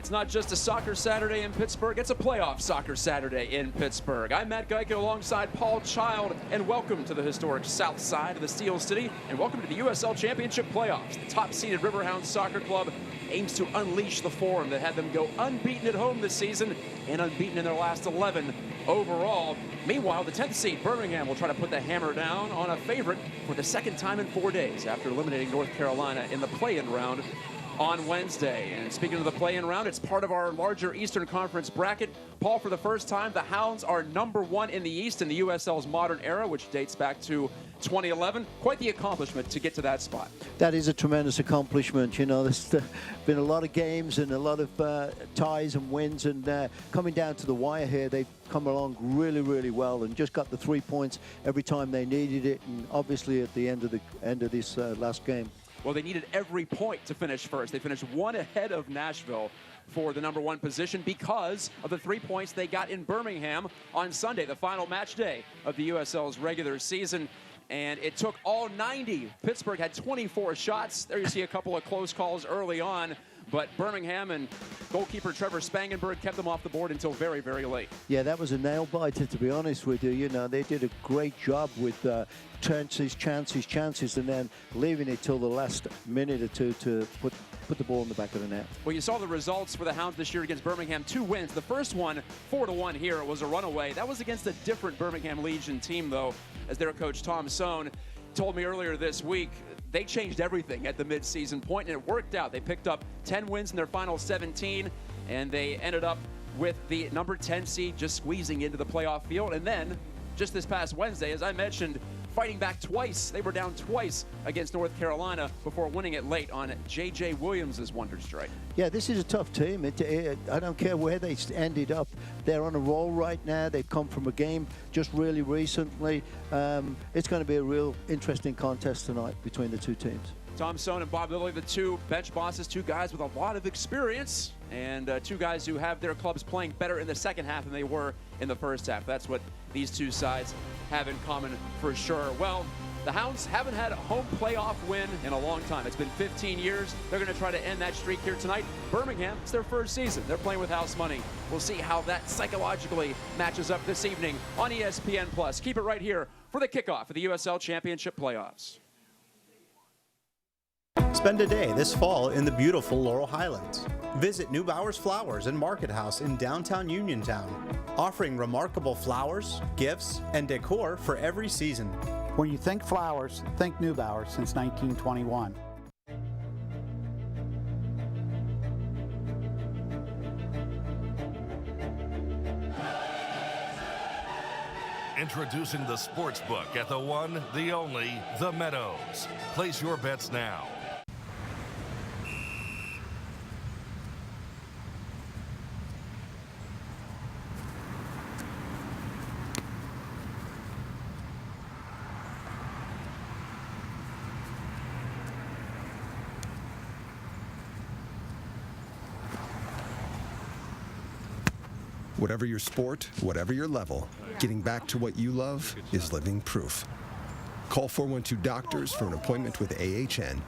It's not just a soccer Saturday in Pittsburgh, it's a playoff soccer Saturday in Pittsburgh. I'm Matt Geico alongside Paul Child, and welcome to the historic south side of the Steel City, and welcome to the USL Championship Playoffs. The top-seeded Riverhounds Soccer Club aims to unleash the form that had them go unbeaten at home this season and unbeaten in their last 11 overall. Meanwhile, the 10th seed Birmingham will try to put the hammer down on a favorite for the second time in 4 days after eliminating North Carolina in the play-in round on Wednesday. And speaking of the play-in round, it's part of our larger Eastern Conference bracket. Paul, for the first time, the Hounds are #1 in the East in the USL's modern era, which dates back to 2011. Quite the accomplishment to get to that spot. That is a tremendous accomplishment. You know, there's been a lot of games and a lot of ties and wins, and coming down to the wire here, they've come along really, really well and just got the 3 points every time they needed it, and obviously at the end of this last game. Well, they needed every point to finish first. They finished one ahead of Nashville for the #1 position because of the 3 points they got in Birmingham on Sunday, the final match day of the USL's regular season. And it took all 90. Pittsburgh had 24 shots. There you see a couple of close calls early on, but Birmingham and goalkeeper Trevor Spangenberg kept them off the board until very, very late. Yeah, that was a nail-biter, to be honest with you. You know, they did a great job with chances, and then leaving it till the last minute or two to put the ball in the back of the net. Well, you saw the results for the Hounds this year against Birmingham. 2 wins. The first one, 4-1 here. It was a runaway. That was against a different Birmingham Legion team, though, as their coach Tom Sohn told me earlier this week. They changed everything at the midseason point, and it worked out. They picked up 10 wins in their final 17, and they ended up with the #10 seed just squeezing into the playoff field. And then, just this past Wednesday, as I mentioned, fighting back twice. They were down twice against North Carolina before winning it late on J.J. Williams' wonder strike. Yeah, this is a tough team. I don't care where they ended up. They're on a roll right now. They've come from a game just really recently. It's going to be a real interesting contest tonight between the two teams. Tom Sohn and Bob Lilley, the two bench bosses, two guys with a lot of experience, and two guys who have their clubs playing better in the second half than they were in the first half. That's what these two sides have in common for sure. Well, the Hounds haven't had a home playoff win in a long time. It's been 15 years. They're going to try to end that streak here tonight. Birmingham, it's their first season. They're playing with house money. We'll see how that psychologically matches up this evening on ESPN+. Keep it right here for the kickoff of the USL Championship Playoffs. Spend a day this fall in the beautiful Laurel Highlands. Visit Neubauer's Flowers and Market House in downtown Uniontown, offering remarkable flowers, gifts, and decor for every season. When you think flowers, think Neubauer since 1921. Introducing the sports book at the one, the only, The Meadows. Place your bets now. Whatever your sport, whatever your level, getting back to what you love is living proof. Call 412 Doctors for an appointment with AHN.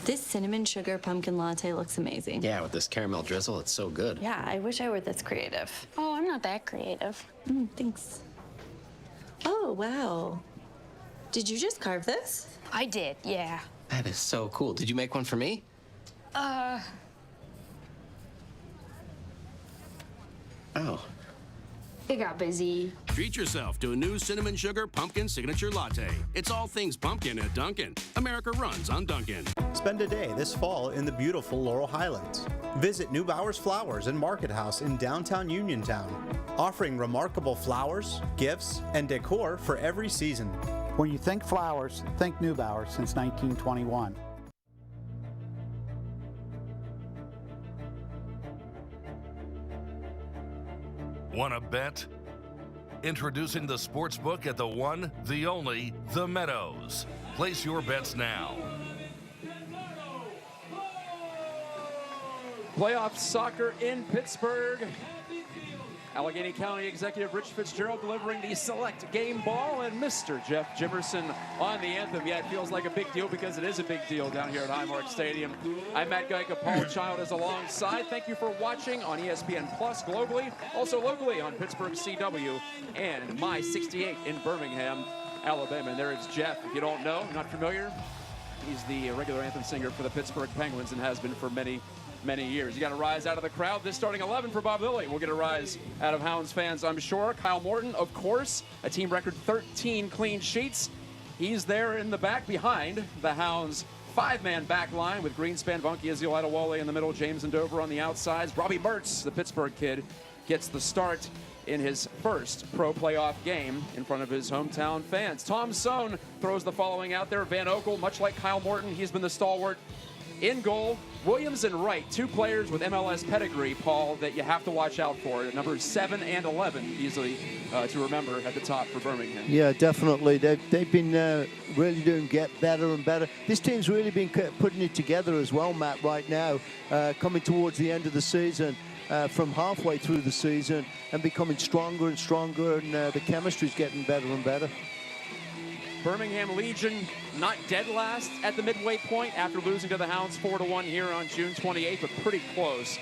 This cinnamon sugar pumpkin latte looks amazing. Yeah, with this caramel drizzle, it's so good. Yeah, I wish I were this creative. Oh, I'm not that creative. Thanks. Oh, wow. Did you just carve this? I did, yeah. That is so cool. Did you make one for me? Oh. It got busy. Treat yourself to a new cinnamon sugar pumpkin signature latte. It's all things pumpkin at Dunkin'. America runs on Dunkin'. Spend a day this fall in the beautiful Laurel Highlands. Visit Neubauer's Flowers and Market House in downtown Uniontown, offering remarkable flowers, gifts, and decor for every season. When you think flowers, think Neubauer since 1921. Want to bet? Introducing the sports book at the one, the only, The Meadows. Place your bets now. Playoff soccer in Pittsburgh. Allegheny County Executive Rich Fitzgerald delivering the select game ball, and Mr. Jeff Jimerson on the anthem. Yeah, it feels like a big deal because it is a big deal down here at Highmark Stadium. I'm Matt Geica. Paul Child is alongside. Thank you for watching on ESPN Plus globally, also locally on Pittsburgh CW and My 68 in Birmingham, Alabama. And there is Jeff. If you don't know, not familiar, he's the regular anthem singer for the Pittsburgh Penguins and has been for many years. You got a rise out of the crowd. This starting 11 for Bob Lilly. We'll get a rise out of Hounds fans, I'm sure. Kyle Morton, of course, a team record 13 clean sheets. He's there in the back behind the Hounds' five-man back line with Greenspan, Bunky, Azil, Adewale in the middle, James and Dover on the outsides. Robbie Mertz, the Pittsburgh kid, gets the start in his first pro playoff game in front of his hometown fans. Tom Sohn throws the following out there. Van Oekel, much like Kyle Morton, he's been the stalwart. In goal, Williams and Wright, two players with MLS pedigree, Paul, that you have to watch out for. Numbers 7 and 11, easily to remember at the top for Birmingham. Yeah, definitely. They've been really doing better and better. This team's really been putting it together as well, Matt, right now, coming towards the end of the season, from halfway through the season, and becoming stronger and stronger, and the chemistry's getting better and better. Birmingham Legion not dead last at the midway point after losing to the Hounds 4-1 here on June 28th, but pretty close.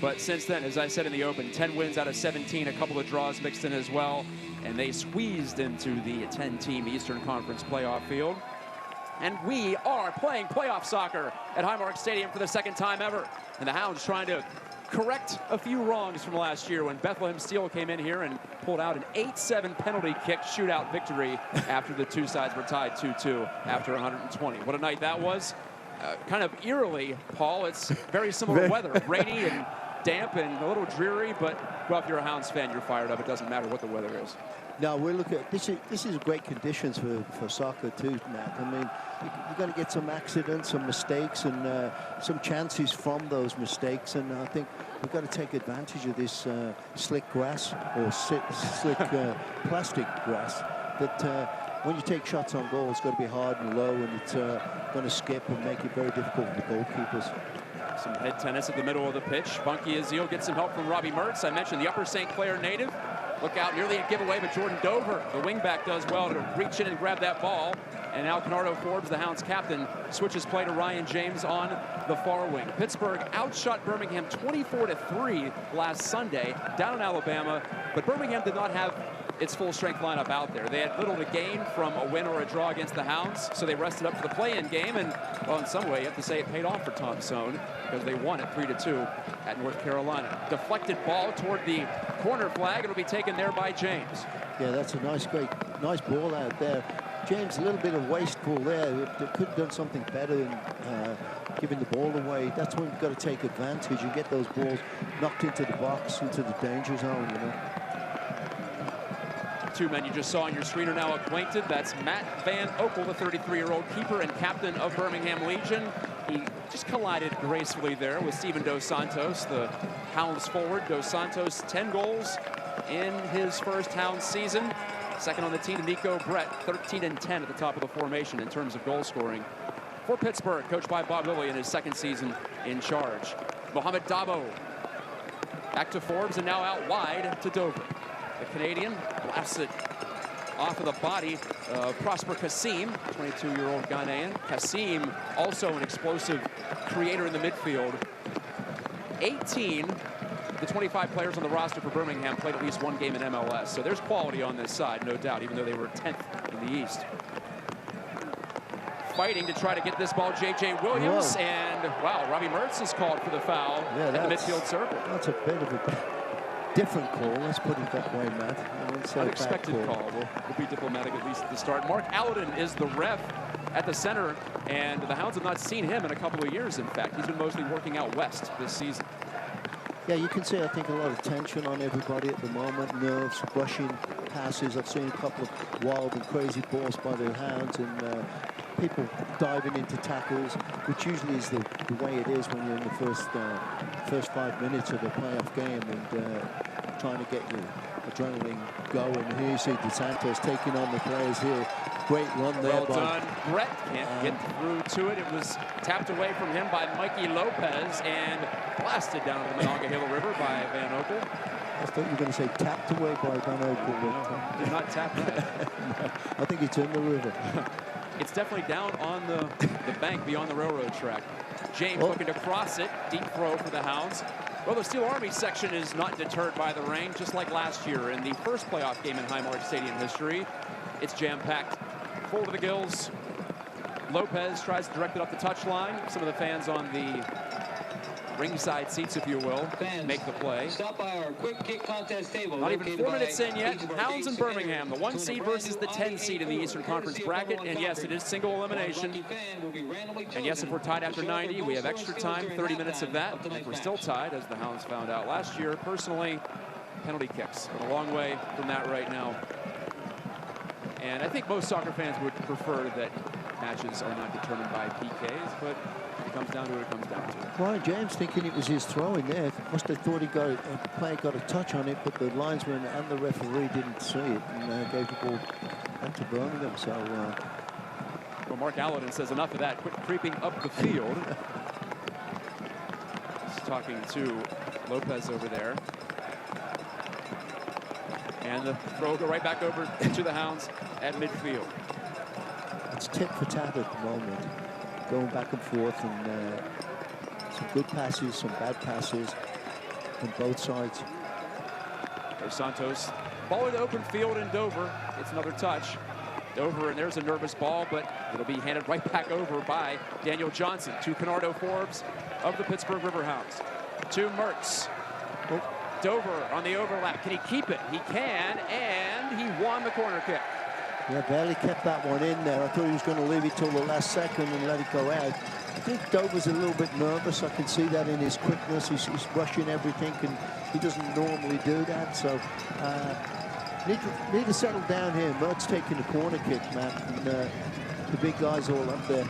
But since then, as I said in the open, 10 wins out of 17, a couple of draws mixed in as well, and they squeezed into the 10-team Eastern Conference playoff field. And we are playing playoff soccer at Highmark Stadium for the second time ever. And the Hounds trying to correct a few wrongs from last year when Bethlehem Steel came in here and pulled out an 8-7 penalty kick shootout victory after the two sides were tied 2-2 after 120. What a night that was. Kind of eerily, Paul, it's very similar weather. Rainy and damp and a little dreary, but well, if you're a Hounds fan, you're fired up. It doesn't matter what the weather is. Now, we're looking at this is great conditions for soccer too, Matt. I mean, you're going to get some accidents, some mistakes, and some chances from those mistakes. And I think we've got to take advantage of this slick grass or slick plastic grass. That when you take shots on goal, it's got to be hard and low, and it's going to skip and make it very difficult for the goalkeepers. Some head tennis at the middle of the pitch. Bunky Azil gets some help from Robbie Mertz. I mentioned the Upper St. Clair native. Look out, nearly a giveaway, but Jordan Dover, the wingback, does well to reach in and grab that ball. And now Canardo Forbes, the Hounds captain, switches play to Ryan James on the far wing. Pittsburgh outshot Birmingham 24-3 last Sunday down in Alabama, but Birmingham did not have its full strength lineup out there. They had little to gain from a win or a draw against the Hounds, so they rested up for the play-in game, and well, in some way, you have to say it paid off for Tom Sohn because they won it 3-2 at North Carolina. Deflected ball toward the corner flag. It'll be taken there by James. Yeah, that's a nice ball out there. James, a little bit of wasteful there. They could have done something better in giving the ball away. That's when you've got to take advantage and get those balls knocked into the box, into the danger zone, you know. Two men you just saw on your screen are now acquainted. That's Matt Van Oekel, the 33-year-old keeper and captain of Birmingham Legion. He just collided gracefully there with Steven Dos Santos, the Hounds forward. Dos Santos, 10 goals in his first Hounds season. Second on the team to Nico Brett, 13-10 at the top of the formation in terms of goal scoring for Pittsburgh, coached by Bob Lilly in his second season in charge. Mohamed Dabo back to Forbes and now out wide to Dover. The Canadian blasts it off of the body of Prosper Kassim, 22-year-old Ghanaian. Kassim, also an explosive creator in the midfield. 18 of the 25 players on the roster for Birmingham played at least one game in MLS. So there's quality on this side, no doubt, even though they were 10th in the East. Fighting to try to get this ball, J.J. Williams. Whoa. And, wow, Robbie Mertz is called for the foul at the midfield circle. That's a bit of a different call, let's put it that way, Matt. Unexpected call. We'll be diplomatic at least at the start. Mark Alladin is the ref at the center, and the Hounds have not seen him in a couple of years, in fact. He's been mostly working out west this season. Yeah, you can see, I think, a lot of tension on everybody at the moment. Nerves, rushing passes. I've seen a couple of wild and crazy balls by the Hounds, and people diving into tackles, which usually is the way it is when you're in the first 5 minutes of a playoff game, and trying to get your adrenaline going. And here you see Dos Santos taking on the players here. Great run there. Well done. Brett can't get through to it. It was tapped away from him by Mikey Lopez and blasted down the Monongahela River by Van Oekel. I thought you were going to say tapped away by Van Opel. No, did not tap that. No, I think it's in the river. It's definitely down on the bank beyond the railroad track. James looking to cross it. Deep throw for the Hounds. Well, the Steel Army section is not deterred by the rain, just like last year in the first playoff game in Highmark Stadium history. It's jam-packed, full to the gills. Lopez tries to direct it up the touchline. Some of the fans on the ringside seats, if you will, make the play. Stop by our quick kick contest table. Not even 4 minutes in yet. Hounds in Birmingham, the 1 seed versus the 10 seed in the Eastern Conference bracket. And yes, it is single elimination. And yes, if we're tied after 90, we have extra time, 30 minutes of that. If we're still tied, as the Hounds found out last year, personally, penalty kicks. But a long way from that right now. And I think most soccer fans would prefer that matches are not determined by PKs, but if it comes down to it, it comes down to it. Ryan James thinking it was his throw in there. Must have thought the player got a touch on it, but the linesman and the referee didn't see it and gave the ball back to Birmingham. So, well, Mark Allen says enough of that. Quit creeping up the field. He's talking to Lopez over there. And the throw will go right back over to the Hounds at midfield. It's tit for tat at the moment, going back and forth, and some good passes, some bad passes from both sides. Dos Santos, ball in the open field in Dover. It's another touch. Dover, and there's a nervous ball, but it'll be handed right back over by Daniel Johnson to Canardo Forbes of the Pittsburgh Riverhounds. To Mertz. Dover on the overlap. Can he keep it? He can, and he won the corner kick. Yeah, barely kept that one in there. I thought he was going to leave it till the last second and let it go out. I think Dover's a little bit nervous. I can see that in his quickness. He's rushing everything, and he doesn't normally do that. So need to settle down here. Mertz taking the corner kick, Matt, and the big guys all up there.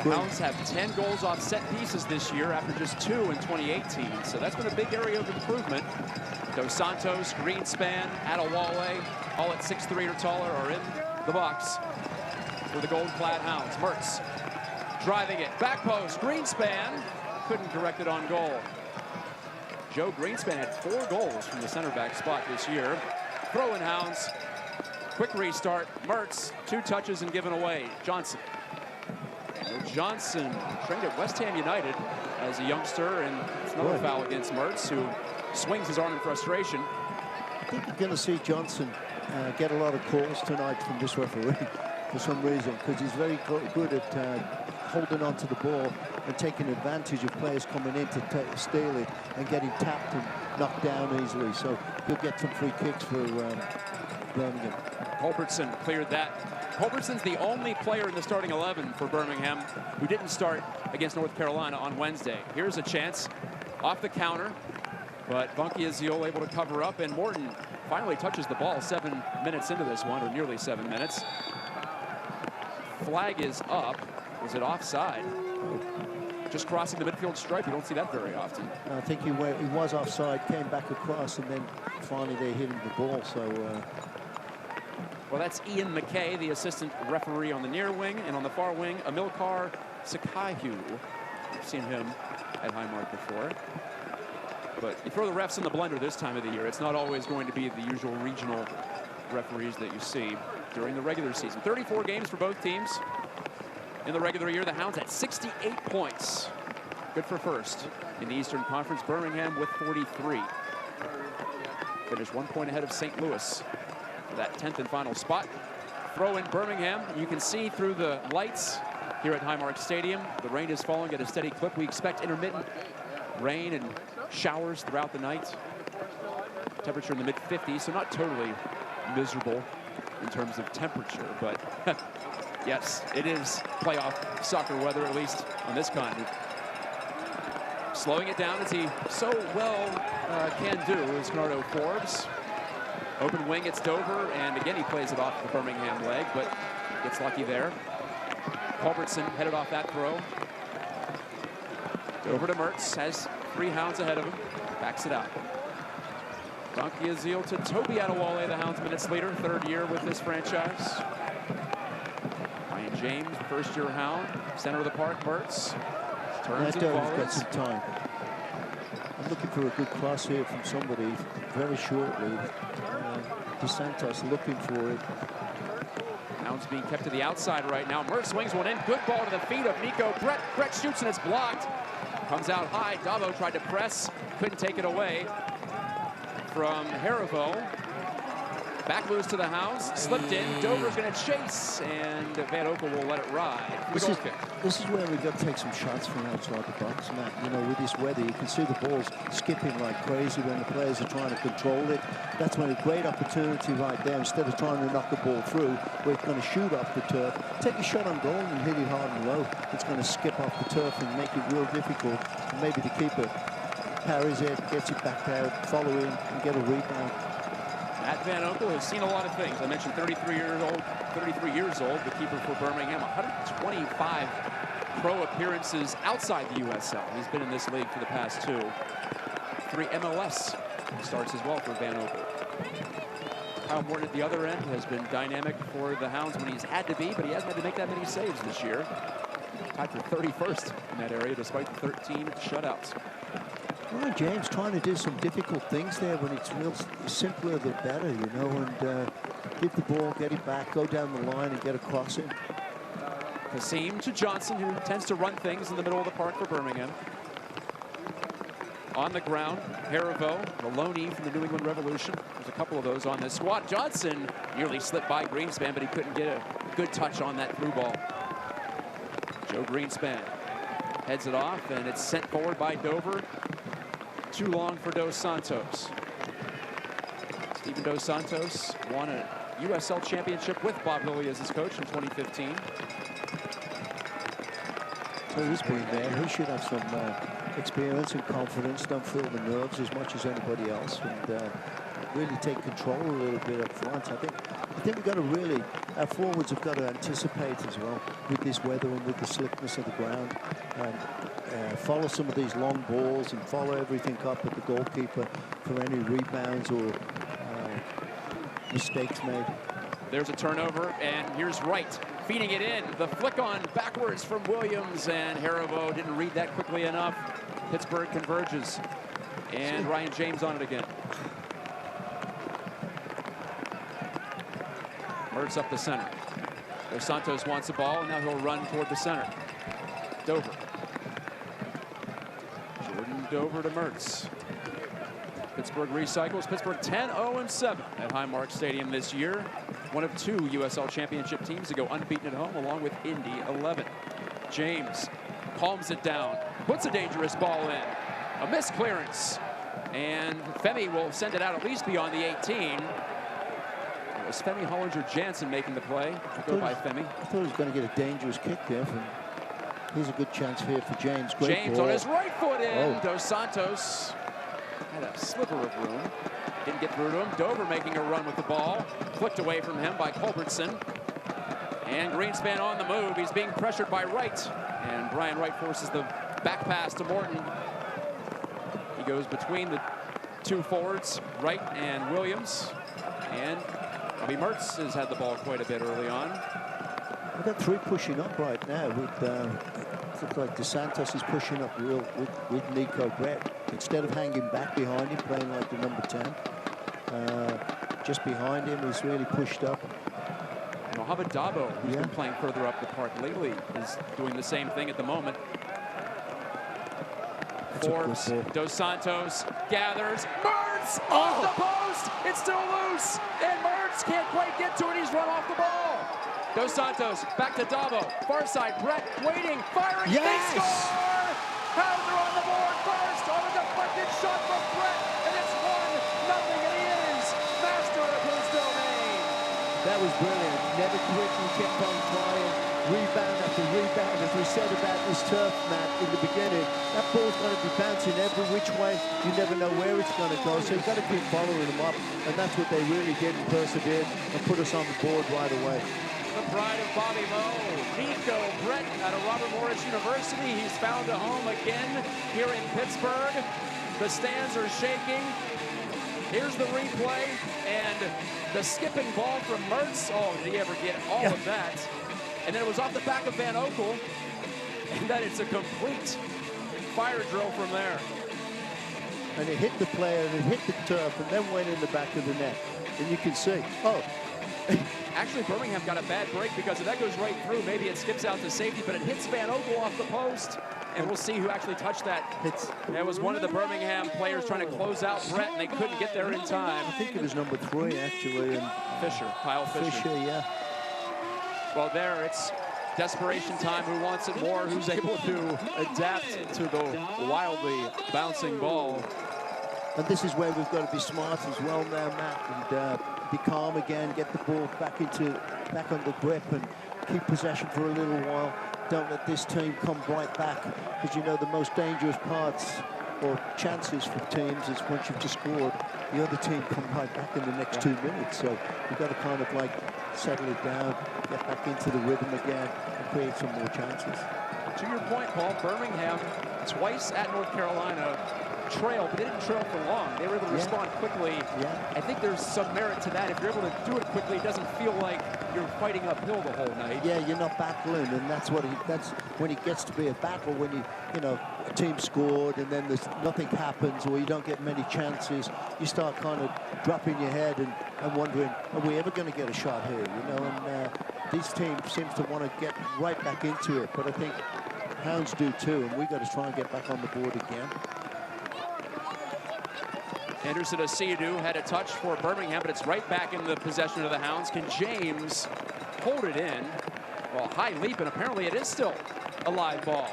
The Hounds have 10 goals off set pieces this year after just 2 in 2018. So that's been a big area of improvement. Dos Santos, Greenspan, Adewale, all at 6'3" or taller are in the box for the gold-clad Hounds. Mertz driving it, back post, Greenspan couldn't direct it on goal. Joe Greenspan had 4 goals from the center back spot this year. Throw-in Hounds, quick restart, Mertz, 2 touches and given away. Johnson. Johnson trained at West Ham United as a youngster, and it's another foul against Mertz, who swings his arm in frustration. I think you're going to see Johnson get a lot of calls tonight from this referee for some reason, because he's very good at holding on to the ball and taking advantage of players coming in to steal it and getting tapped and knocked down easily. So he'll get some free kicks for Birmingham. Culbertson cleared that. Culbertson's the only player in the starting 11 for Birmingham who didn't start against North Carolina on Wednesday. Here's a chance off the counter, but Bunky Azil able to cover up, and Morton finally touches the ball 7 minutes into this one, or nearly 7 minutes. Flag is up. Was it offside? Just crossing the midfield stripe. You don't see that very often. I think he was offside, came back across, and then finally they hit him the ball. So. Well, that's Ian McKay, the assistant referee on the near wing, and on the far wing, Amilcar Sakaihu. We've seen him at Highmark before. But you throw the refs in the blender this time of the year. It's not always going to be the usual regional referees that you see during the regular season. 34 games for both teams. In the regular year, the Hounds had 68 points. Good for first. In the Eastern Conference, Birmingham with 43. Finished 1 point ahead of St. Louis for that 10th and final spot. Throw in Birmingham. You can see through the lights here at Highmark Stadium. The rain is falling at a steady clip. We expect intermittent rain and showers throughout the night. Temperature in the mid-50s, so not totally miserable in terms of temperature, but yes, it is playoff soccer weather, at least on this continent. Slowing it down as he so well can do is Canardo Forbes. Open wing, it's Dover, and again he plays it off the Birmingham leg, but gets lucky there. Culbertson headed off that throw. Dover to Mertz, has 3 Hounds ahead of him, backs it out. Donkey Azil to Toby Adewale, the Hounds minutes leader, 3rd year with this franchise. Ryan James, the first-year Hound, center of the park, Mertz. Turns and volleys. Got some time. I'm looking for a good cross here from somebody very shortly. DeSantos looking for it. Hounds being kept to the outside right now. Mert swings one in. Good ball to the feet of Nico Brett. Brett shoots and it's blocked. Comes out high. Davo tried to press. Couldn't take it away from Haribo. Back loose to the Hounds. Slipped in. Dover's going to chase. And Van Oekel will let it ride. This is where we've got to take some shots from outside the box, Matt. You know, with this weather, you can see the balls skipping like crazy when the players are trying to control it. That's when a great opportunity right there. Instead of trying to knock the ball through, we're going to shoot off the turf. Take a shot on goal and hit it hard and low. It's going to skip off the turf and make it real difficult. And maybe the keeper parries it, gets it back out, follow in, and get a rebound. Matt Van Oekel has seen a lot of things. I mentioned 33 years old, the keeper for Birmingham. 125 pro appearances outside the USL. He's been in this league for the past 2. 3 MLS starts as well for Van Oekel. Kyle Morton at the other end has been dynamic for the Hounds when he's had to be, but he hasn't had to make that many saves this year. Tied for 31st in that area despite the 13 shutouts. Well, James trying to do some difficult things there when it's real simpler the better, you know, and give the ball, get it back, go down the line and get a crossing. Kasim to Johnson, who tends to run things in the middle of the park for Birmingham. On the ground, Haribo, the loanee from the New England Revolution. There's a couple of those on this squad. Johnson nearly slipped by Greenspan, but he couldn't get a good touch on that through ball. Joe Greenspan heads it off, and it's sent forward by Dover. Too long for Dos Santos. Steven Dos Santos won a USL championship with Bob Lilly as his coach in 2015. So he's been there. He should have some experience and confidence, don't feel the nerves as much as anybody else, and really take control a little bit up front. I think we've got to really, our forwards have got to anticipate as well with this weather and with the slickness of the ground. Follow some of these long balls and follow everything up at the goalkeeper for any rebounds or mistakes made. There's a turnover, and here's Wright feeding it in. The flick on backwards from Williams, and Haribo didn't read that quickly enough. Pittsburgh converges, and Ryan James on it again. Mertz up the center. Dos Santos wants the ball, and now he'll run toward the center. Dover. Jordan Dover to Mertz. Pittsburgh recycles. Pittsburgh 10-0-7 at Highmark Stadium this year. One of 2 USL championship teams to go unbeaten at home, along with Indy 11. James calms it down, puts a dangerous ball in. A missed clearance, and Femi will send it out at least beyond the 18. It was Femi Hollinger-Jansen making the play. Go by Femi. I thought he was going to get a dangerous kick there. Here's a good chance here for James. Great James ball. on his right foot in. Oh. Dos Santos had a sliver of room. Didn't get through to him. Dover making a run with the ball. Flicked away from him by Culbertson. And Greenspan on the move. He's being pressured by Wright. And Brian Wright forces the back pass to Morton. He goes between the 2 forwards, Wright and Williams. And Bobby Mertz has had the ball quite a bit early on. We've got 3 pushing up right now. With looks like DeSantos is pushing up real with Nico Brett. Instead of hanging back behind him, playing like the number 10. Just behind him, he's really pushed up. Mohamed Dabo, who's been playing further up the park lately, is doing the same thing at the moment. Forbes, Dos Santos gathers. Mertz off the post. It's still loose, and Mertz can't quite get to it. He's run off the ball. Dos Santos back to Dabo. Far side, Brett waiting, firing. Yes! They score! Hounds are on the board first on a deflected shot from Brett, and it's 1-0, and he is master of his domain. That was brilliant. Never quit and kept on trying. Rebound after rebound. As we said about this turf, Matt, in the beginning, that ball's going to be bouncing every which way. You never know where it's going to go, so you've got to keep following them up, and that's what they really did and persevered and put us on the board right away. The pride of Bobby Moe, Nico Brett out of Robert Morris University. He's found a home again here in Pittsburgh. The stands are shaking. Here's the replay, and the skipping ball from Mertz. Oh, did he ever get all of that? And then it was off the back of Van Oekel, and then it's a complete fire drill from there. and it hit the player, and it hit the turf, and then went in the back of the net. And you can see, Actually, Birmingham got a bad break because if that goes right through, maybe it skips out to safety, but it hits Van Ogle off the post. And we'll see who actually touched that. It was one of the Birmingham players trying to close out Brett, and they couldn't get there in time. I think it was number 3, actually. And Fisher, Kyle Fisher. Fisher, yeah. Well, there, it's desperation time. Who wants it more? Who's able to adapt to the wildly bouncing ball? And this is where we've got to be smart as well now, Matt, and be calm again, get the ball back under grip, and keep possession for a little while. Don't let this team come right back, because you know the most dangerous parts or chances for teams is once you've just scored, the other team come right back in the next 2 minutes. So you've got to kind of like settle it down, get back into the rhythm again, and create some more chances. To your point, Paul, Birmingham twice at North Carolina trailed, but they didn't trail for long. They were able to respond quickly. I think there's some merit to that. If you're able to do it quickly, it doesn't feel like you're fighting uphill the whole night. Yeah, you're not battling, and that's when it gets to be a battle, when you know, a team scored and then nothing happens, or you don't get many chances. You start kind of dropping your head and wondering, are we ever going to get a shot here? You know, and these teams seems to want to get right back into it, but I think Hounds do too, and we got to try and get back on the board again. Anderson Asiadu had a touch for Birmingham, but it's right back in the possession of the Hounds. Can James hold it in? Well, high leap, and apparently it is still a live ball.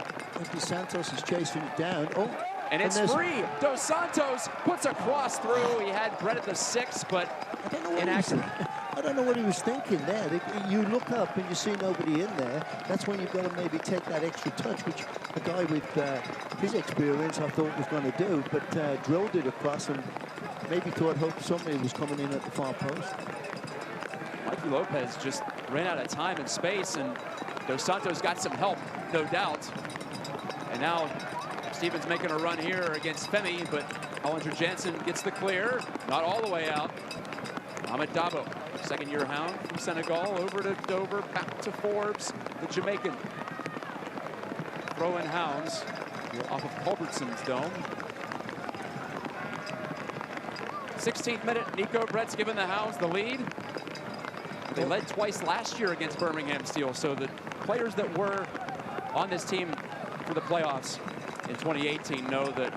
Dos Santos is chasing it down. And it's free. Dos Santos puts a cross through. He had Brett at the 6, but I don't know what he was thinking there. You look up and you see nobody in there. That's when you've got to maybe take that extra touch, which a guy with his experience I thought was going to do, but drilled it across and maybe hope somebody was coming in at the far post. Mikey Lopez just ran out of time and space, and Dos Santos got some help, no doubt. And now Stevens making a run here against Femi, but Hollinger Jansen gets the clear, not all the way out. Ahmed Dabo, second-year Hound from Senegal, over to Dover, back to Forbes, the Jamaican. Throw-in Hounds off of Culbertson's dome. 16th minute, Nico Brett's given the Hounds the lead. They led twice last year against Birmingham Steel, so the players that were on this team for the playoffs in 2018 know that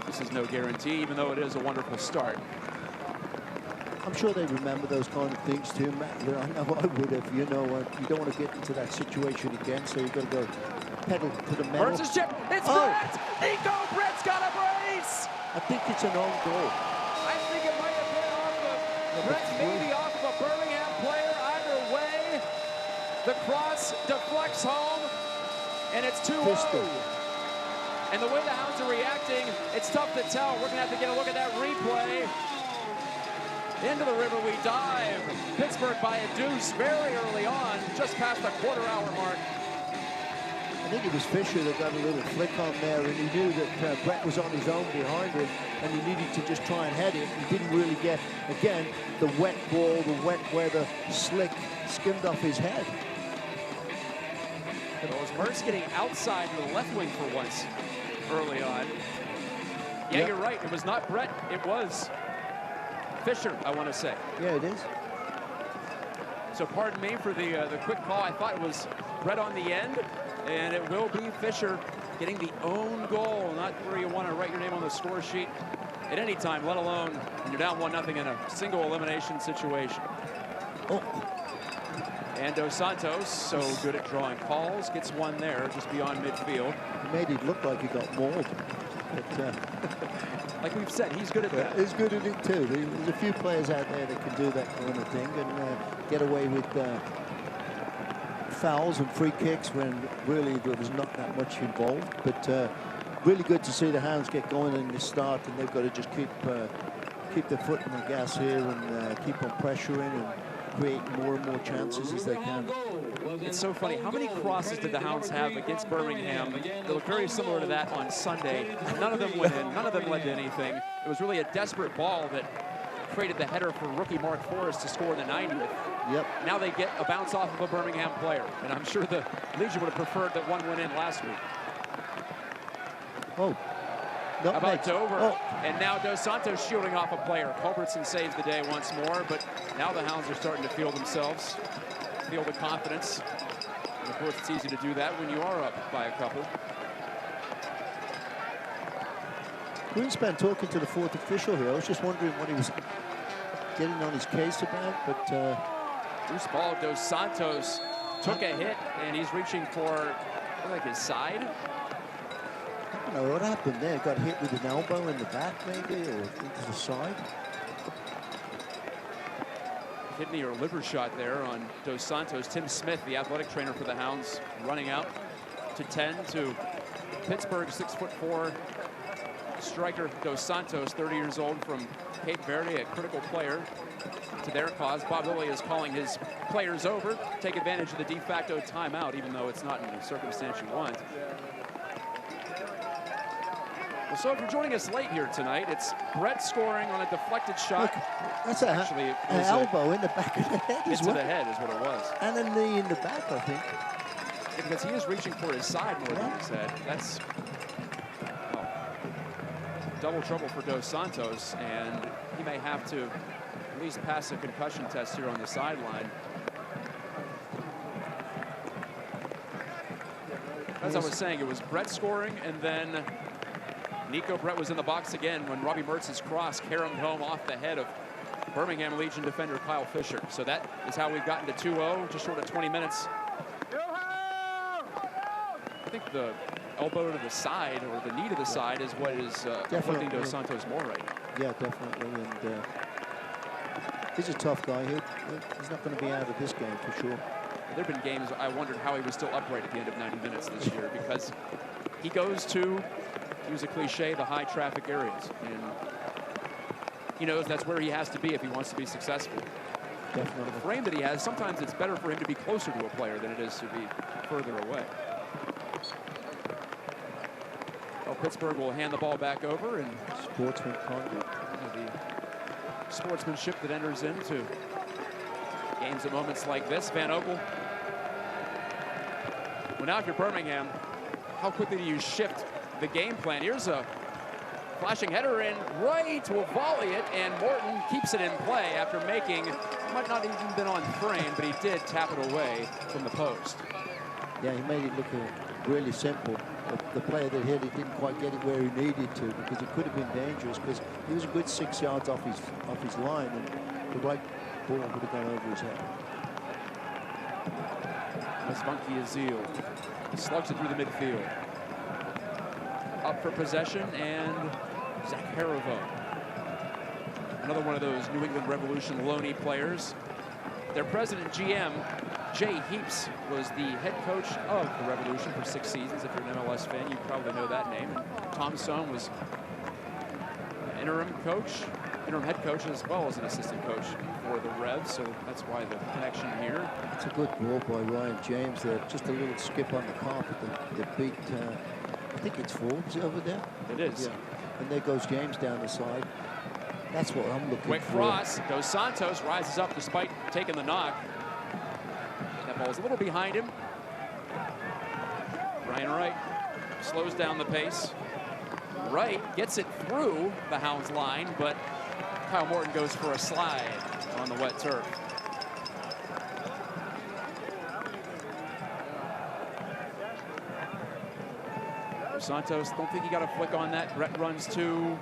this is no guarantee, even though it is a wonderful start. I'm sure they remember those kind of things too, Matt. I know I would have. You know, you don't want to get into that situation again, so you've got to go pedal to the metal. Versus chip. It's Brett! Nico Brett's got a brace! I think it's an own goal. I think it might have been off of Brett, maybe off of a Birmingham player. Either way, the cross deflects home, and it's 2-0. And the way the Hounds are reacting, it's tough to tell. We're going to have to get a look at that replay. Into the river we dive. Pittsburgh by a deuce very early on, just past the quarter-hour mark. I think it was Fisher that got a little flick on there, and he knew that Brett was on his own behind him, and he needed to just try and head it. He didn't really get, again, the wet ball, the wet weather slick skimmed off his head. It was Mertz getting outside to the left wing for once early on. Yeah, you're right. It was not Brett. It was Fisher, I want to say. Yeah, it is. So pardon me for the quick call. I thought it was Brett on the end, and it will be Fisher getting the own goal, not where you want to write your name on the score sheet at any time, let alone when you're down 1-0 in a single elimination situation. And Dos Santos, so good at drawing calls, gets one there just beyond midfield. He made it look like he got mauled. But, like we've said, he's good at that. He's good at it too. There's a few players out there that can do that kind of thing and get away with fouls and free kicks when really there was not that much involved. But really good to see the Hounds get going in this start, and they've got to just keep their foot on the gas here and keep on pressuring and create more and more chances as they can. It's so funny. How many crosses did the Hounds have against Birmingham? They look very similar to that on Sunday. None of them went in. None of them led to anything. It was really a desperate ball that created the header for rookie Mark Forrest to score in the 90th. Yep. Now they get a bounce off of a Birmingham player. And I'm sure the Legion would have preferred that one went in last week. Not How about next. Dover? Oh. And now Dos Santos shielding off a player. Culbertson saves the day once more, but now the Hounds are starting to feel themselves, feel the confidence. And of course, it's easy to do that when you are up by a couple. Greenspan talking to the fourth official here. I was just wondering what he was getting on his case about, but loose ball. Dos Santos took a hit, and he's reaching for, like, his side. I don't know what happened there. Got hit with an elbow in the back, maybe, or into the side. Kidney or liver shot there on Dos Santos. Tim Smith, the athletic trainer for the Hounds, running out to 10 to Pittsburgh, 6'4" striker Dos Santos, 30 years old, from Cape Verde, a critical player to their cause. Bob Lilly is calling his players over, take advantage of the de facto timeout, even though it's not in the circumstance you want. Well, so if you're joining us late here tonight, it's Brett scoring on a deflected shot. Look, that's actually an elbow in the back of the head as well. Into the head is what it was. And a knee in the back, I think. Yeah, because he is reaching for his side more than his head. That's double trouble for Dos Santos, and he may have to at least pass a concussion test here on the sideline. As I was saying, it was Brett scoring, and then Nico Brett was in the box again when Robbie Mertz's cross caromed home off the head of Birmingham Legion defender Kyle Fisher. So that is how we've gotten to 2-0, just short of 20 minutes. I think the elbow to the side, or the knee to the side, is what is afflicting Dos Santos more right now. Yeah, definitely. And he's a tough guy. He's not going to be out of this game for sure. There have been games I wondered how he was still upright at the end of 90 minutes this year, because he goes to, use a cliche, the high traffic areas. And he knows that's where he has to be if he wants to be successful. Definitely. The frame that he has, sometimes it's better for him to be closer to a player than it is to be further away. Well, Pittsburgh will hand the ball back over, and sportsman conduct. The sportsmanship that enters into games at moments like this. Van Oekel. Well, now if you're Birmingham, how quickly do you shift the game plan? Here's a flashing header in right to volley it, and Morton keeps it in play after making, might not even been on frame, but he did tap it away from the post. Yeah, he made it look really simple. The player that hit it didn't quite get it where he needed to, because it could have been dangerous, because he was a good 6 yards off his line, and the right ball would have gone over his head. That's Funky Azil. Slugs it through the midfield. Up for possession, and Zach Harivo. Another one of those New England Revolution loanee players. Their president, GM, Jay Heaps, was the head coach of the Revolution for 6 seasons. If you're an MLS fan, you probably know that name. Tom Sohn was interim head coach, as well as an assistant coach for the Revs, so that's why the connection here. It's a good ball by Ryan James there. Just a little skip on the carpet that beat, I think it's Forbes over there. It is. Yeah. And there goes James down the side. That's what I'm looking Quick for. cross. Dos Santos rises up despite taking the knock. That ball's a little behind him. Brian Wright slows down the pace. Wright gets it through the Hounds line, but Kyle Morton goes for a slide on the wet turf. Dos Santos, don't think he got a flick on that. Brett runs to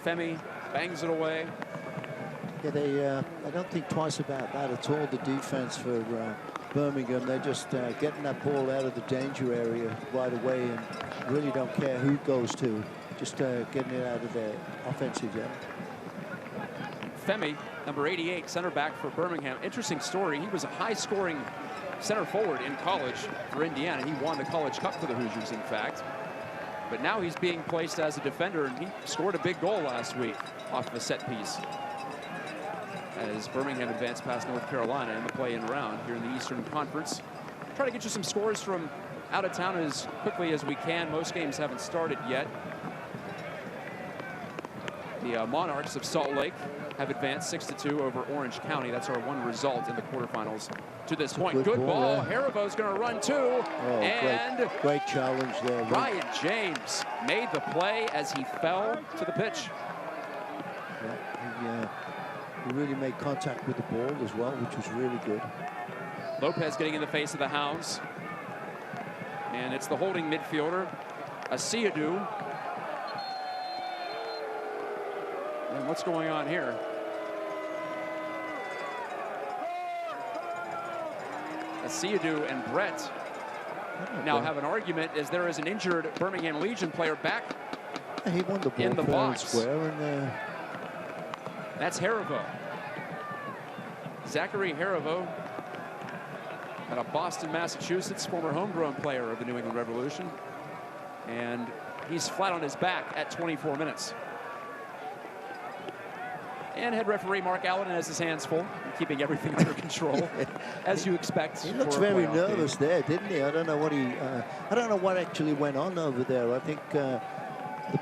Femi, bangs it away. Yeah, they don't think twice about that at all, the defense for Birmingham. They're just getting that ball out of the danger area right away and really don't care who it goes to. Just getting it out of their offensive end. Femi, number 88, center back for Birmingham. Interesting story. He was a high-scoring center forward in college for Indiana. He won the College Cup for the Hoosiers, in fact. But now he's being placed as a defender, and he scored a big goal last week off of a set piece as Birmingham advanced past North Carolina in the play-in round here in the Eastern Conference. Try to get you some scores from out of town as quickly as we can. Most games haven't started yet. The Monarchs of Salt Lake have advanced 6-2 over Orange County. That's our one result in the quarterfinals to this point. Good ball. Haribo's going to run too. Oh, and great challenge there. Ryan James made the play as he fell to the pitch. Yeah, he really made contact with the ball as well, which was really good. Lopez getting in the face of the Hounds. And it's the holding midfielder, Asiadu. And what's going on here? Asiadu and Brett now have an argument as there is an injured Birmingham Legion player back he won the ball in the box. Square and, that's Haribo. Zachary Haribo, out of Boston, Massachusetts, former homegrown player of the New England Revolution. And he's flat on his back at 24 minutes. And head referee Mark Allen has his hands full, keeping everything under control, as you expect. He looks very nervous there, didn't he? I don't know what I don't know what actually went on over there. I think the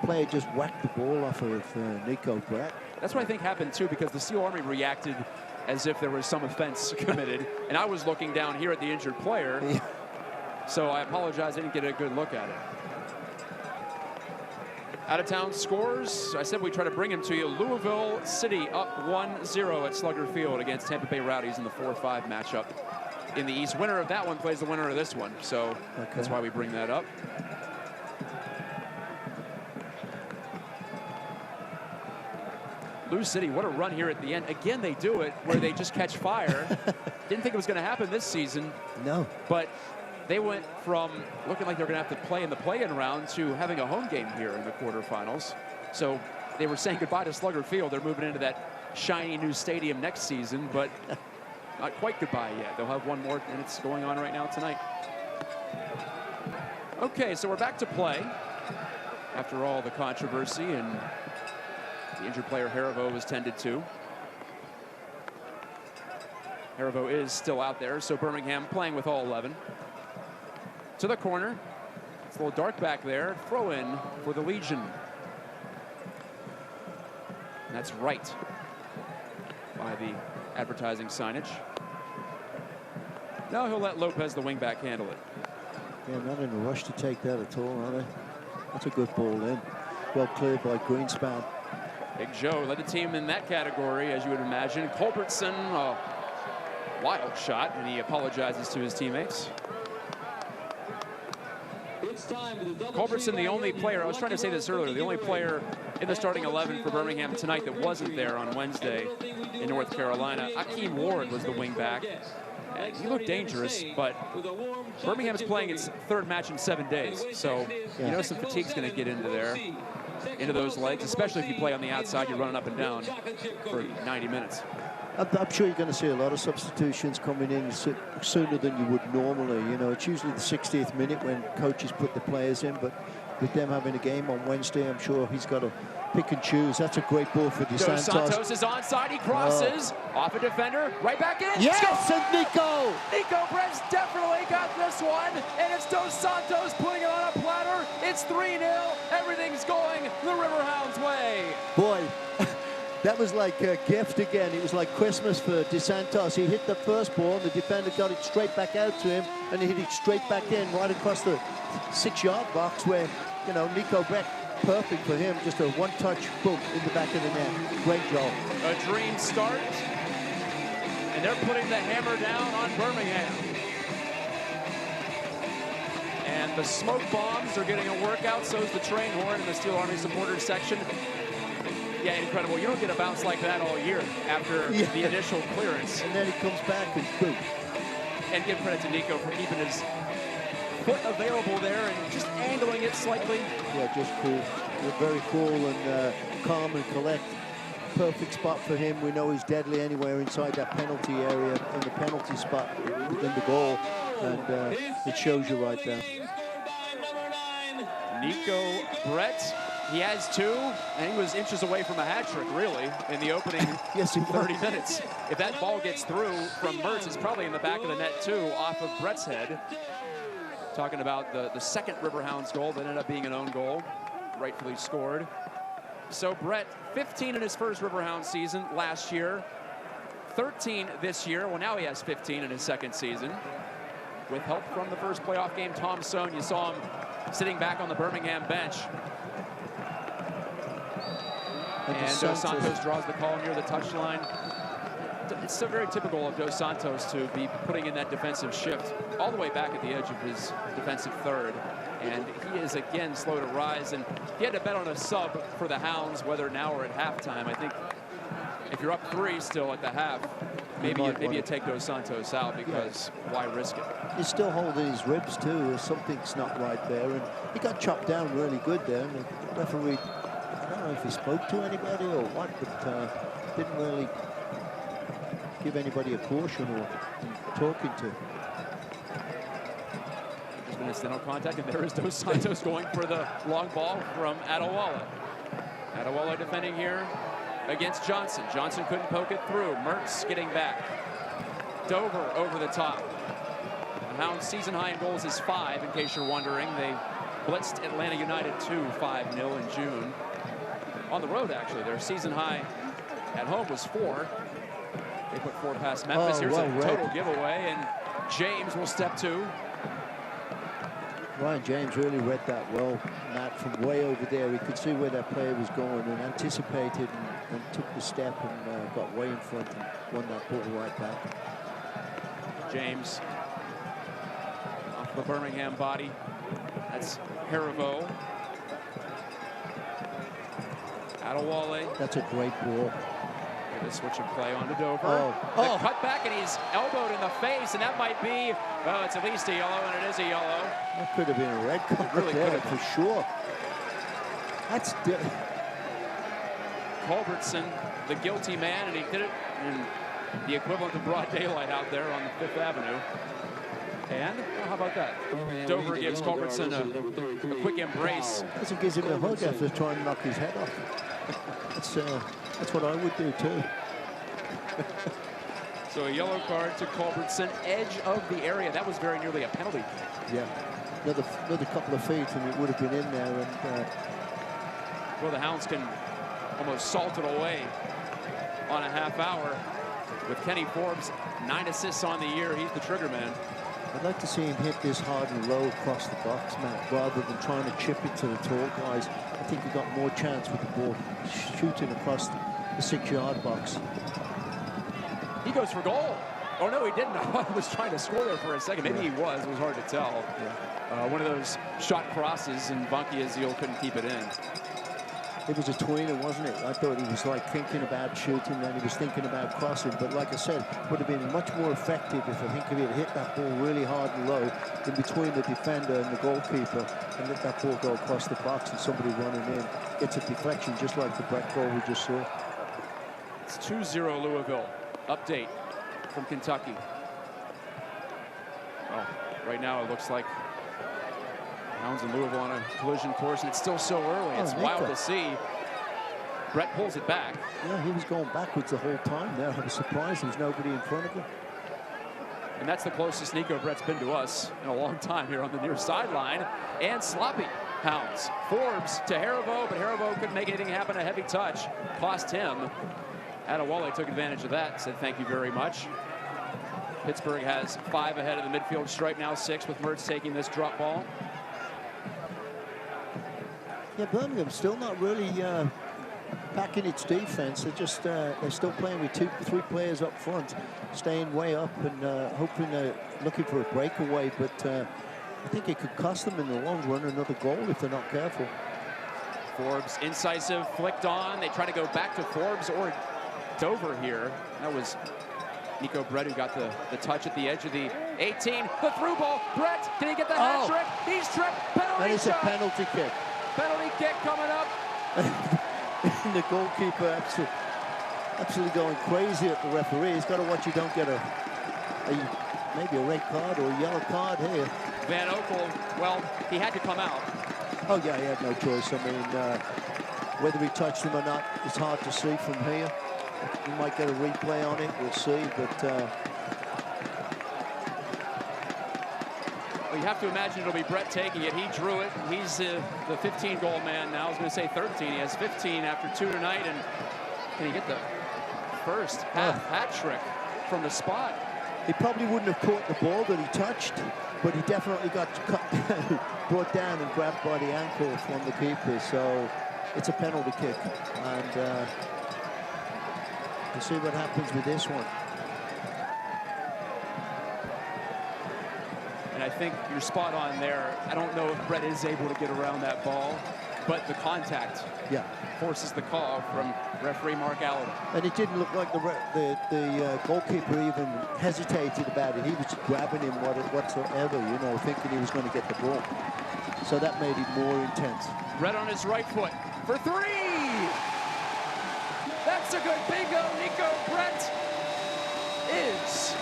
player just whacked the ball off of Nico Brett. That's what I think happened too, because the Steel Army reacted as if there was some offense committed, and I was looking down here at the injured player. Yeah. So I apologize, I didn't get a good look at it. Out of town scores. I said we try to bring him to you. Louisville City up 1-0 at Slugger Field against Tampa Bay Rowdies in the 4-5 matchup in the East. Winner of that one plays the winner of this one. So that's why we bring that up. Lou City, what a run here at the end. Again, they do it where they just catch fire. Didn't think it was going to happen this season. No. But they went from looking like they're going to have to play in the play-in round to having a home game here in the quarterfinals. So they were saying goodbye to Slugger Field. They're moving into that shiny new stadium next season, but not quite goodbye yet. They'll have one more, and it's going on right now tonight. Okay, so we're back to play after all the controversy, and the injured player Haribo was tended to. Haribo is still out there, so Birmingham playing with all 11. To the corner. It's a little dark back there. Throw in for the Legion. And that's right by the advertising signage. Now he'll let Lopez, the wingback, handle it. Yeah, not in a rush to take that at all, are they? That's a good ball in. Well cleared by Greenspan. Big Joe led the team in that category, as you would imagine. Culbertson, a wild shot, and he apologizes to his teammates. Culbertson, the only player, I was trying to say this earlier, the only player in the starting 11 for Birmingham tonight that wasn't there on Wednesday in North Carolina. Akeem Ward was the wingback. And he looked dangerous, but Birmingham's playing its third match in 7 days. So, you know, some fatigue's going to get into there, into those legs, especially if you play on the outside, you're running up and down for 90 minutes. I'm sure you're going to see a lot of substitutions coming in sooner than you would normally. You know, it's usually the 60th minute when coaches put the players in, but with them having a game on Wednesday, I'm sure he's got to pick and choose. That's a great ball for Dos Santos. Dos Santos is onside. He crosses off a defender, right back in. Yes, and Nico! Nico Brett's definitely got this one, and it's Dos Santos putting it on a platter. It's 3-0. Everything's going the Riverhounds' way. Boy. That was like a gift again. It was like Christmas for Dos Santos. He hit the first ball, and the defender got it straight back out to him, and he hit it straight back in, right across the 6-yard box where, you know, Nico Brett, perfect for him. Just a one-touch, boom, in the back of the net. Great job. A dream start, and they're putting the hammer down on Birmingham. And the smoke bombs are getting a workout, so is the train horn in the Steel Army supporters section. Yeah, incredible. You don't get a bounce like that all year after the initial clearance. And then he comes back and boom. And give credit to Nico for keeping his foot available there and just angling it slightly. Yeah, just cool. You're very cool and calm and collect. Perfect spot for him. We know he's deadly anywhere inside that penalty area in the penalty spot within the goal. And it shows you right there. Nico Brett. He has two, and he was inches away from a hat trick, really, in the opening 30 minutes. If that ball gets through from Mertz, it's probably in the back of the net, too, off of Brett's head. Talking about the second Riverhounds goal that ended up being an own goal, rightfully scored. So Brett, 15 in his first Riverhounds season last year, 13 this year. Well, now he has 15 in his second season. With help from the first playoff game, Tom Sohn, you saw him sitting back on the Birmingham bench. And Dos Santos draws the call near the touchline. It's so very typical of Dos Santos to be putting in that defensive shift all the way back at the edge of his defensive third. And he is again slow to rise. And he had to bet on a sub for the Hounds, whether now or at halftime. I think if you're up 3 still at the half, maybe you take Dos Santos out, because why risk it? He's still holding his ribs too. Something's not right there, and he got chopped down really good there. And the referee, I don't know if he spoke to anybody or what, but didn't really give anybody a caution or talking to. There's been incidental contact, and there is Dos Santos going for the long ball from Adewale. Adewale defending here against Johnson. Johnson couldn't poke it through. Mertz getting back. Dover over the top. The Hounds' season high in goals is 5, in case you're wondering. They blitzed Atlanta United 5-0 in June. On the road, actually. Their season high at home was 4. They put 4 past Memphis. Here's a total giveaway, and James will step to. Ryan James really read that well, Matt, from way over there. He could see where that player was going and anticipated and took the step and got way in front and won that ball right back. James off the Birmingham body. That's Haribo. Adewale. That's a great ball. The switch of play on to Dover. The cut back, and he's elbowed in the face, and that might be, well, it's at least a yellow, and it is a yellow. That could have been a red card really there for sure. That's Culbertson, the guilty man, and he did it in the equivalent of broad daylight out there on the 5th Avenue. And how about that? Dover gives Culbertson a quick embrace. That's what gives him a hug after trying to knock his head off. That's what I would do too. So a yellow card to Culbertson, edge of the area. That was very nearly a penalty. Yeah, another couple of feet and it would have been in there. And well, the Hounds can almost salt it away on a half hour with Kenny Forbes, 9 assists on the year. He's the trigger man. I'd like to see him hit this hard and low across the box, Matt, rather than trying to chip it to the tall guys. I think he got more chance with the ball shooting across the 6-yard box. He goes for goal. Oh, no, he didn't. I thought he was trying to score there for a second. Maybe he was. It was hard to tell. Yeah. One of those shot crosses, and Bunky Azil couldn't keep it in. It was a tweener, wasn't it? I thought he was like thinking about shooting, and he was thinking about crossing. But like I said, would have been much more effective if I think if he had hit that ball really hard and low in between the defender and the goalkeeper and let that ball go across the box and somebody running in. It's a deflection just like the Brett goal we just saw. It's 2-0 Louisville. Update from Kentucky. Well, right now it looks like Hounds and Louisville on a collision course, and it's still so early. It's wild to see. Brett pulls it back. Yeah, he was going backwards the whole time there. I was surprised there was nobody in front of him. And that's the closest Nico Brett's been to us in a long time here on the near sideline. And sloppy Hounds. Forbes to Haribo, but Haribo couldn't make anything happen. A heavy touch cost him. Adewale took advantage of that, said thank you very much. Pittsburgh has 5 ahead of the midfield stripe, now 6 with Mertz taking this drop ball. Yeah, Birmingham still not really back in its defense. They're just they're still playing with 2-3 players up front, staying way up and hoping they're looking for a breakaway. But I think it could cost them in the long run another goal if they're not careful. Forbes incisive, flicked on. They try to go back to Forbes or Dover here. That was Nico Brett who got the touch at the edge of the 18. The through ball. Brett, can he get the hat trick? He's tripped. Penalty That is shot. a penalty kick. Penalty kick coming up. The goalkeeper absolutely going crazy at the referee. He's got to watch you don't get maybe a red card or a yellow card here. Van Oekel, well, he had to come out. Oh, yeah, he had no choice. I mean, whether he touched him or not, it's hard to see from here. We might get a replay on it, we'll see, but... you have to imagine it'll be Brett taking it. He drew it. He's the 15-goal man now. I was going to say 13. He has 15 after 2 tonight. And can he get the first hat trick from the spot? He probably wouldn't have caught the ball that he touched, but he definitely got brought down and grabbed by the ankle from the keeper. So it's a penalty kick. And we'll see what happens with this one. And I think you're spot on there. I don't know if Brett is able to get around that ball, but the contact forces the call from referee Mark Allen. And it didn't look like the goalkeeper even hesitated about it. He was grabbing him whatsoever, you know, thinking he was going to get the ball. So that made it more intense. Brett on his right foot for 3! That's a good bingo. Nico Brett is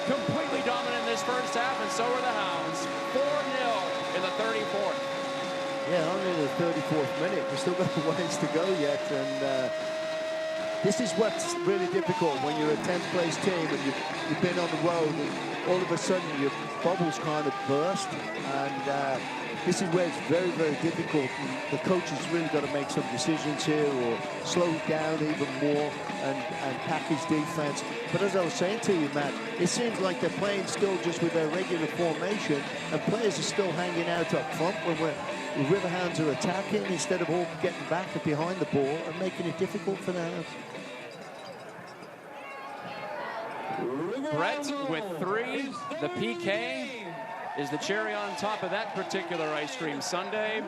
completely dominant in this first half, and so are the Hounds. 4-0 in the 34th. Yeah, only the 34th minute. We've still got a ways to go yet, and this is what's really difficult when you're a 10th place team and you've been on the road, and all of a sudden your bubbles kind of burst, and this is where it's very, very difficult. And the coach has really got to make some decisions here, or slow it down even more and package defense. But as I was saying to you, Matt, it seems like they're playing still just with their regular formation, and players are still hanging out up front when the Riverhounds are attacking instead of all getting back and behind the ball and making it difficult for the Hounds. Brett with 3. The PK is the cherry on top of that particular ice cream sundae.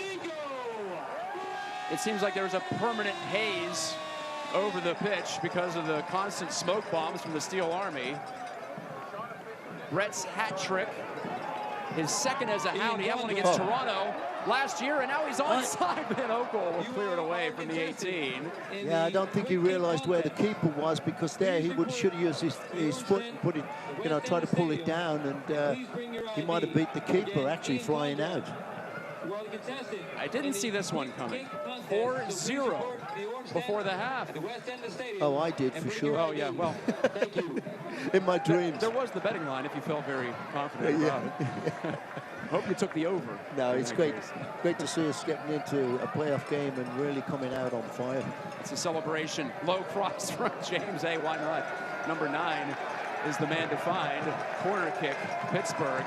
It seems like there's a permanent haze over the pitch because of the constant smoke bombs from the Steel Army. Brett's hat trick, his second as a Hound. He had one against Toronto last year, and now he's onside. Van Oekel will clear it away from the 18. Yeah, I don't think he realized where the keeper was, because there he should have used his foot and put it, you know, try to pull it down, and he might have beat the keeper actually flying out. I didn't see this one coming. 4-0 before the half. Oh, I did for sure. Oh, yeah, well. In my dreams. There was the betting line if you felt very confident about it. Hope you took the over. No, it's great to see us getting into a playoff game and really coming out on fire. It's a celebration. Low cross from James A. Why not? Number 9 is the man to find. Corner kick, Pittsburgh.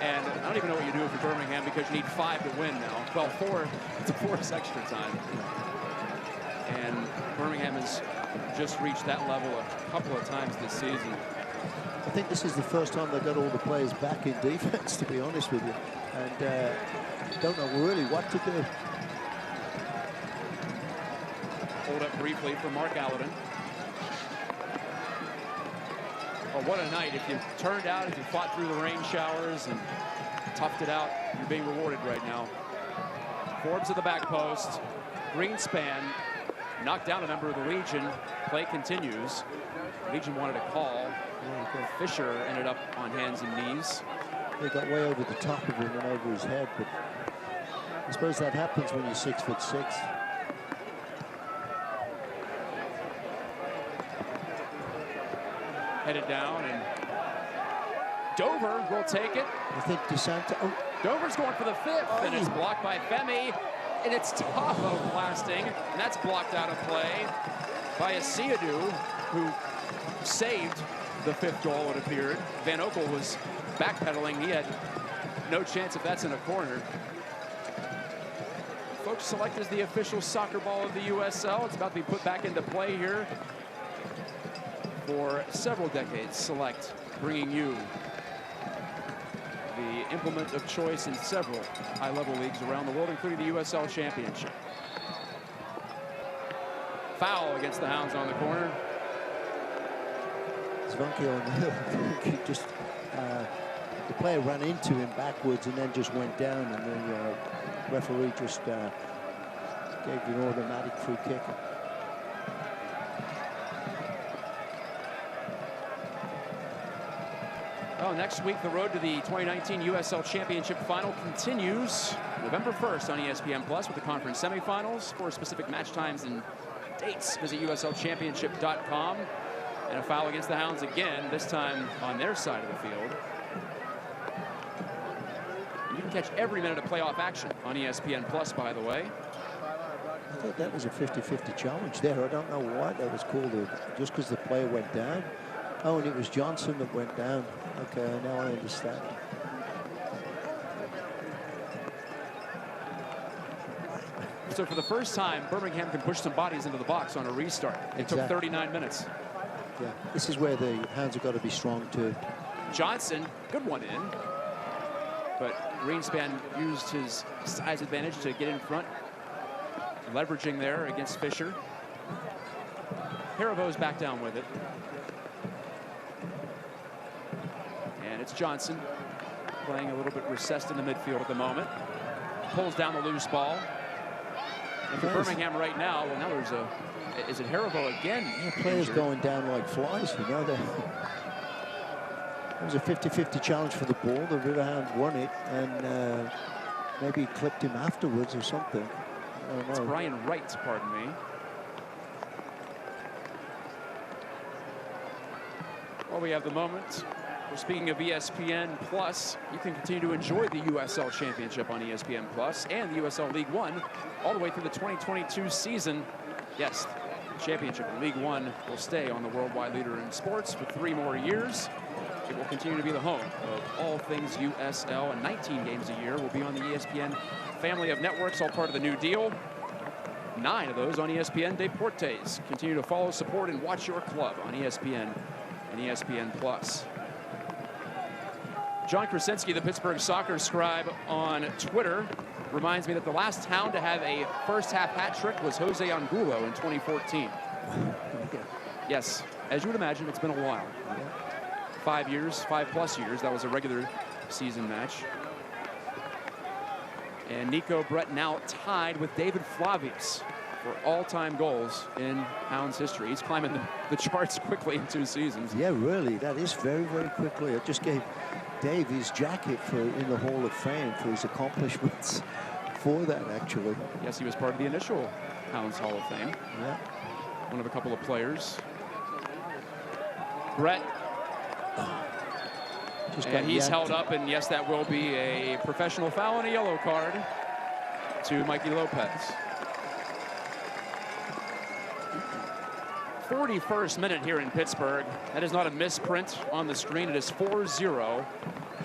And I don't even know what you do if you're Birmingham, because you need 5 to win now. Well, 4 to force extra time. And Birmingham has just reached that level a couple of times this season. I think this is the first time they got all the players back in defense, to be honest with you. And don't know really what to do. Hold up briefly for Mark Allen. Oh, what a night. If you turned out, if you fought through the rain showers and toughed it out, you're being rewarded right now. Forbes at the back post. Greenspan knocked down a member of the Legion. Play continues. Legion wanted a call. Fisher ended up on hands and knees. They got way over the top of him and over his head, but I suppose that happens when you're 6'6". Headed down, and Dover will take it. I think DeSanto. Oh. Dover's going for the 5th, and it's blocked by Femi, and it's Tavo blasting, and that's blocked out of play by Asiadu, who saved the 5th goal, it appeared. Van Oekel was backpedaling. He had no chance if that's in a corner. Folks, Select is the official soccer ball of the USL. It's about to be put back into play here. For several decades, Select bringing you the implement of choice in several high-level leagues around the world, including the USL Championship. Foul against the Hounds on the corner. He just the player ran into him backwards and then just went down, and the referee just gave an automatic free kick. Well, next week, the road to the 2019 USL Championship Final continues November 1st on ESPN Plus with the conference semifinals. For specific match times and dates, visit USLchampionship.com. And a foul against the Hounds again, this time on their side of the field. catch every minute of playoff action on ESPN Plus, by the way. I thought that was a 50-50 challenge there. I don't know why that was called, just because the player went down. Oh, and it was Johnson that went down. Okay, now I understand. So for the first time, Birmingham can push some bodies into the box on a restart. It took 39 minutes. Yeah, this is where the Hounds have got to be strong too. Johnson, good one in. But Greenspan used his size advantage to get in front. Leveraging there against Fisher. Haribo's back down with it. And it's Johnson playing a little bit recessed in the midfield at the moment. Pulls down the loose ball. And for Birmingham right now, well, now there's a, is it Haribo again? Yeah, players going down like flies, you know. It was a 50-50 challenge for the ball. The Riverhounds won it, and maybe he clipped him afterwards or something. I don't know. It's Brian Wright, pardon me. Well, we have the moment. Well, speaking of ESPN Plus, you can continue to enjoy the USL Championship on ESPN Plus and the USL League One all the way through the 2022 season. Yes, the championship in League One will stay on the worldwide leader in sports for 3 more years. It will continue to be the home of all things USL, and 19 games a year will be on the ESPN family of networks, all part of the new deal. 9 of those on ESPN Deportes. Continue to follow, support, and watch your club on ESPN and ESPN Plus. John Krasinski, the Pittsburgh soccer scribe on Twitter, reminds me that the last Hound to have a first-half hat trick was Jose Angulo in 2014. Yes, as you would imagine, it's been a while. 5 years, 5+ years. That was a regular season match. And Nico Brett now tied with David Flavius for all-time goals in Hounds history. He's climbing the charts quickly in 2 seasons. Yeah, really, that is very, very quickly. I just gave Dave his jacket in the Hall of Fame for his accomplishments for that, actually. Yes, he was part of the initial Hounds Hall of Fame. Yeah. One of a couple of players. Brett. And he's held up, and yes, that will be a professional foul and a yellow card to Mikey Lopez. 41st minute here in Pittsburgh. That is not a misprint on the screen. It is 4-0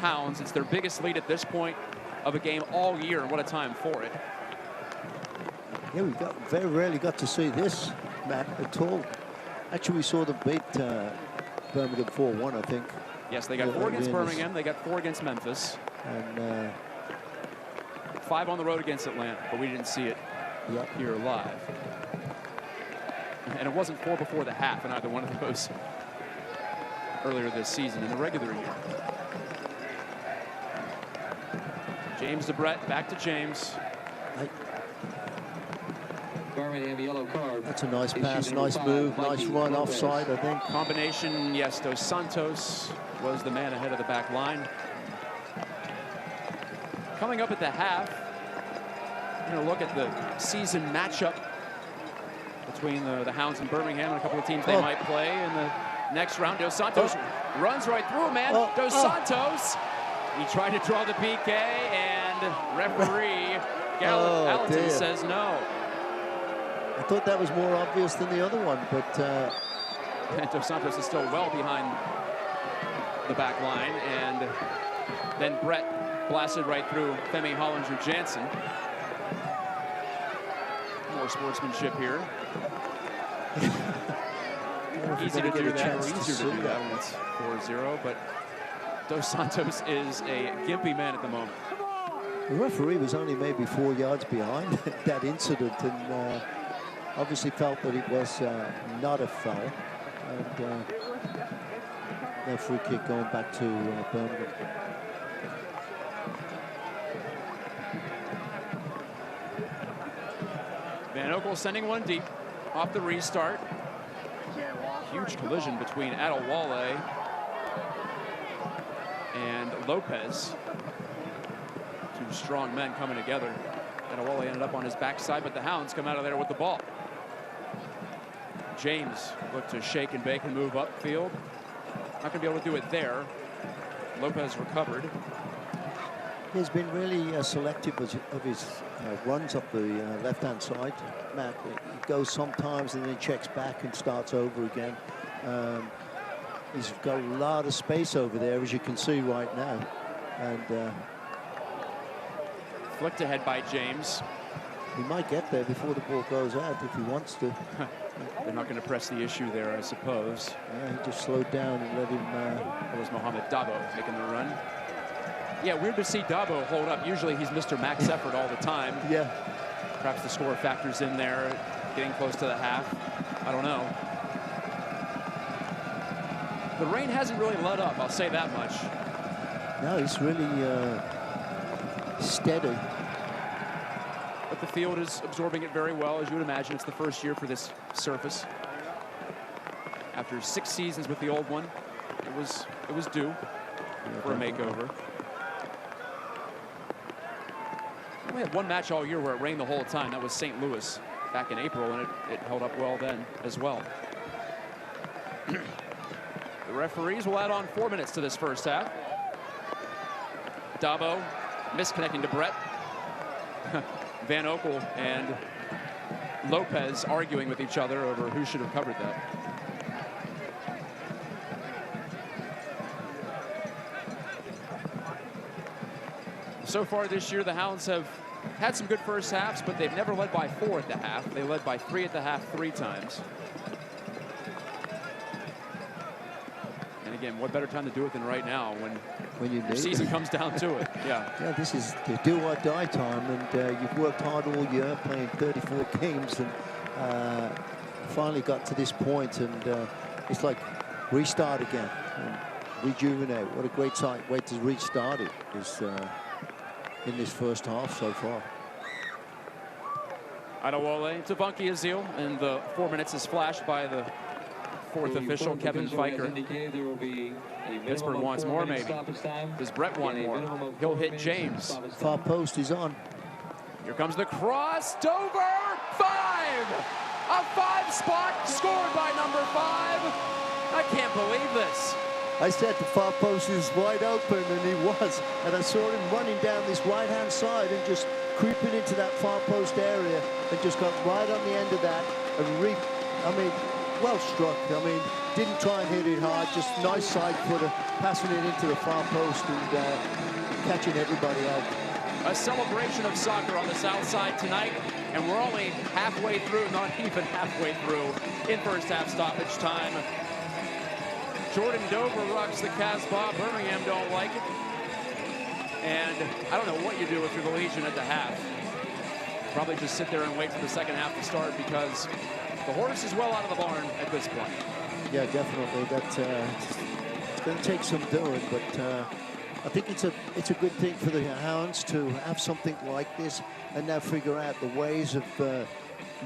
Hounds. It's their biggest lead at this point of a game all year, and what a time for it. Yeah, we very rarely got to see this, Matt, at all. Actually, we saw them beat Birmingham 4-1, I think. Yes, they got 4 against Birmingham. They got 4 against Memphis. And 5 on the road against Atlanta, but we didn't see it here live. And it wasn't 4 before the half in either one of those earlier this season in the regular year. James DeBrett back to James. Birmingham yellow card. That's a nice pass, nice move, nice run offside, I think. Combination, yes, Dos Santos was the man ahead of the back line. Coming up at the half, we're going to look at the season matchup between the Hounds and Birmingham and a couple of teams they might play in the next round. Dos Santos runs right through him, man. Dos Santos. He tried to draw the PK, and referee Gallatin says no. I thought that was more obvious than the other one, but Dos Santos is still well behind the back line, and then Brett blasted right through Femi Hollinger-Jansen. More sportsmanship here. Easy to do that, or easier to do that when it's 4-0, but Dos Santos is a gimpy man at the moment. The referee was only maybe 4 yards behind that incident, and obviously felt that it was not a foul. And that free kick going back to Birmingham. Van Oekel sending one deep off the restart. Huge collision between Adewale and Lopez. 2 strong men coming together. Adewale ended up on his backside, but the Hounds come out of there with the ball. James looked to shake and bake and move upfield. Not going to be able to do it there. Lopez recovered. He's been really selective of his runs up the left-hand side, Matt. He goes sometimes and then checks back and starts over again. He's got a lot of space over there, as you can see right now. And flicked ahead by James. He might get there before the ball goes out if he wants to. They're not going to press the issue there, I suppose. Yeah, he just slowed down and let him... That was Mohamed Dabo making the run. Yeah, weird to see Dabo hold up. Usually he's Mr. Max effort all the time. Yeah. Perhaps the score factors in there, getting close to the half. I don't know. The rain hasn't really let up, I'll say that much. No, it's really steady. But the field is absorbing it very well, as you would imagine. It's the first year for this surface. After 6 seasons with the old one, it was due for a makeover. We had one match all year where it rained the whole time. That was St. Louis back in April, and it held up well then as well. The referees will add on 4 minutes to this first half. Dabo misconnecting to Brett. Van Oekel and Lopez arguing with each other over who should have covered that. So far this year, the Hounds have had some good first halves, but they've never led by 4 at the half. They led by 3 at the half 3 times. And again, what better time to do it than right now when you your season comes down to it. Yeah. Yeah, this is the do or die time, and you've worked hard all year, playing 34 games, and finally got to this point, and it's like restart again, and rejuvenate. What a great way to restart it is in this first half so far. Adewale to Bunky Azil, and the 4 minutes is flashed by the fourth official, Kevin Fiker. Pittsburgh wants more, maybe. Does Brett want more? He'll hit James. Far post is on. Here comes the cross. Dover, 5! A 5 spot scored by number 5. I can't believe this. I said the far post is wide open, and he was. And I saw him running down this right-hand side and just creeping into that far post area and just got right on the end of that. And well struck. I mean, didn't try and hit it hard, just nice side footer, passing it into the far post and catching everybody out. A celebration of soccer on the south side tonight, and we're only halfway through, not even halfway through, in first half stoppage time. Jordan Dover rocks the Casbah. Birmingham don't like it. And I don't know what you do if you're the Legion at the half. Probably just sit there and wait for the second half to start, because the horse is well out of the barn at this point. Yeah, definitely. That's it's going to take some doing, but I think it's a good thing for the Hounds to have something like this and now figure out the ways of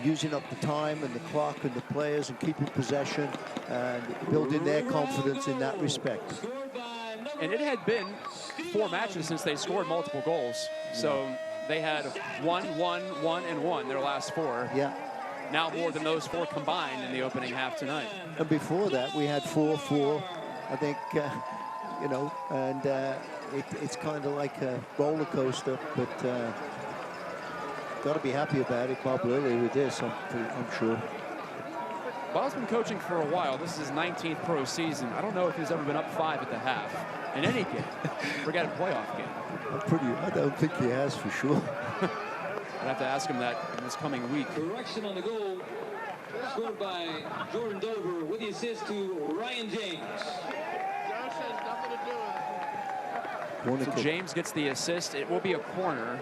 using up the time and the clock and the players and keeping possession and building their confidence in that respect. And it had been 4 matches since they scored multiple goals. So they had 1, 1, 1, and 1 their last 4. Yeah. Now more than those 4 combined in the opening half tonight. And before that, we had 4-4, I think, you know, and it's kind of like a roller coaster, but got to be happy about it, Bob Lilly, with this, I'm sure. Bob's been coaching for a while. This is his 19th pro season. I don't know if he's ever been up 5 at the half in any game. Forget a playoff game. I don't think he has, for sure. I'd have to ask him that in this coming week. Correction on the goal, scored by Jordan Dover with the assist to Ryan James. So James gets the assist. It will be a corner.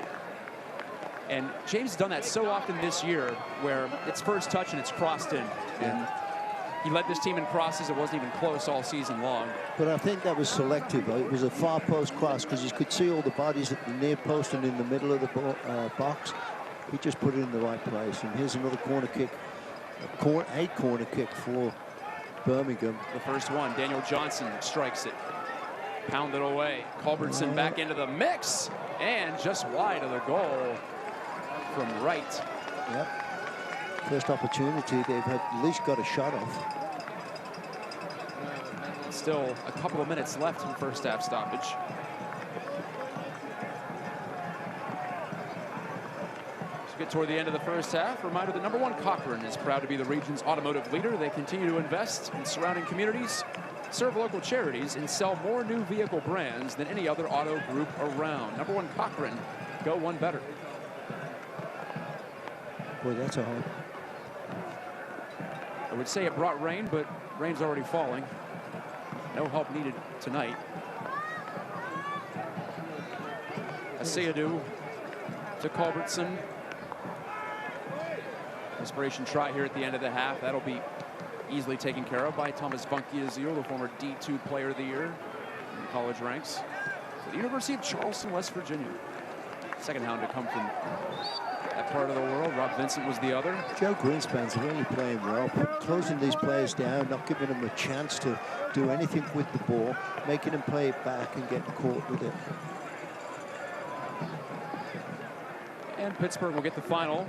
And James has done that so often this year, where it's first touch and it's crossed in. And he led this team in crosses. It wasn't even close all season long. But I think that was selective. It was a far post cross because you could see all the bodies at the near post and in the middle of the box. He just put it in the right place. And here's another corner kick, a corner kick for Birmingham. The first one, Daniel Johnson strikes it. Pounded away. Culbertson back into the mix. And just wide of the goal from right. Yep. First opportunity, they've at least got a shot off. Still a couple of minutes left in first half stoppage. get toward the end of the first half. Reminder that #1 Cochrane is proud to be the region's automotive leader. They continue to invest in surrounding communities, serve local charities, and sell more new vehicle brands than any other auto group around. #1 Cochrane, go one better. Boy, that's a hard. I would say it brought rain, but rain's already falling. No help needed tonight. Asayadu to Culbertson. Desperation try here at the end of the half. That'll be easily taken care of by Thomas Bunkiazil, the former D2 Player of the Year in college ranks. So the University of Charleston, West Virginia. Second hound to come from that part of the world. Rob Vincent was the other. Joe Greenspan's really playing well, closing these players down, not giving them a chance to do anything with the ball, making them play it back and getting caught with it. And Pittsburgh will get the final,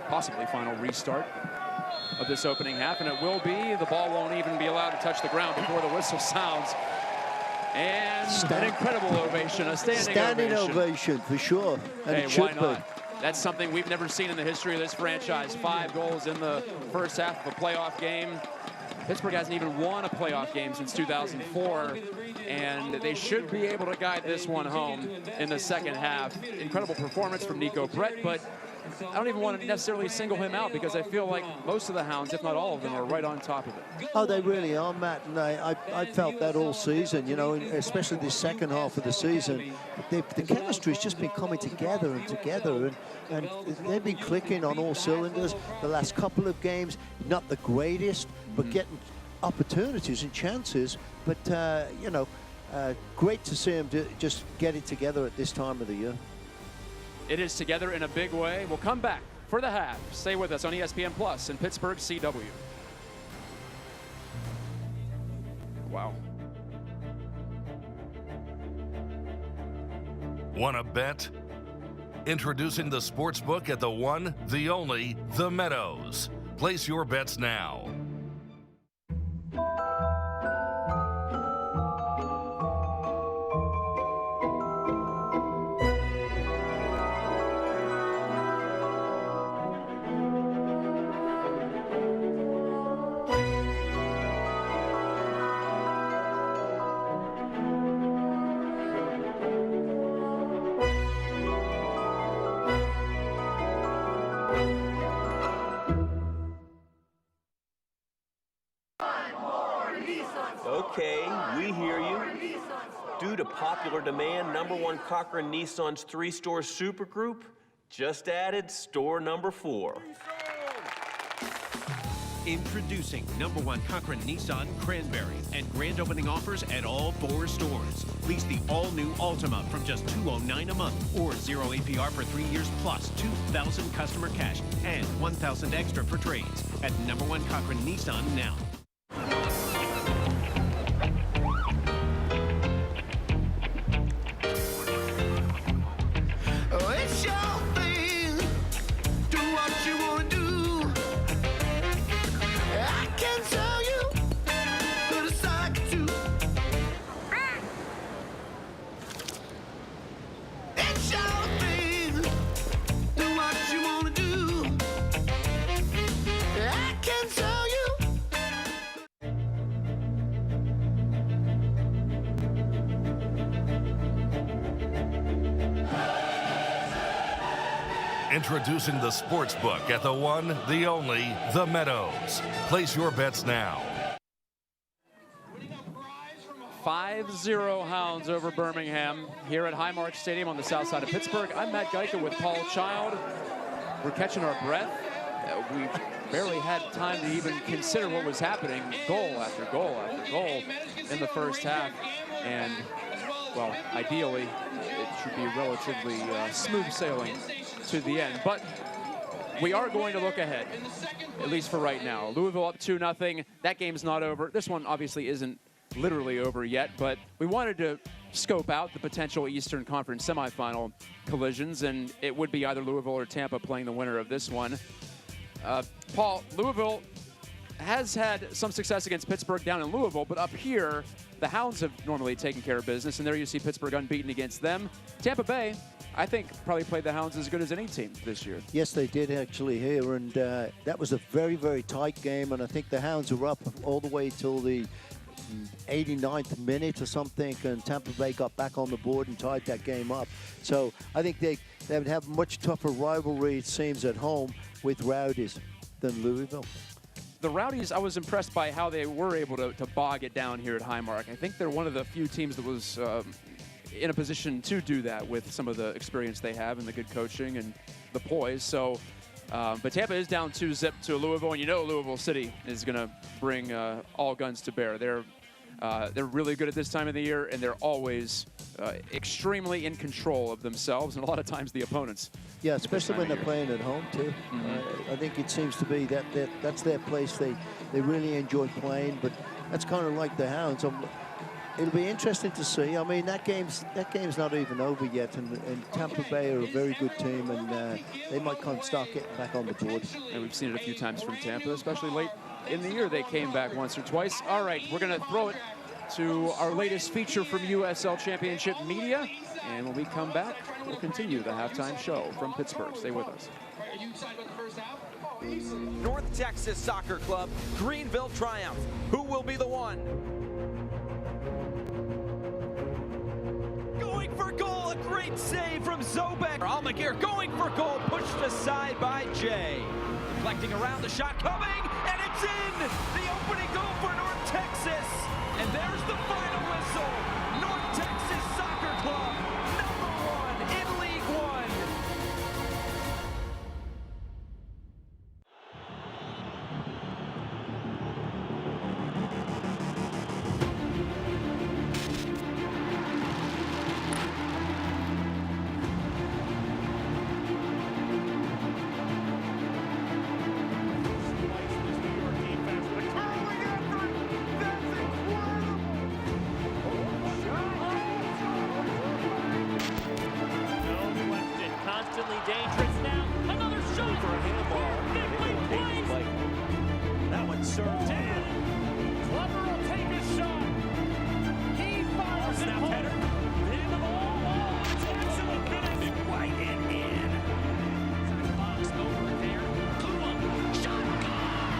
possibly final restart of this opening half, and it will be. The ball won't even be allowed to touch the ground before the whistle sounds. And an incredible ovation, a standing ovation for sure. And hey, why not? That's something we've never seen in the history of this franchise. 5 goals in the first half of a playoff game. Pittsburgh hasn't even won a playoff game since 2004, and they should be able to guide this one home in the second half. Incredible performance from Nico Brett, but I don't even want to necessarily single him out because I feel like most of the Hounds, if not all of them, are right on top of it. Oh, they really are, Matt, and I felt that all season, you know, especially the second half of the season. The chemistry's just been coming together and together, and they've been clicking on all cylinders. The last couple of games, not the greatest, but getting opportunities and chances. But, you know, great to see them just get it together at this time of the year. It is together in a big way. We'll come back for the half. Stay with us on ESPN Plus and Pittsburgh CW. Wow. Want to bet? Introducing the sports book at the one, the only, The Meadows. Place your bets now. Okay, we hear you. Due to popular demand, #1 Cochrane Nissan's 3-store super group just added store #4. Introducing #1 Cochrane Nissan Cranberry and grand opening offers at all 4 stores. Lease the all-new Altima from just $209 a month or 0 APR for 3 years plus $2,000 customer cash and $1,000 extra for trades at #1 Cochrane Nissan now. Introducing the sports book at the one, the only, The Meadows. Place your bets now. 5-0 Hounds over Birmingham here at Highmark Stadium on the south side of Pittsburgh. I'm Matt Geica with Paul Child. We're catching our breath. We barely had time to even consider what was happening. Goal after goal after goal in the first half. And, well, ideally, it should be relatively smooth sailing to the end. But we are going to look ahead, at least for right now. Louisville up 2-0. That game's not over. This one obviously isn't literally over yet, but we wanted to scope out the potential Eastern Conference semifinal collisions, and it would be either Louisville or Tampa playing the winner of this one. Paul, Louisville has had some success against Pittsburgh down in Louisville, but up here, the Hounds have normally taken care of business, and there you see Pittsburgh unbeaten against them. Tampa Bay, I think probably played the Hounds as good as any team this year. Yes, they did actually here, and that was a very, very tight game, and I think the Hounds were up all the way till the 89th minute or something, and Tampa Bay got back on the board and tied that game up. So I think they would have much tougher rivalry, it seems, at home with Rowdies than Louisville. The Rowdies, I was impressed by how they were able to bog it down here at Highmark. I think they're one of the few teams that was in a position to do that with some of the experience they have and the good coaching and the poise. So, but Tampa is down 2-0 to Louisville, and you know Louisville City is going to bring all guns to bear. They're really good at this time of the year, and they're always extremely in control of themselves and a lot of times the opponents. Yeah, especially when they're playing at home too. I think it seems to be that's their place. They really enjoy playing, but that's kind of like the Hounds. It'll be interesting to see. I mean, that game's not even over yet, and Tampa Bay are a very good team, and they might kind of start getting back on the board. And we've seen it a few times from Tampa, especially late in the year. They came back once or twice. All right, we're going to throw it to our latest feature from USL Championship Media, and when we come back, we'll continue the halftime show from Pittsburgh. Stay with us. North Texas Soccer Club, Greenville Triumph. Who will be the one? Going for goal, a great save from Zobek. Almaguer going for goal, pushed aside by Jay. Deflecting around, the shot coming, and it's in! The opening goal for North Texas. And there's the final whistle. North Texas Soccer Club, #1 in League One. Dangerous now. Another shot for a handball. That one served in. Clever will take a shot. He fires it home. In the ball. Oh, it's an excellent finish. Right and in. Box over there. Kua. Shot.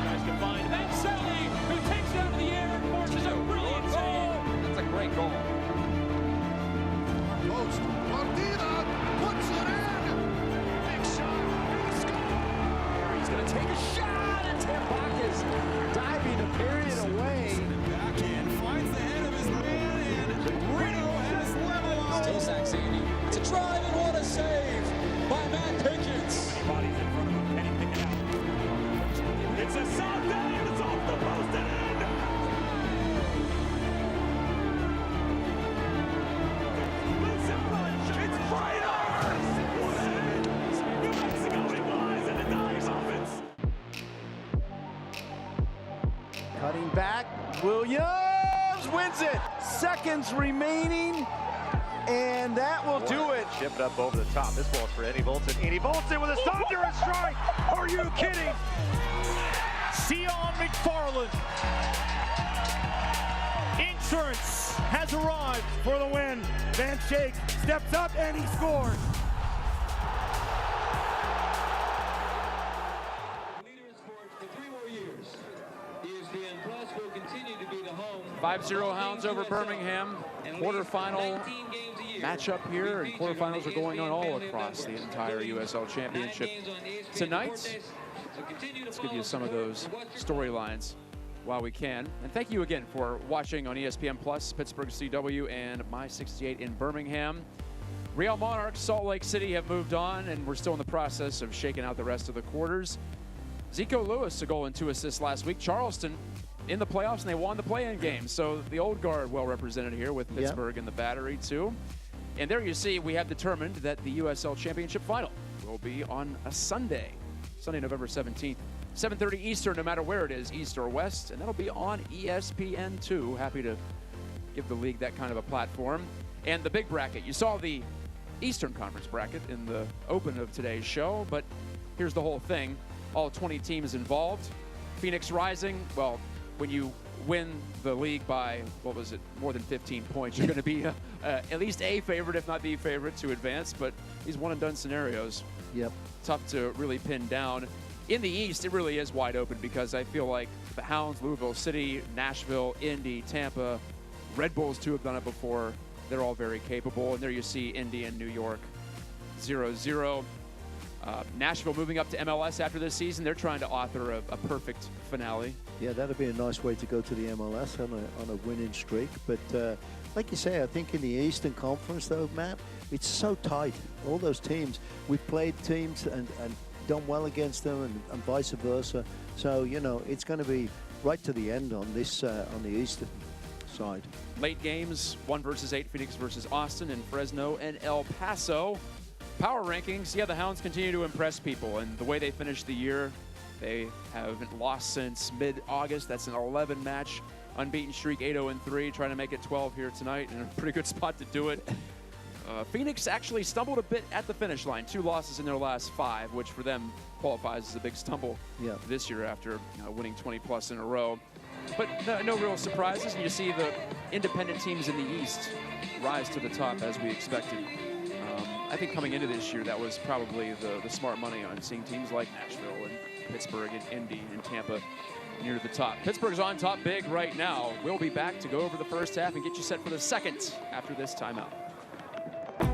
Tries to find Mancelli, who takes it out of the air and forces a brilliant save. That's a great goal. Post. Partida puts it in. Take a shot, and Tempakis diving to carry it away. Back in, finds the head of his man, and Reno has level up. Still Saxeni. It's a drive, and what a save by Matt Pickens. Bodies in front of him, Penny pick it out. It's a soft day, and it's off the post and in. It's Freighters! New Mexico equalizes in the dive offense. Cutting back, Williams wins it. Seconds remaining, and that will do it. Chip it up over the top. This ball's for Eddie Bolton. Eddie Bolton with a thunderous strike. Are you kidding? Sion McFarland. Insurance has arrived for the win. Van Schaik steps up and he scores. 5-0 Hounds over Birmingham. Quarterfinal matchup here, and quarterfinals are going on all across the entire USL Championship tonight. Let's give you some of those storylines while we can. And thank you again for watching on ESPN Plus, Pittsburgh CW, and My 68 in Birmingham. Real Monarchs, Salt Lake City have moved on, and we're still in the process of shaking out the rest of the quarters. Zico Lewis, a goal and 2 assists last week. Charleston in the playoffs, and they won the play-in game. So the old guard well represented here with Pittsburgh in the Battery too. And there you see we have determined that the USL Championship Final will be on a Sunday, November 17th, 7:30 Eastern, no matter where it is, East or West, and that'll be on ESPN2. Happy to give the league that kind of a platform. And the big bracket, you saw the Eastern Conference bracket in the open of today's show, but here's the whole thing. All 20 teams involved. Phoenix Rising, well, when you win the league by, what was it, more than 15 points, you're going to be at least a favorite, if not the favorite, to advance. But these one-and-done scenarios. Yep. Tough to really pin down. In the East, it really is wide open because I feel like the Hounds, Louisville City, Nashville, Indy, Tampa, Red Bulls too have done it before. They're all very capable. And there you see Indy and New York 0-0. Nashville moving up to MLS after this season. They're trying to author a perfect finale. Yeah, that'd be a nice way to go to the MLS on a winning streak. But like you say, I think in the Eastern Conference, though, Matt, it's so tight. All those teams, we've played teams and done well against them and vice versa. So, you know, it's going to be right to the end on this on the Eastern side. Late games, 1 versus 8, Phoenix versus Austin, and Fresno and El Paso. Power rankings, yeah, the Hounds continue to impress people, and the way they finished the year, they haven't lost since mid-August. That's an 11-match unbeaten streak, 8-0-3, trying to make it 12 here tonight, in a pretty good spot to do it. Phoenix actually stumbled a bit at the finish line. 2 losses in their last 5, which for them qualifies as a big stumble this year after winning 20-plus in a row. But no real surprises, and you see the independent teams in the East rise to the top as we expected. I think coming into this year, that was probably the smart money on seeing teams like Nashville and Pittsburgh and Indy and Tampa near the top. Pittsburgh's on top big right now. We'll be back to go over the first half and get you set for the second after this timeout.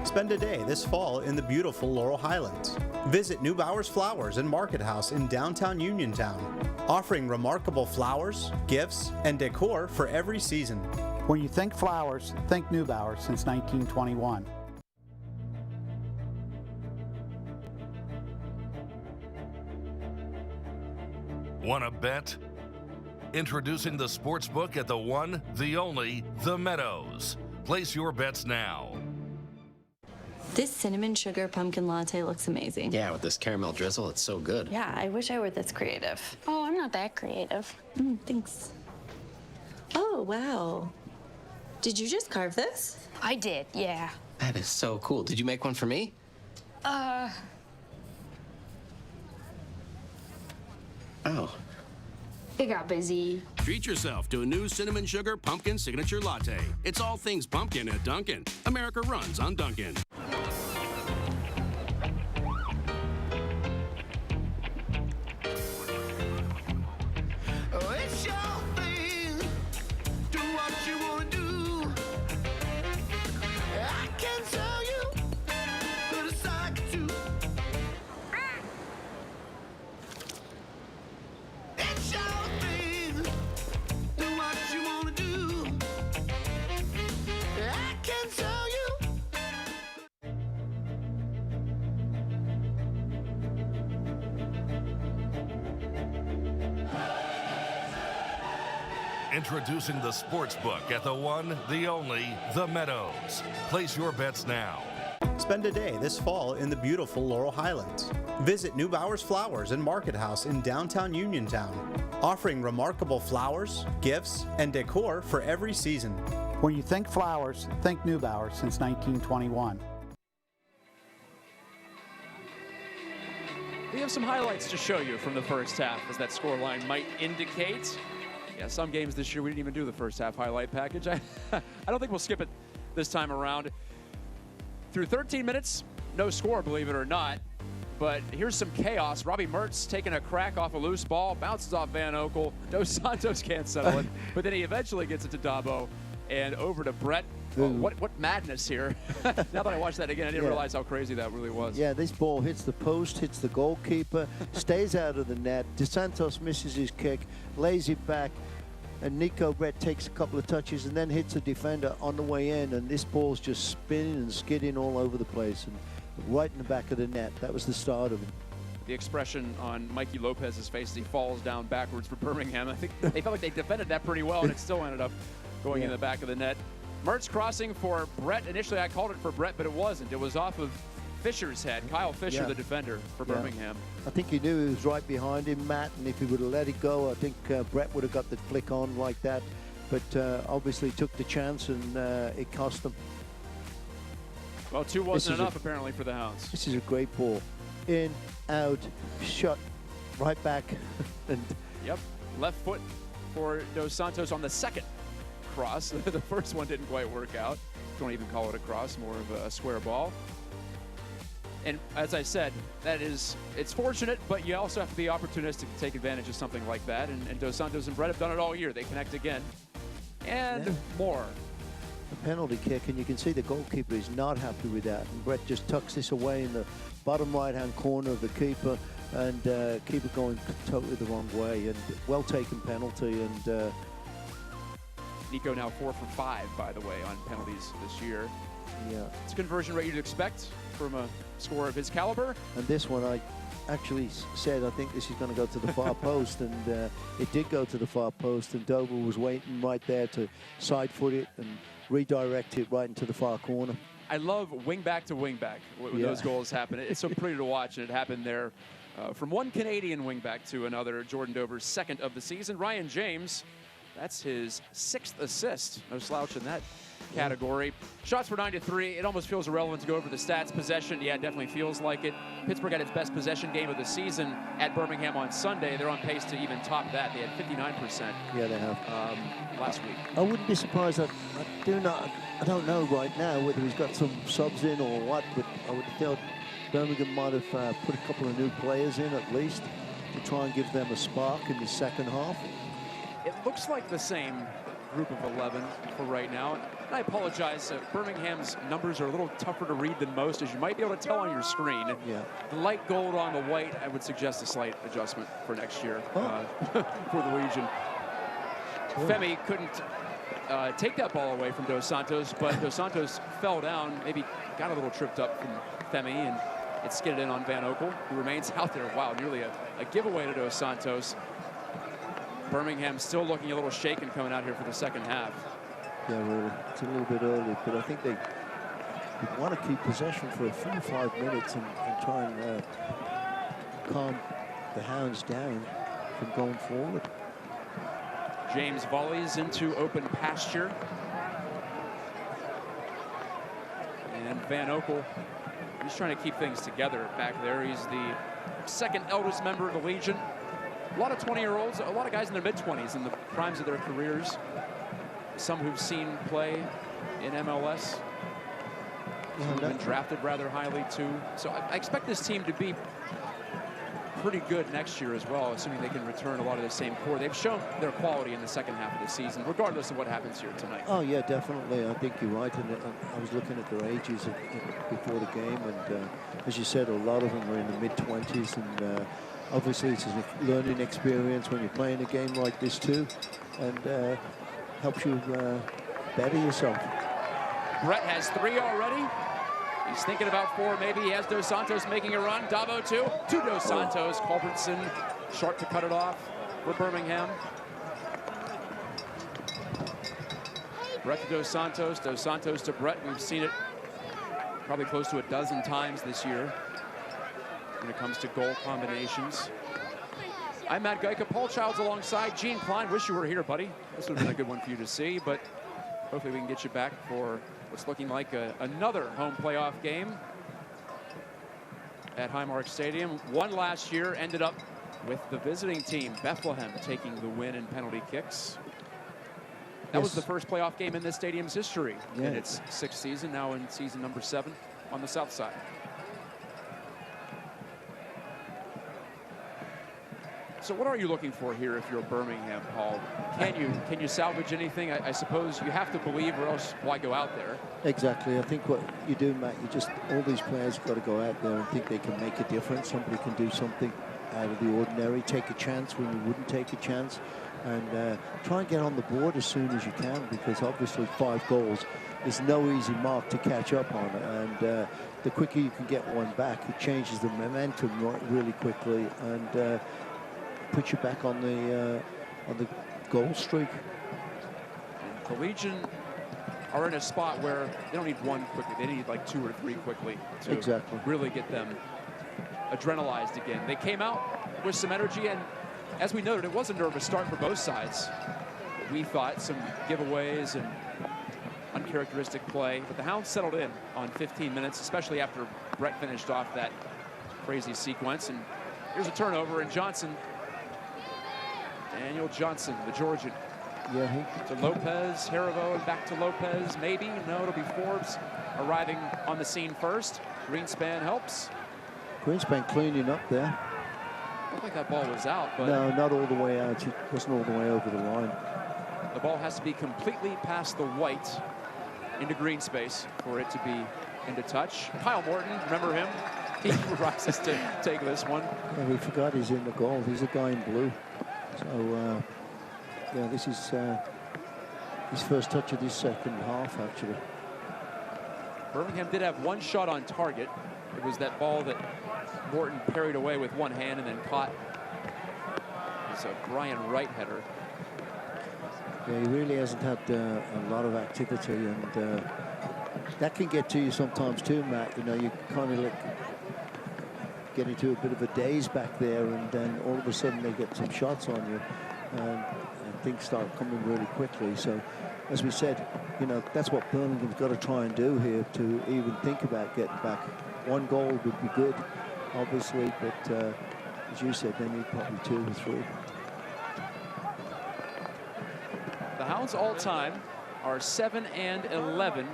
Spend a day this fall in the beautiful Laurel Highlands. Visit Neubauer's Flowers and Market House in downtown Uniontown, offering remarkable flowers, gifts, and decor for every season. When you think flowers, think Neubauer since 1921. Want to bet? Introducing the sports book at the one, the only, The Meadows. Place your bets now. This cinnamon sugar pumpkin latte looks amazing. Yeah, with this caramel drizzle, it's so good. Yeah, I wish I were this creative. Oh, I'm not that creative. Thanks. Oh, wow. Did you just carve this? I did, yeah. That is so cool. Did you make one for me? Oh. It got busy. Treat yourself to a new cinnamon sugar pumpkin signature latte. It's all things pumpkin at Dunkin'. America runs on Dunkin'. It's your thing. Do what you want to do. I can tell you, but it's like to. It's your thing. Do what you want to do. I can tell you. Introducing the sports book at the one, the only, The Meadows. Place your bets now. Spend a day this fall in the beautiful Laurel Highlands. Visit Neubauer's Flowers and Market House in downtown Uniontown, offering remarkable flowers, gifts, and decor for every season. When you think flowers, think Neubauer since 1921. We have some highlights to show you from the first half, as that scoreline might indicate. Yeah, some games this year we didn't even do the first half highlight package. I don't think we'll skip it this time around. Through 13 minutes, no score, believe it or not. But here's some chaos. Robbie Mertz taking a crack off a loose ball, bounces off Van Oekel. Dos Santos can't settle it, but then he eventually gets it to Dabo and over to Brett. Oh, what madness here. Now that I watched that again, I didn't realize how crazy that really was. Yeah, this ball hits the post, hits the goalkeeper, stays out of the net. Dos Santos misses his kick, lays it back, and Nico Brett takes a couple of touches and then hits the defender on the way in, and this ball's just spinning and skidding all over the place and right in the back of the net. That was the start of it. The expression on Mikey Lopez's face as he falls down backwards for Birmingham, I think they felt like they defended that pretty well, and it still ended up going in the back of the net. Mertz crossing for Brett. Initially, I called it for Brett, but it wasn't. It was off of Fisher's head. Kyle Fisher, the defender for Birmingham. I think he knew he was right behind him, Matt, and if he would have let it go, I think Brett would have got the flick on like that. But obviously took the chance, and it cost them. Well, 2 wasn't enough, apparently, for the Hounds. This is a great ball. In, out, shot, right back. And yep, left foot for Dos Santos on the second cross. The first one didn't quite work out. Don't even call it a cross, more of a square ball. And as I said, it's fortunate, but you also have to be opportunistic to take advantage of something like that. And Dos Santos and Brett have done it all year. They connect again and more. The penalty kick, and you can see the goalkeeper is not happy with that. And Brett just tucks this away in the bottom right-hand corner of the keeper, and keeper going totally the wrong way. And well taken penalty. And Nico now 4 for 5, by the way, on penalties this year. Yeah, it's a conversion rate you'd expect from a scorer of his caliber. And this one, I actually said, I think this is going to go to the far post, and it did go to the far post, and Dover was waiting right there to side foot it and redirect it right into the far corner. I love wing back to wing back when those goals happen. It's so pretty to watch, and it happened there from one Canadian wing back to another. Jordan Dover's 2nd of the season. Ryan James, that's his 6th assist. No slouch in that category. Shots were 9-3. It almost feels irrelevant to go over the stats. Possession, yeah, it definitely feels like it. Pittsburgh had its best possession game of the season at Birmingham on Sunday. They're on pace to even top that. They had 59%. Yeah, they have. Last week. I wouldn't be surprised. I don't know right now whether he's got some subs in or what, but I would have thought Birmingham might have put a couple of new players in at least to try and give them a spark in the second half. It looks like the same group of 11 for right now. And I apologize, Birmingham's numbers are a little tougher to read than most, as you might be able to tell on your screen. Yeah. The light gold on the white, I would suggest a slight adjustment for next year for the Legion. Femi couldn't take that ball away from Dos Santos, but Dos Santos fell down, maybe got a little tripped up from Femi, and it skidded in on Van Oekel, who remains out there. Wow, nearly a giveaway to Dos Santos. Birmingham still looking a little shaken coming out here for the second half. Yeah, really. It's a little bit early, but I think they want to keep possession for a few 5 minutes and try and calm the Hounds down from going forward. James volleys into open pasture. And Van Oekel, he's trying to keep things together back there. He's the 2nd eldest member of the Legion. A lot of 20-year-olds, a lot of guys in their mid-20s in the primes of their careers. Some who've seen play in MLS. Some have been drafted rather highly, too. So I expect this team to be pretty good next year as well, assuming they can return a lot of the same core. They've shown their quality in the second half of the season, regardless of what happens here tonight. Oh, yeah, definitely. I think you're right. And I was looking at their ages before the game, and as you said, a lot of them are in the mid-20s, and obviously it's a learning experience when you're playing a game like this too, and helps you better yourself. Brett has 3 already. He's thinking about 4, maybe. He has Dos Santos making a run. Davo to Dos Santos. Culbertson short to cut it off for Birmingham. Brett to Dos Santos to Brett. We've seen it probably close to a dozen times this year when it comes to goal combinations. I'm Matt Geica. Paul Childs alongside Gene Klein. Wish you were here, buddy. This would have been a good one for you to see, but hopefully we can get you back for what's looking like another home playoff game at Highmark Stadium. One last year, ended up with the visiting team, Bethlehem, taking the win in penalty kicks. That was the first playoff game in this stadium's history in its 6th season, now in season number 7 on the south side. So what are you looking for here if you're Birmingham, Paul? Can you salvage anything? I suppose you have to believe, or else why go out there? Exactly. I think what you do, Matt, all these players got to go out there and think they can make a difference. Somebody can do something out of the ordinary, take a chance when you wouldn't take a chance, and try and get on the board as soon as you can, because obviously 5 goals is no easy mark to catch up on, and the quicker you can get one back, it changes the momentum really quickly, and put you back on the goal streak. The Legion are in a spot where they don't need one quickly. They need like 2 or 3 quickly to really get them adrenalized again. They came out with some energy, and as we noted, it was a nervous start for both sides. We thought some giveaways and uncharacteristic play, but the Hounds settled in on 15 minutes, especially after Brett finished off that crazy sequence. And here's a turnover, and Daniel Johnson, the Georgian. Yeah, to Lopez, Haribo, and back to Lopez, maybe. No, it'll be Forbes arriving on the scene first. Greenspan helps. Greenspan cleaning up there. Looked like that ball was out, but No, not all the way out. It wasn't all the way over the line. the ball has to be completely past the white into green space for it to be into touch. Kyle Morton, remember him? He rises to take this one. Yeah, we forgot he's in the goal. He's a guy in blue. So, yeah, this is his first touch of this second half, actually. Birmingham did have one shot on target. It was that ball that Morton parried away with one hand and then caught. It's a Brian Wright header. Yeah, he really hasn't had a lot of activity, and that can get to you sometimes too, Matt. You know, you kind of like get into a bit of a daze back there, and then all of a sudden they get some shots on you, and things start coming really quickly. So, as we said, you know, that's what Birmingham's got to try and do here to even think about getting back. One goal would be good, obviously, but as you said, they need probably 2 or 3. The Hounds all-time are 7-11,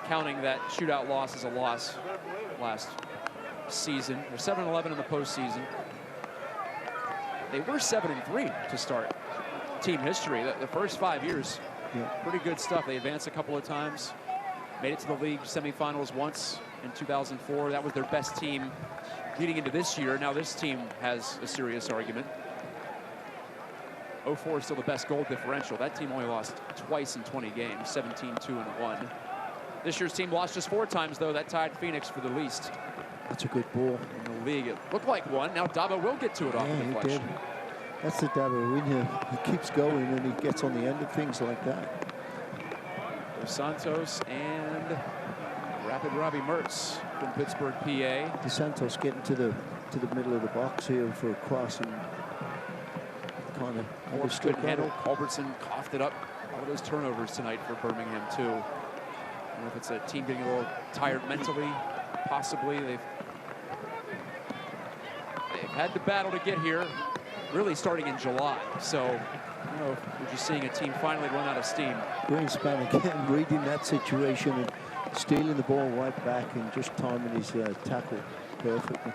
counting that shootout loss as a loss last season. They're 7-11 in the postseason. They were 7-3 to start team history. The first 5 years, pretty good stuff. They advanced a couple of times, made it to the league semifinals once in 2004. That was their best team leading into this year. Now this team has a serious argument. 04 is still the best goal differential. That team only lost twice in 20 games, 17-2-1. This year's team lost just 4 times, though. That tied Phoenix for the least. That's a good ball. In the league, it looked like one. Now Dabo will get to it off the deflection. Did. That's the Dabo in here. He keeps going and he gets on the end of things like that. Dos Santos and Rapid Robbie Mertz from Pittsburgh, PA. Dos Santos getting to the middle of the box here for a cross, and kind of good handle. Culbertson coughed it up. All of those turnovers tonight for Birmingham too. I don't know if it's a team getting a little tired mentally. Possibly they've had to battle to get here, really starting in July. So, you know, we're just seeing a team finally run out of steam. Greenspan again reading that situation and stealing the ball right back and just timing his tackle perfectly.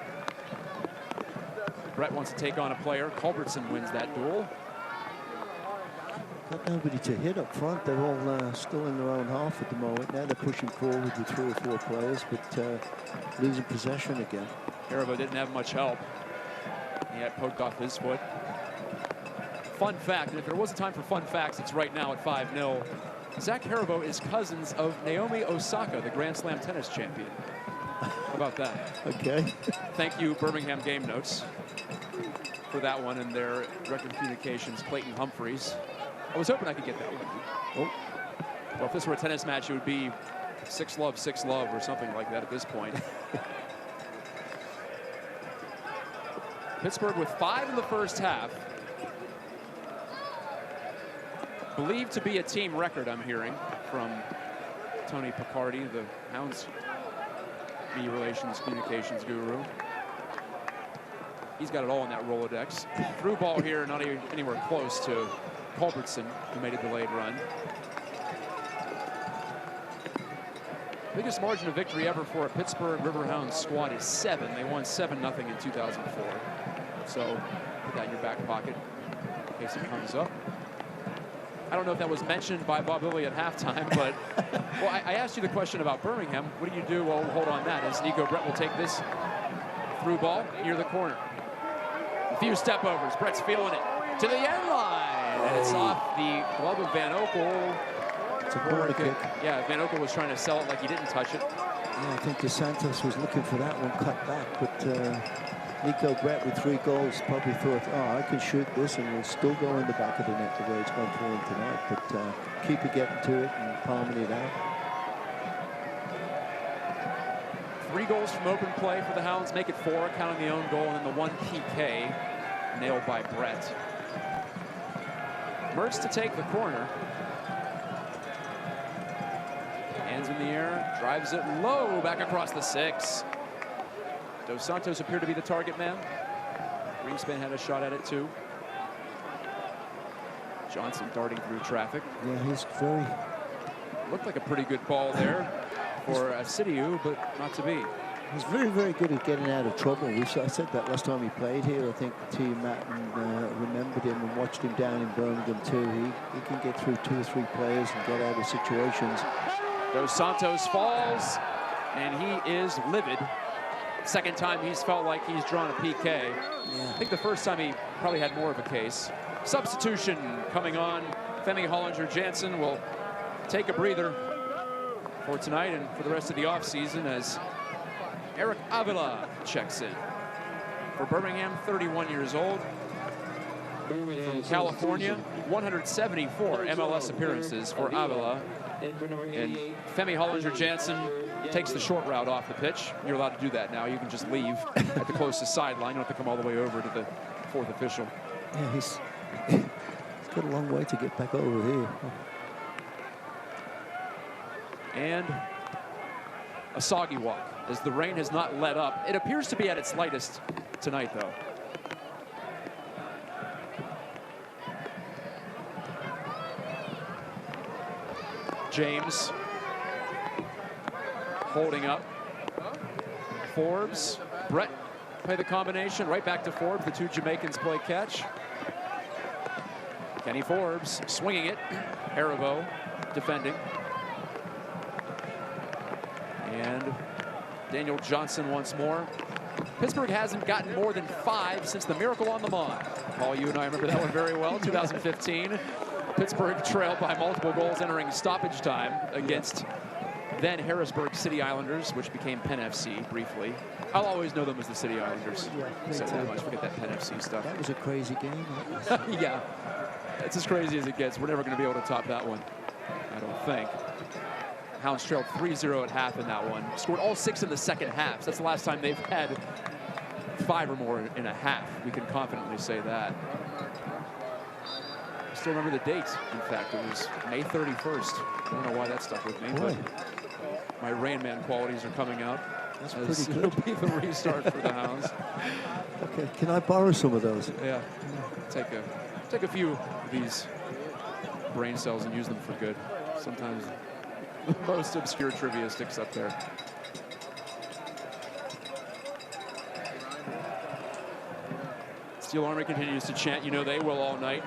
Brett wants to take on a player. Culbertson wins that duel. Got nobody to hit up front. They're all still in their own half at the moment. Now they're pushing forward with 3 or 4 players, but losing possession again. Haribo didn't have much help. He had poked off his foot. Fun fact, and if there was a time for fun facts, it's right now at 5-0. Zach Haribo is cousins of Naomi Osaka, the Grand Slam tennis champion. How about that? Okay. Thank you, Birmingham Game Notes, for that one, and their Director of Communications, Clayton Humphreys. I was hoping I could get that one. Oh. Well, if this were a tennis match, it would be 6-love, 6-love, or something like that at this point. Pittsburgh with 5 in the first half. Believed to be a team record, I'm hearing, from Tony Picardi, the Hounds media relations communications guru. He's got it all in that Rolodex. Through ball here, not even anywhere close to Culbertson, who made a delayed run. Biggest margin of victory ever for a Pittsburgh Riverhounds squad is 7. They won 7-0 in 2004. So put that in your back pocket in case it comes up. I don't know if that was mentioned by Bob Lilly at halftime, but well, I asked you the question about Birmingham. What do you do? Well, hold on that as Nico Brett will take this through ball near the corner. A few step overs. Brett's feeling it to the end line, and it's off the glove of Van Oekel. It's a corner kick. Yeah, Van Oekel was trying to sell it like he didn't touch it. Yeah, I think Dos Santos was looking for that one cut back, but Nico Brett with 3 goals probably thought, oh, I can shoot this and we'll still go in the back of the net the way it's gone for him tonight. But keep it getting to it and palming it out. 3 goals from open play for the Hounds, make it 4, counting the own goal, and then the 1 PK nailed by Brett. Mertz to take the corner. Hands in the air, drives it low, back across the 6. Dos Santos appeared to be the target man. Greenspan had a shot at it too. Johnson darting through traffic. Yeah, he's very... Looked like a pretty good ball there for Sidiou, but not to be. He's very, very good at getting out of trouble. I said that last time he played here. I think the team, Matt, remembered him and watched him down in Birmingham too. He can get through 2 or 3 players and get out of situations. Dos Santos falls, and he is livid. Second time he's felt like he's drawn a PK. Yeah. I think the first time he probably had more of a case. Substitution coming on. Femi Hollinger-Jansen will take a breather for tonight and for the rest of the offseason as Eric Avila checks in. For Birmingham, 31 years old. From California, 174 MLS appearances for Avila. And Femi Hollinger-Jansen takes the short route off the pitch. You're allowed to do that now. You can just leave at the closest sideline. You don't have to come all the way over to the 4th official. Yeah, he's got a long way to get back over here. And a soggy walk as the rain has not let up. It appears to be at its lightest tonight, though. James holding up. Forbes, Brett play the combination, right back to Forbes. The 2 Jamaicans play catch. Kenny Forbes swinging it. Haribo defending. And Daniel Johnson once more. Pittsburgh hasn't gotten more than 5 since the Miracle on the Mon. Paul, you and I remember that one very well, 2015. Pittsburgh trailed by multiple goals entering stoppage time against then Harrisburg City Islanders, which became Penn FC briefly. I'll always know them as the City Islanders. Yeah, So I much forget that Penn FC stuff. That was a crazy game. Yeah, it's as crazy as it gets. We're never going to be able to top that one, I don't think. Hounds trailed 3-0 at half in that one. Scored all 6 in the second half. So that's the last time they've had 5 or more in a half. We can confidently say that. I still remember the date. In fact, it was May 31st. I don't know why that stuck with me, but my Rain Man qualities are coming out. That's pretty good. It'll be the restart for the Hounds. Okay, can I borrow some of those? Yeah, take a few of these brain cells and use them for good. Sometimes the most obscure trivia sticks up there. Steel Army continues to chant, you know they will all night.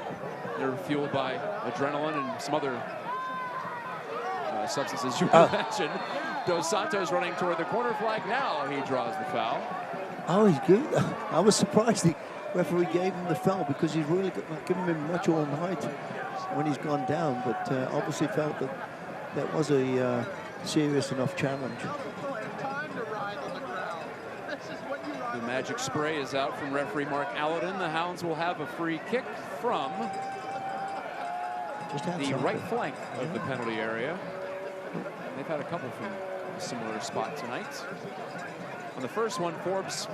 They're fueled by adrenaline and some other substances you imagine. Dos Santos running toward the corner flag. Now he draws the foul. Oh, he's good. I was surprised the referee gave him the foul because he's really not giving him much all night when he's gone down, but obviously felt that that was a serious enough challenge. The magic spray is out from referee Mark Alladin. The Hounds will have a free kick from the right flank of the penalty area. They've had a couple from a similar spot tonight. On the first one, Forbes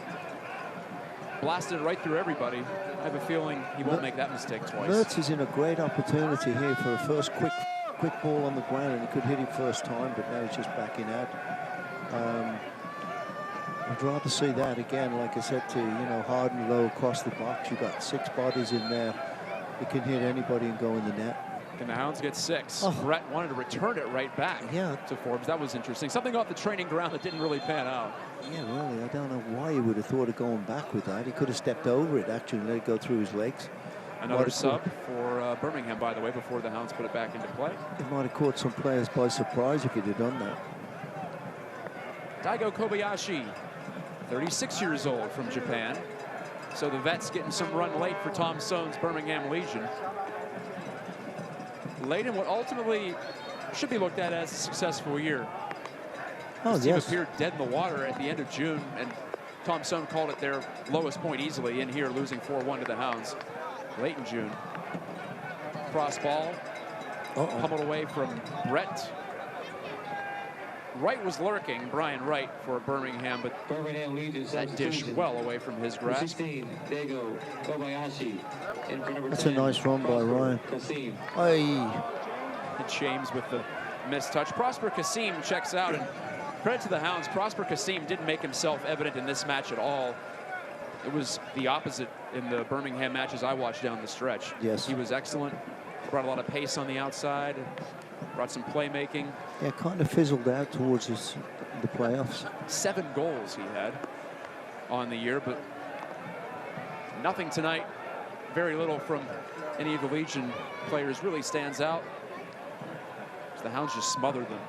blasted right through everybody. I have a feeling he won't make that mistake twice. Mertz is in a great opportunity here for a first quick ball on the ground, and he could hit him first time, but now he's just backing out. I'd rather see that again, like I said to you, hard and low across the box. You've got 6 bodies in there. You can hit anybody and go in the net. And the Hounds get 6. Oh. Brett wanted to return it right back to Forbes. That was interesting. Something off the training ground that didn't really pan out. Yeah, really. I don't know why he would have thought of going back with that. He could have stepped over it, actually, and let it go through his legs. Another sub for Birmingham, by the way, before the Hounds put it back into play. It might have caught some players by surprise if he'd have done that. Daigo Kobayashi, 36 years old from Japan. So the vets getting some run late for Tom Sohn's Birmingham Legion. Late in what ultimately should be looked at as a successful year. Oh, this team yes. appeared dead in the water at the end of June, and Tom Sohn called it their lowest point easily in here, losing 4-1 to the Hounds late in June. Cross ball, pummeled away from Brett. Wright was lurking, Brian Wright for Birmingham, but that dish well away from his grasp. That's a nice run by Ryan. And James with the missed touch. Prosper Kasim checks out, and credit to the Hounds, Prosper Kasim didn't make himself evident in this match at all. It was the opposite in the Birmingham matches I watched down the stretch. Yes. He was excellent, Brought a lot of pace on the outside, brought some playmaking. Yeah, kind of fizzled out towards the playoffs. 7 goals he had on the year, but nothing tonight. Very little from any of the Legion players really stands out. The Hounds just smothered them.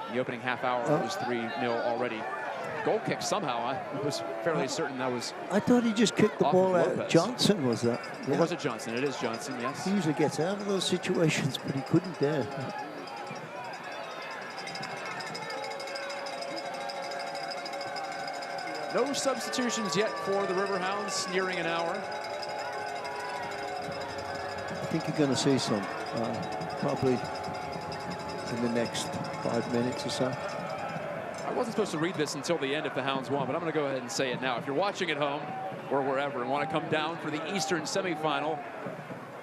In the opening half hour, it was 3-0 already. Goal kick somehow. I was fairly certain that was. I thought he just kicked the ball out. Johnson was that? Or was it Johnson? It is Johnson, yes. He usually gets out of those situations, but he couldn't there. No substitutions yet for the Riverhounds, nearing an hour. I think you're going to see some, probably in the next 5 minutes or so. I wasn't supposed to read this until the end if the Hounds won, but I'm going to go ahead and say it now. If you're watching at home or wherever and want to come down for the Eastern semifinal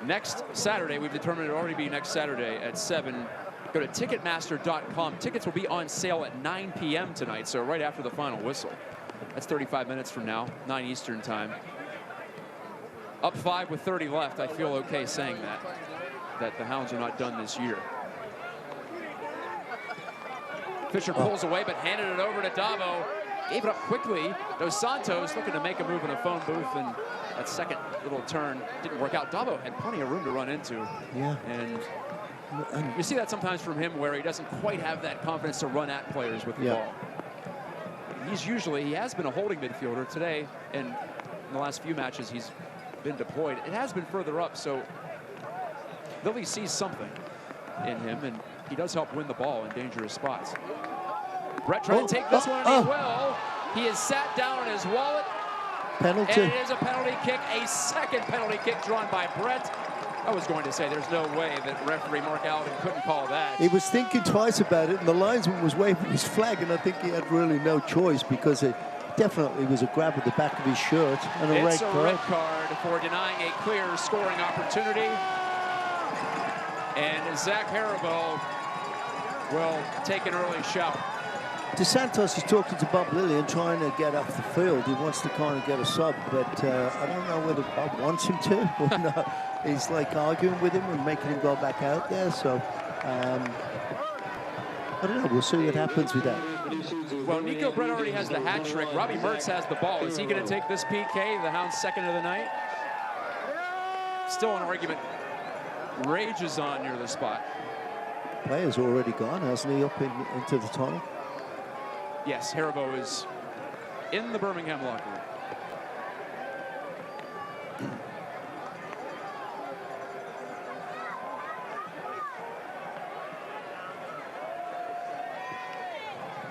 next Saturday, we've determined it'll already be next Saturday at 7. Go to Ticketmaster.com. Tickets will be on sale at 9 p.m. tonight, so right after the final whistle. That's 35 minutes from now, 9 Eastern time. Up 5 with 30 left. I feel okay saying that the Hounds are not done this year. Fisher pulls away, but handed it over to Davo. Gave it up quickly. Dos Santos looking to make a move in a phone booth, and that second little turn didn't work out. Davo had plenty of room to run into. Yeah. And you see that sometimes from him where he doesn't quite have that confidence to run at players with the ball. He has been a holding midfielder today, and in the last few matches he's been deployed. It has been further up, so Lilly sees something in him, and he does help win the ball in dangerous spots. Brett trying to take this one, and he will. He has sat down on his wallet. Penalty. And it is a penalty kick, a second penalty kick drawn by Brett. I was going to say there's no way that referee Mark Alden couldn't call that. He was thinking twice about it, and the linesman was waving his flag, and I think he had really no choice because it definitely was a grab at the back of his shirt and a red card. It's a red card for denying a clear scoring opportunity. And Zach Haribo will take an early shout. Dos Santos is talking to Bob Lilly and trying to get off the field. He wants to kind of get a sub, but I don't know whether Bob wants him to or not. He's like arguing with him and making him go back out there. So I don't know. We'll see what happens with that. Well, Nico Brett already has the hat trick. Robbie Mertz has the ball. Is he going to take this PK, the Hounds' second of the night? Still an argument rages on near the spot. Player's already gone, hasn't he, up into the tunnel? Yes, Haribo is in the Birmingham locker room.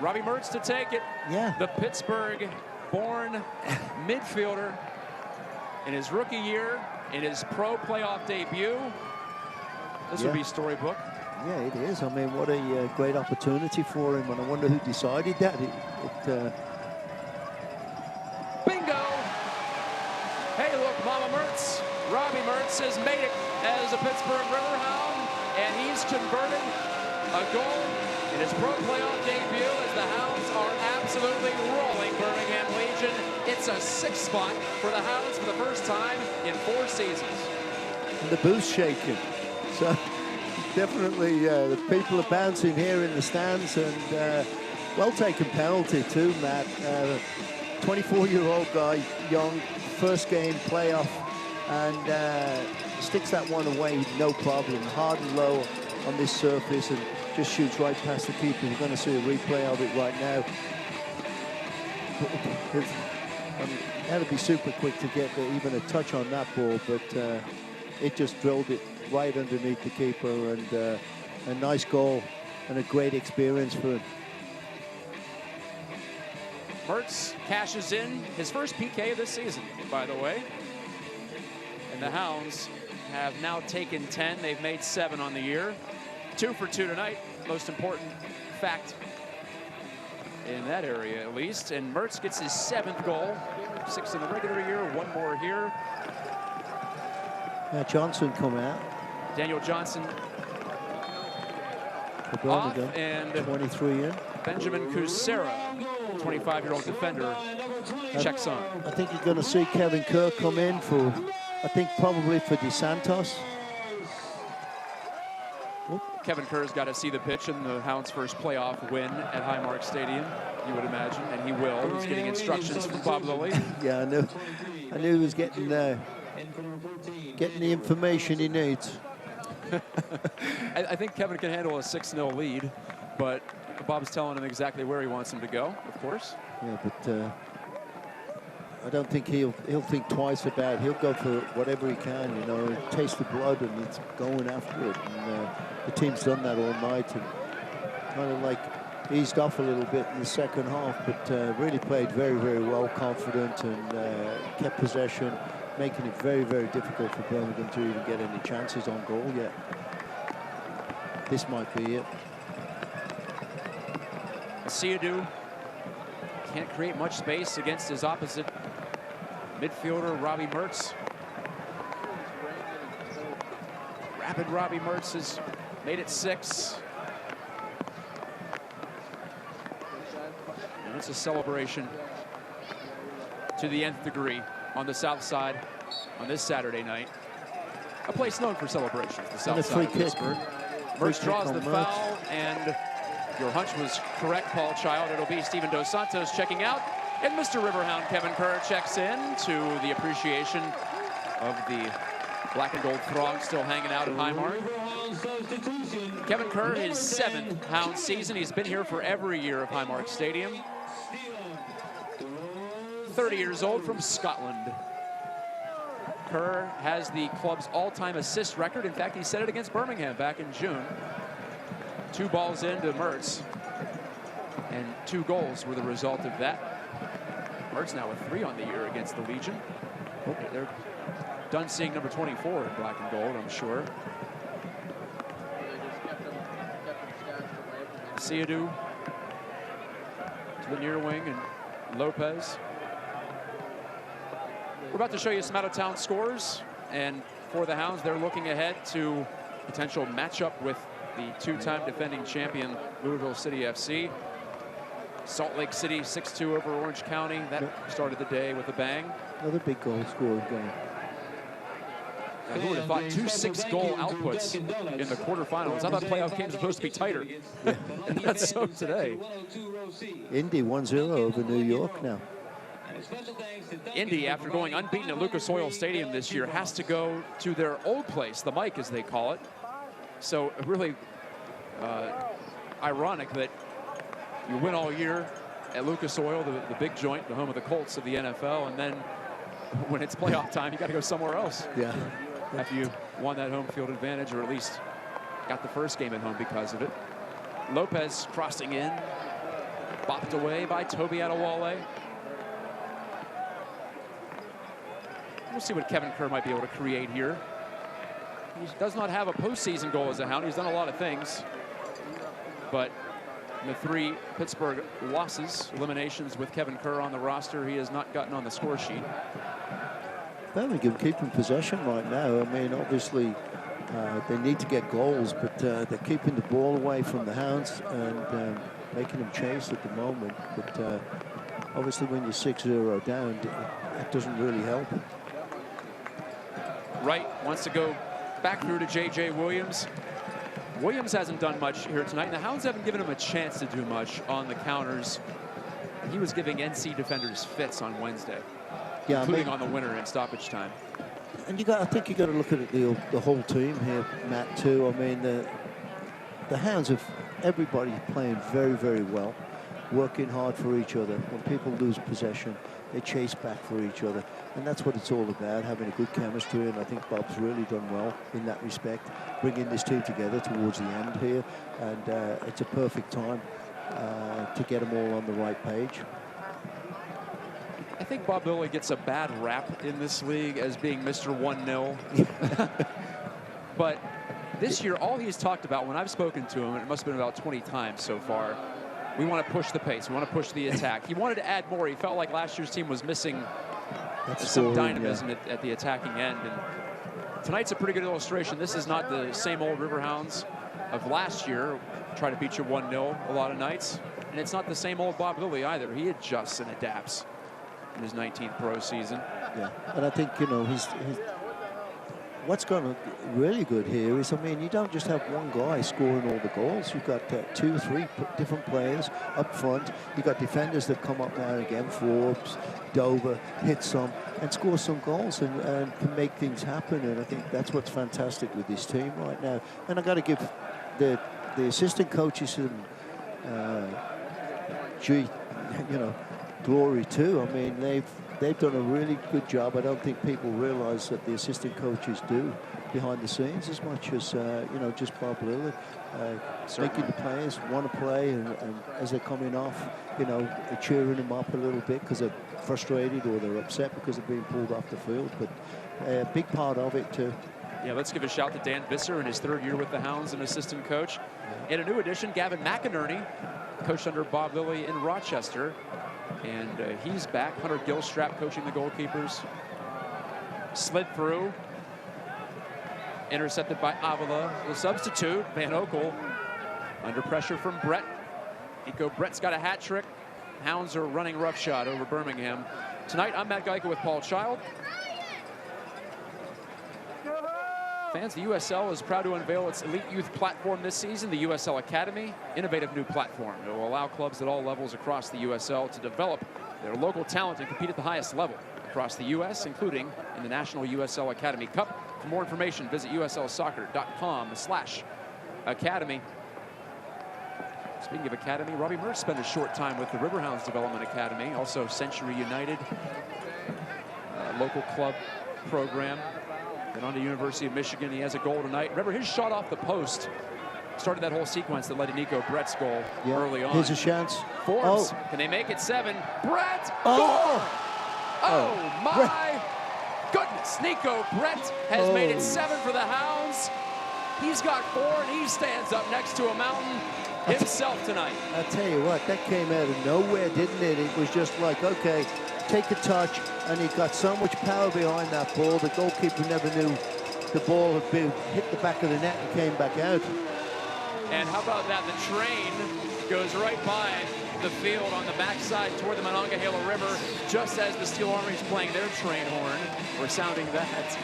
Robbie Mertz to take it. Yeah. The Pittsburgh-born midfielder in his rookie year, in his pro playoff debut. This will be storybook. Yeah, it is. I mean, what a great opportunity for him, and I wonder who decided that. Bingo! Hey, look, Mama Mertz. Robbie Mertz has made it as a Pittsburgh Riverhound, and he's converted a goal in his pro playoff debut as the Hounds are absolutely rolling Birmingham Legion. It's a 6th spot for the Hounds for the first time in 4 seasons. And the booth's shaking. So definitely the people are bouncing here in the stands, and well taken penalty too, Matt. 24-year-old guy, young, first game playoff, and sticks that one away, no problem. Hard and low on this surface, and just shoots right past the keeper. We're going to see a replay of it right now. Had to be super quick to get even a touch on that ball, but it just drilled it right underneath the keeper, and a nice goal and a great experience for him. Mertz cashes in his first PK of this season, by the way. And the Hounds have now taken 10. They've made 7 on the year. 2 for 2 tonight. Most important fact in that area, at least. And Mertz gets his 7th goal. 6 in the regular year, 1 more here. Johnson come out. Daniel Johnson off, and 23 in. Benjamin Kucera, 25-year-old defender, checks on. I think you're going to see Kevin Kerr come in for, I think probably for Dos Santos. Kevin Kerr's got to see the pitch in the Hounds' first playoff win at Highmark Stadium, you would imagine, and he will. He's getting instructions from Bob Lilly. Yeah, I knew he was getting the information he needs. I think Kevin can handle a 6-0 lead, but Bob's telling him exactly where he wants him to go, of course. Yeah, but I don't think he'll think twice about it. He'll go for whatever he can, you know, taste the blood, and he's going after it. And the team's done that all night, and kind of like eased off a little bit in the second half, but really played very, very well, confident, and kept possession, making it very, very difficult for Birmingham to even get any chances on goal yet. This might be it. Asiadu can't create much space against his opposite midfielder, Robbie Mertz. Rapid Robbie Mertz has made it 6. And it's a celebration to the nth degree on the south side on this Saturday night. A place known for celebrations, the south side of Pittsburgh. Mertz draws the foul, and your hunch was correct, Paul Child. It'll be Steven Dos Santos checking out, and Mr. Riverhound Kevin Kerr checks in to the appreciation of the black and gold throng still hanging out at Highmark. Kevin Kerr, his 7th Hound season. He's been here for every year of Highmark Stadium. 30 years old, from Scotland. Kerr has the club's all-time assist record. In fact, he set it against Birmingham back in June. 2 balls into Mertz, and 2 goals were the result of that. Mertz now with 3 on the year against the Legion. They're done seeing number 24 in black and gold, I'm sure. Asiadu to the near wing, and Lopez. We're about to show you some out-of-town scores, and for the Hounds, they're looking ahead to potential matchup with the 2-time defending champion Louisville City FC. Salt Lake City 6-2 over Orange County. That started the day with a bang. Another big goal scoring game. Now, who would have thought 2 6-goal outputs in the quarterfinals? I thought playoff games were supposed to be tighter. Yeah. And that's so today. Indy 1-0 over New York now. Indy, after going unbeaten at Lucas Oil Stadium this year, has to go to their old place, the Mike as they call it. So really ironic that you win all year at Lucas Oil, the big joint, the home of the Colts of the NFL, and then when it's playoff time, you got to go somewhere else. Yeah. After you won that home field advantage, or at least got the first game at home because of it. Lopez crossing in, bopped away by Toby Adewale. We'll see what Kevin Kerr might be able to create here. He does not have a postseason goal as a Hound. He's done a lot of things, but in the 3 Pittsburgh losses, eliminations with Kevin Kerr on the roster, he has not gotten on the score sheet. Birmingham keeping possession right now. I mean, obviously, they need to get goals, but they're keeping the ball away from the Hounds and making them chase at the moment. But obviously, when you're 6-0 down, it doesn't really help. Wright wants to go back through to J.J. Williams. Williams hasn't done much here tonight, and the Hounds haven't given him a chance to do much on the counters. He was giving NC defenders fits on Wednesday, including on the winner in stoppage time. And I think you got to look at the whole team here, Matt, too. I mean, the Hounds have everybody playing very, very well, working hard for each other. When people lose possession, they chase back for each other. And that's what it's all about, having a good chemistry. And I think Bob's really done well in that respect, bringing this team together towards the end here. And it's a perfect time to get them all on the right page. I think Bob Lilly gets a bad rap in this league as being Mr. 1-0. But this year, all he's talked about when I've spoken to him, and it must have been about 20 times so far, we want to push the pace. We want to push the attack. He wanted to add more. He felt like last year's team was missing some dynamism at the attacking end. And tonight's a pretty good illustration. This is not the same old Riverhounds of last year, try to beat you 1-0 a lot of nights. And it's not the same old Bob Lilly either. He adjusts and adapts in his 19th pro season. Yeah, and I think, you know, what's gone really good here is, I mean, you don't just have one guy scoring all the goals. You've got 2, 3 different players up front. You've got defenders that come up now and again. Forbes, Dover, hit some and score some goals and can make things happen. And I think that's what's fantastic with this team right now. And I got to give the assistant coaches some glory too. I mean, they've done a really good job. I don't think people realise that the assistant coaches do behind the scenes as much as just Bob Lillard, making the players want to play, and as they're coming off, cheering them up a little bit because they're frustrated or they're upset because they're being pulled off the field. But a big part of it too. Yeah, let's give a shout to Dan Visser in his 3rd year with the Hounds, an assistant coach. And a new addition, Gavin McInerney, coached under Bob Lilly in Rochester. And he's back. Hunter Gilstrap coaching the goalkeepers. Slid through. Intercepted by Avila. The substitute, Van Okel, under pressure from Brett. Nico Brett's got a hat trick. Hounds are running roughshod over Birmingham. Tonight, I'm Matt Geico with Paul Child. Fans, the USL is proud to unveil its elite youth platform this season, the USL Academy, innovative new platform. It will allow clubs at all levels across the USL to develop their local talent and compete at the highest level across the U.S., including in the National USL Academy Cup. For more information, visit uslsoccer.com/academy. Speaking of academy, Robbie Mertz spent a short time with the Riverhounds Development Academy, also Century United, local club program. Then on to University of Michigan. He has a goal tonight. Remember, his shot off the post started that whole sequence that led to Nico Brett's goal early on. Here's a chance. Forbes, can they make it 7? Brett! Oh my goodness. Nico Brett has made it 7 for the Hounds. He's got 4, and he stands up next to a mountain himself tonight. I tell you what, that came out of nowhere, didn't it? It was just like, okay, take a touch, and he got so much power behind that ball. The goalkeeper never knew the ball had been hit the back of the net and came back out. And how about that? The train goes right by the field on the backside toward the Monongahela River, just as the Steel Army is playing their train horn. We're sounding that.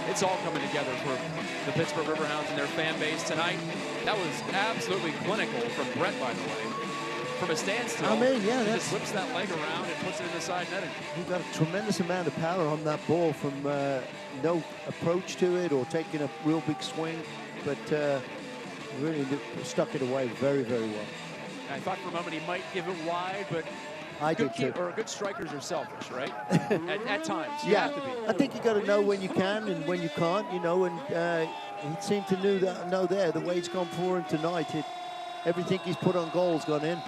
It's all coming together for the Pittsburgh Riverhounds and their fan base tonight. That was absolutely clinical from Brett, by the way. From a standstill, I mean, yeah, he just whips that leg around and puts it in the side netting. He got a tremendous amount of power on that ball from no approach to it or taking a real big swing, but really stuck it away very, very well. I thought for a moment he might give it wide, but good strikers are selfish, right? at times, you have to be. I think you got to know when you can and when you can't, and he seemed to know there the way it's gone for him tonight. Everything he's put on goal's gone in.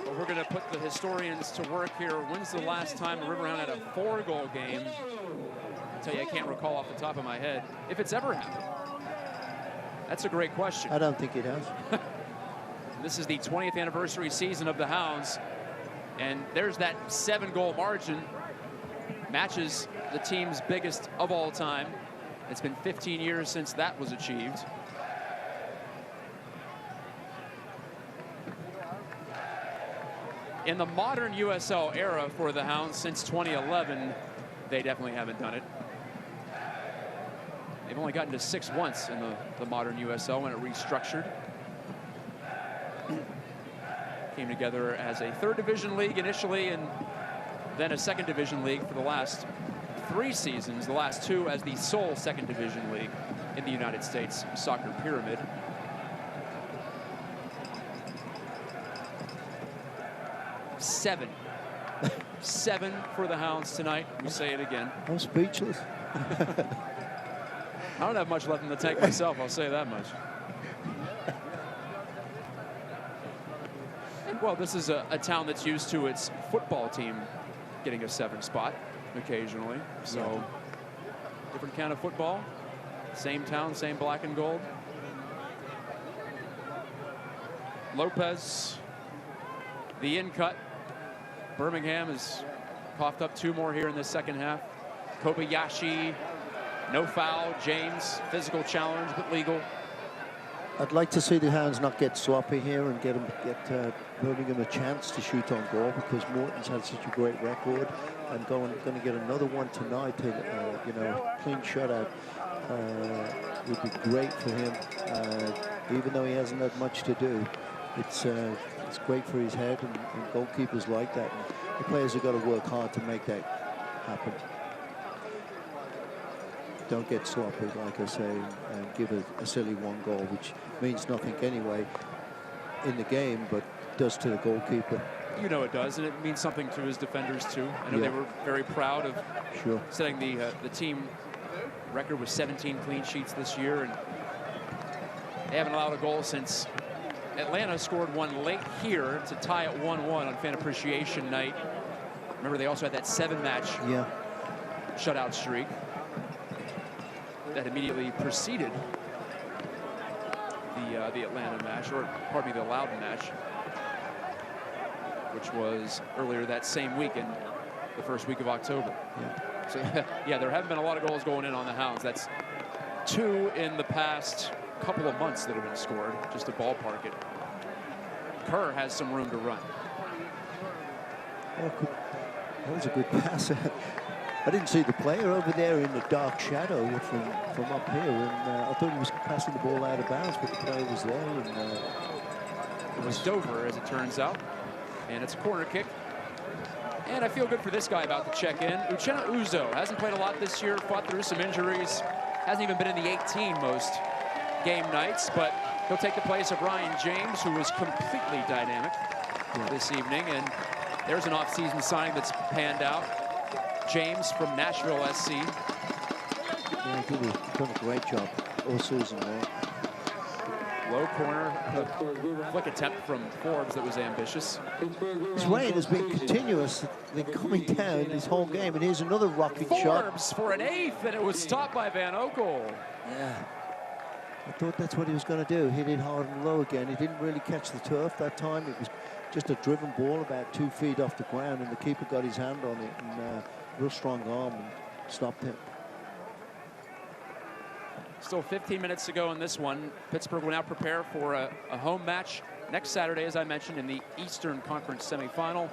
Well, we're going to put the historians to work here. When's the last time the Riverhound had a 4-goal game? I'll tell you, I can't recall off the top of my head if it's ever happened. That's a great question. I don't think it has. This is the 20th anniversary season of the Hounds, and there's that 7-goal margin. Matches the team's biggest of all time. It's been 15 years since that was achieved. In the modern USL era for the Hounds since 2011, they definitely haven't done it. They've only gotten to 6 once in the modern USL when it restructured. Came together as a 3rd division league initially, and then a 2nd division league for the last 3 seasons, the last 2 as the sole 2nd division league in the United States soccer pyramid. Seven for the Hounds tonight. We say it again. I'm speechless. I don't have much left in the tank myself, I'll say that much. Well, this is a town that's used to its football team getting a 7 spot occasionally. So, different kind of football. Same town, same black and gold. Lopez, the in cut. Birmingham has coughed up 2 more here in the second half. Kobayashi, no foul. James, physical challenge, but legal. I'd like to see the Hounds not get sloppy here and get Birmingham a chance to shoot on goal, because Morton's had such a great record, and going to get another one tonight to you know, clean shutout would be great for him. Even though he hasn't had much to do, it's great for his head, and goalkeepers like that. And the players have got to work hard to make that happen. Don't get sloppy, like I say, and give a silly one goal, which means nothing anyway in the game, but does to the goalkeeper. You know it does, and it means something to his defenders too. I know they were very proud of setting the team record with 17 clean sheets this year, and they haven't allowed a goal since Atlanta scored one late here to tie it 1-1 on Fan Appreciation Night. Remember, they also had that 7-match shutout streak that immediately preceded the Atlanta match, or pardon me, the Loudoun match, which was earlier that same weekend, the first week of October. So yeah, there haven't been a lot of goals going in on the Hounds. That's 2 in the past couple of months that have been scored, just to ballpark it. Kerr has some room to run. Oh, that was a good pass. I didn't see the player over there in the dark shadow from up here, and I thought he was passing the ball out of bounds, but the player was there. And, it was Dover, as it turns out, and it's a corner kick. And I feel good for this guy about to check in. Uchenna Uzo hasn't played a lot this year, fought through some injuries, hasn't even been in the 18 most game nights, but he'll take the place of Ryan James, who was completely dynamic this evening. And there's an off-season signing that's panned out. James from Nashville SC. Yeah, he was done a great job all season long. Low corner, flick attempt from Forbes that was ambitious. This rain has been continuously coming down this whole game, and here's another rocking shot. Forbes for an 8th, and it was stopped by Van Oekel. Yeah, I thought that's what he was going to do. Hit it hard and low again. He didn't really catch the turf that time. It was just a driven ball about 2 feet off the ground, and the keeper got his hand on it, and real strong arm, and stopped him. Still 15 minutes to go in this one. Pittsburgh will now prepare for a home match next Saturday, as I mentioned, in the Eastern Conference semifinal.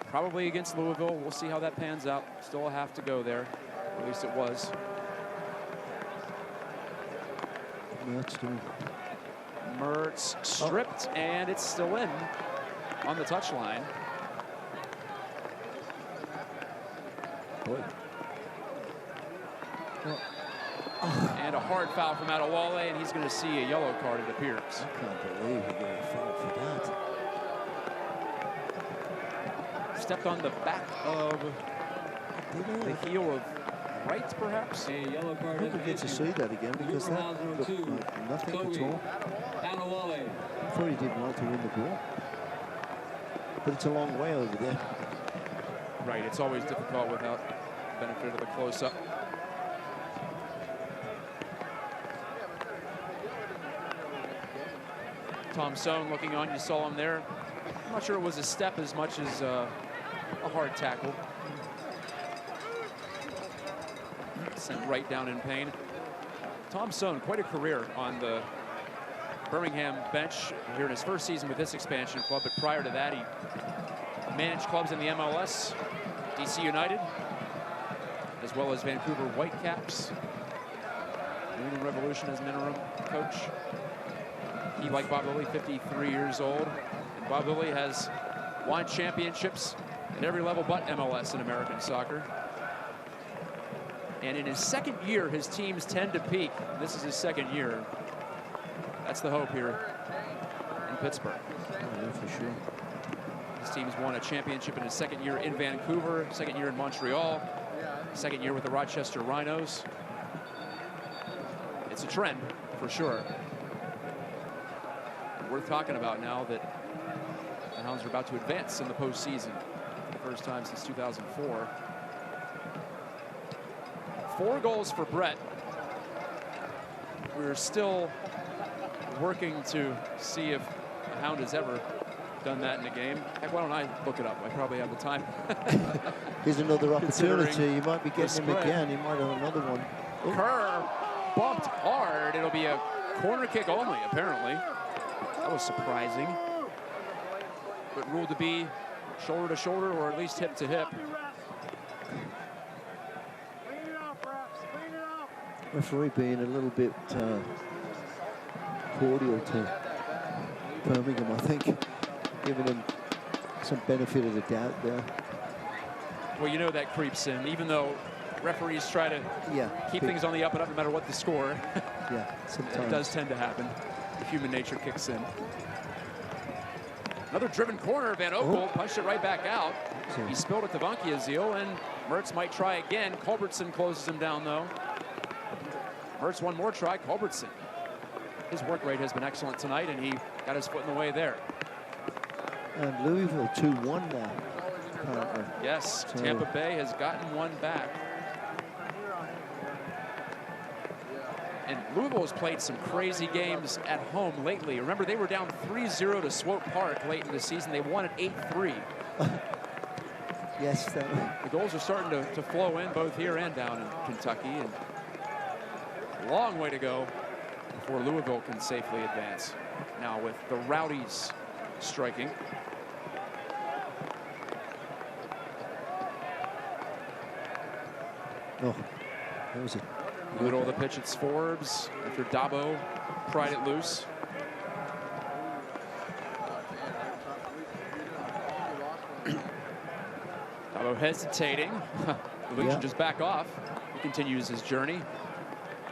Probably against Louisville. We'll see how that pans out. Still a half to go there. At least it was. Mertz stripped, and it's still in on the touchline. And a hard foul from Adewale, and he's going to see a yellow card, it appears. I can't believe he got a foul for that. Stepped on the back of the heel of Wright, perhaps. A yellow card. I hope we get to see that again, because that looked like nothing at all. I thought he did well to win the ball, but it's a long way over there. Right, it's always difficult without benefit of the close-up. Tom Sohn looking on, you saw him there. I'm not sure it was a step as much as a hard tackle. Sent right down in pain. Tom Sohn, quite a career on the Birmingham bench here in his first season with this expansion club, but prior to that, he managed clubs in the MLS, DC United, as well as Vancouver Whitecaps, New England Revolution as an interim coach. He, like Bob Lilly, 53 years old, and Bob Lilly has won championships at every level but MLS in American soccer. And in his second year, his teams tend to peak. This is his second year. That's the hope here in Pittsburgh. Oh, yeah, for sure. His team's won a championship in his second year in Vancouver, second year in Montreal, second year with the Rochester Rhinos. It's a trend, for sure. Worth talking about now that the Hounds are about to advance in the postseason for the first time since 2004. 4 goals for Brett. We're still working to see if a Hound has ever done that in a game. Heck, why don't I look it up? I probably have the time. Here's another opportunity. You might be getting him again. He might have another one. Kerr bumped hard. It'll be a corner kick only, apparently. That was surprising. But ruled to be shoulder to shoulder, or at least hip to hip. Referee being a little bit cordial to Birmingham, I think, giving him some benefit of the doubt there. Well, you know that creeps in, even though referees try to keep things on the up and up no matter what the score. Yeah, sometimes. It does tend to happen. Human nature kicks in. Another driven corner. Van Oekel punched it right back out. He spilled it to Vankiaziel, and Mertz might try again. Culbertson closes him down, though. Mertz one more try. Culbertson. His work rate has been excellent tonight, and he got his foot in the way there. And Louisville 2-1 now, apparently. Yes, So Tampa Bay has gotten one back. And Louisville has played some crazy games at home lately. Remember, they were down 3-0 to Swope Park late in the season. They won at 8-3. Yes. The goals are starting to flow in both here and down in Kentucky. And a long way to go before Louisville can safely advance. Now with the Rowdies striking. Oh, that was it. Middle of the pitch, it's Forbes after Dabo pried it loose. Dabo hesitating. The Legion just back off. He continues his journey,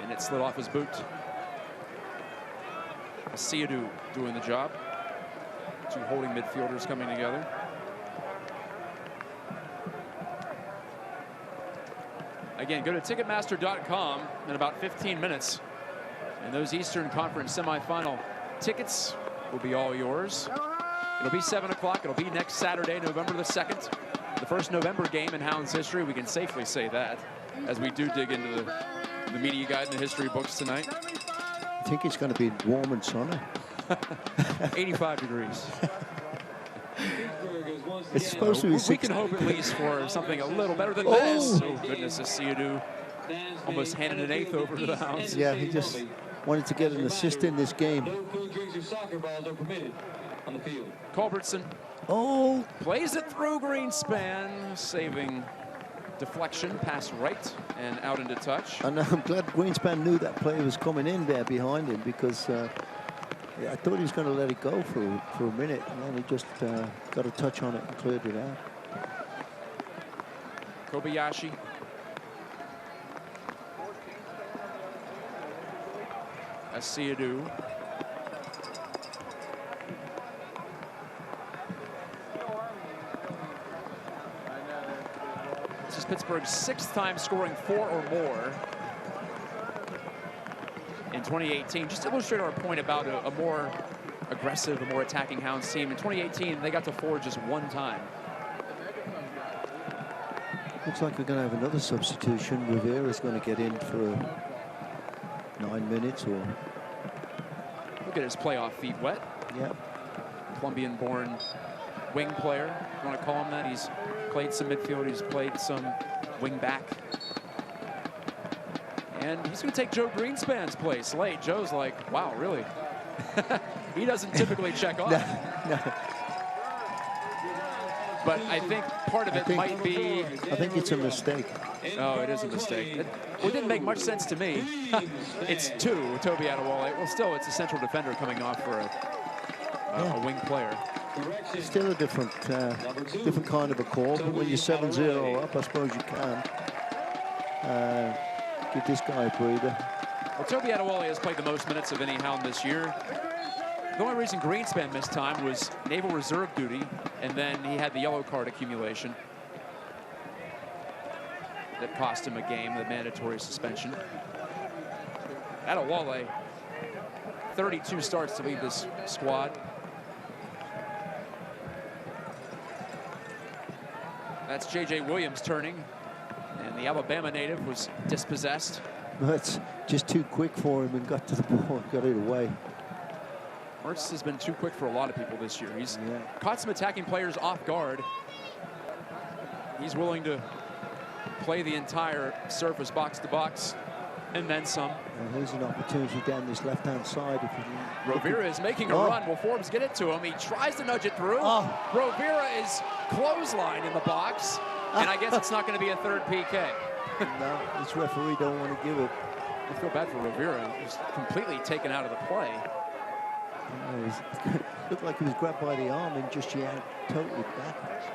and it slid off his boot. Siadu doing the job. Two holding midfielders coming together. Again, go to Ticketmaster.com in about 15 minutes. And those Eastern Conference semifinal tickets will be all yours. It'll be 7 o'clock. It'll be next Saturday, November the 2nd. The first November game in Hounds history. We can safely say that as we do dig into the media guide and the history books tonight. I think it's going to be warm and sunny. 85 degrees. It's supposed to be We can hope at least for something a little better than this. Oh, goodness, Siadu almost handed an eighth over to the Hounds. Yeah, he just wanted to get an assist in this game. Culbertson plays it through Greenspan, saving deflection, pass right and out into touch. And I'm glad Greenspan knew that player was coming in there behind him, because I thought he was going to let it go for a minute, and then he just got a touch on it and cleared it out. Kobayashi. Siadu. This is Pittsburgh's 6th time scoring 4 or more in 2018. Just to illustrate our point about a more aggressive, a more attacking Hounds team. In 2018, they got to 4 just 1 time. Looks like we're going to have another substitution. Rivera's going to get in for 9 minutes or... Look at his playoff feet wet. Yep. Colombian-born wing player, if you want to call him that. He's played some midfield, he's played some wing back. And he's going to take Joe Greenspan's place late. Joe's like, wow, really? He doesn't typically check off. No. But I think part of it might be... I think it's a mistake. Oh, it is a mistake. It didn't make much sense to me. It's 2, Toby Adewale. Well, still, it's a central defender coming off for a wing player. Still a different kind of a call, but when you're 7-0 up, I suppose you can give this guy a breather. Well, Toby Adewale has played the most minutes of any Hound this year. The only reason Greenspan missed time was Naval Reserve duty, and then he had the yellow card accumulation that cost him a game, the mandatory suspension. Adewale, 32 starts to lead this squad. That's J.J. Williams turning, and the Alabama native was dispossessed. That's just too quick for him and got to the ball and got it away. Mertz has been too quick for a lot of people this year. He's caught some attacking players off guard. He's willing to play the entire surface box to box And then some. And here's an opportunity down this left-hand side. If you Rovira is making a run. Will Forbes get it to him? He tries to nudge it through. Rovira is clotheslined in the box. And I guess it's not going to be a third PK. No, this referee don't want to give it. I feel bad for Rovira. He was completely taken out of the play. It looked like he was grabbed by the arm and just yanked totally backwards.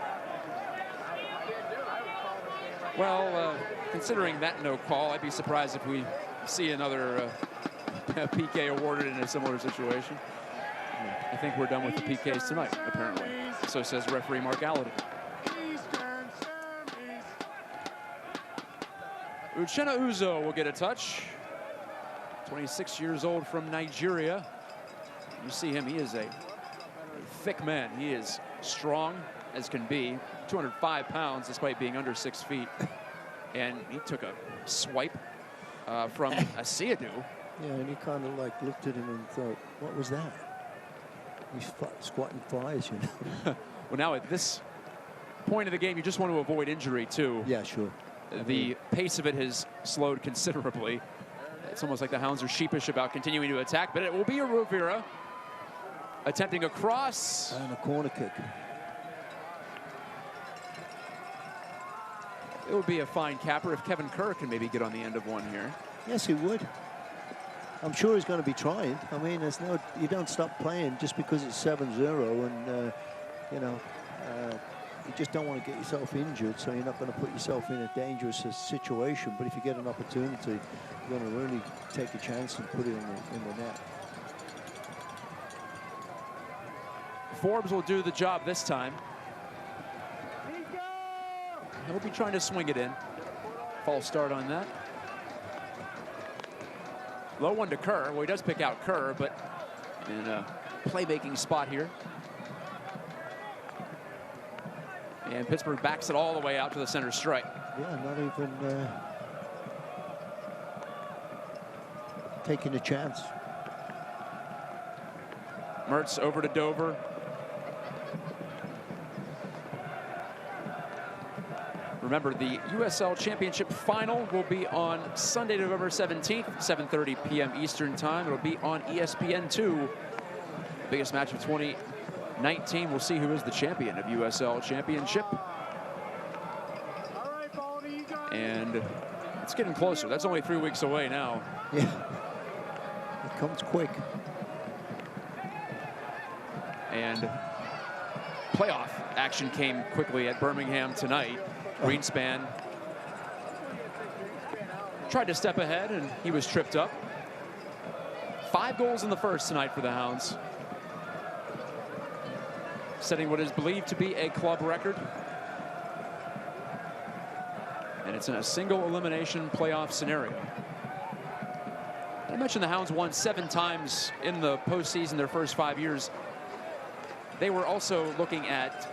Well, considering that no call, I'd be surprised if we see another PK awarded in a similar situation. I think we're done with the PKs tonight, apparently. So says referee Mark Alladay. Uchenna Uzo will get a touch. 26 years old from Nigeria. You see him, he is a thick man. He is strong as can be. 205 pounds despite being under 6 feet. And he took a swipe from Asiadu. Yeah, and he kind of like looked at him and thought, what was that? He's squatting flies, you know. Well, now at this point of the game, you just want to avoid injury too. Yeah, sure. The pace of it has slowed considerably. It's almost like the Hounds are sheepish about continuing to attack, but it will be a Rovira attempting a cross. And a corner kick. It would be a fine capper if Kevin Kerr can maybe get on the end of one here. Yes, he would. I'm sure he's going to be trying. I mean, there's no, you don't stop playing just because it's 7-0, and you know, you just don't want to get yourself injured, so you're not going to put yourself in a dangerous situation. But if you get an opportunity, you're going to really take a chance and put it in the net. Forbes will do the job this time. He'll be trying to swing it in. False start on that. Low one to Kerr. Well, he does pick out Kerr, but in a playmaking spot here. And Pittsburgh backs it all the way out to the center stripe. Yeah, not even taking a chance. Mertz over to Dover. Remember, the USL Championship Final will be on Sunday, November 17th, 7:30 p.m. Eastern Time. It'll be on ESPN2. Biggest match of 2019. We'll see who is the champion of USL Championship. And it's getting closer. That's only 3 weeks away now. Yeah, it comes quick. And playoff action came quickly at Birmingham tonight. Greenspan tried to step ahead, and he was tripped up. 5 goals in the first tonight for the Hounds, setting what is believed to be a club record. And it's in a single elimination playoff scenario. I mentioned the Hounds won 7 times in the postseason their first 5 years. They were also looking at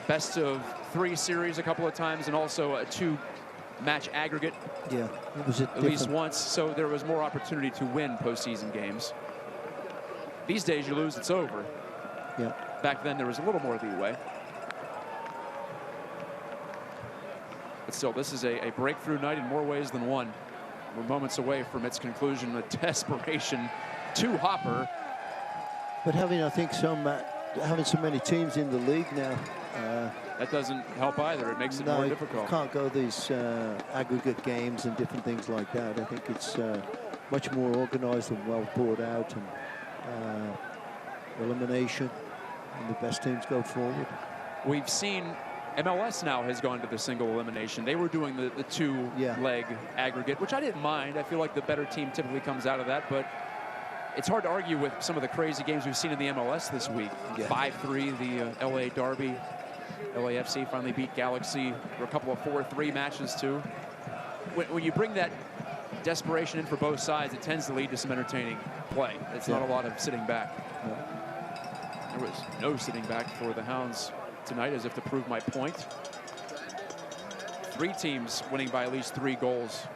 best of 3 series a couple of times, and also a 2-match aggregate. Yeah, it was at least once, so there was more opportunity to win postseason games. These days, you lose, it's over. Yeah. Back then, there was a little more leeway. But still, this is a breakthrough night in more ways than one. We're moments away from its conclusion. A desperation two-hopper. But having, I think, having so many teams in the league now, that doesn't help either. It makes it more difficult. You can't go these aggregate games and different things like that. I think it's much more organized and well thought out, and elimination, and the best teams go forward. We've seen MLS now has gone to the single elimination. They were doing the 2-leg aggregate, which I didn't mind. I feel like the better team typically comes out of that, but it's hard to argue with some of the crazy games we've seen in the MLS this week. 5-3, the LA Derby. LAFC finally beat Galaxy for a couple of 4-3 matches too. When you bring that desperation in for both sides, it tends to lead to some entertaining play. It's not a lot of sitting back. There was no sitting back for the Hounds tonight, as if to prove my point. 3 teams winning by at least 3 goals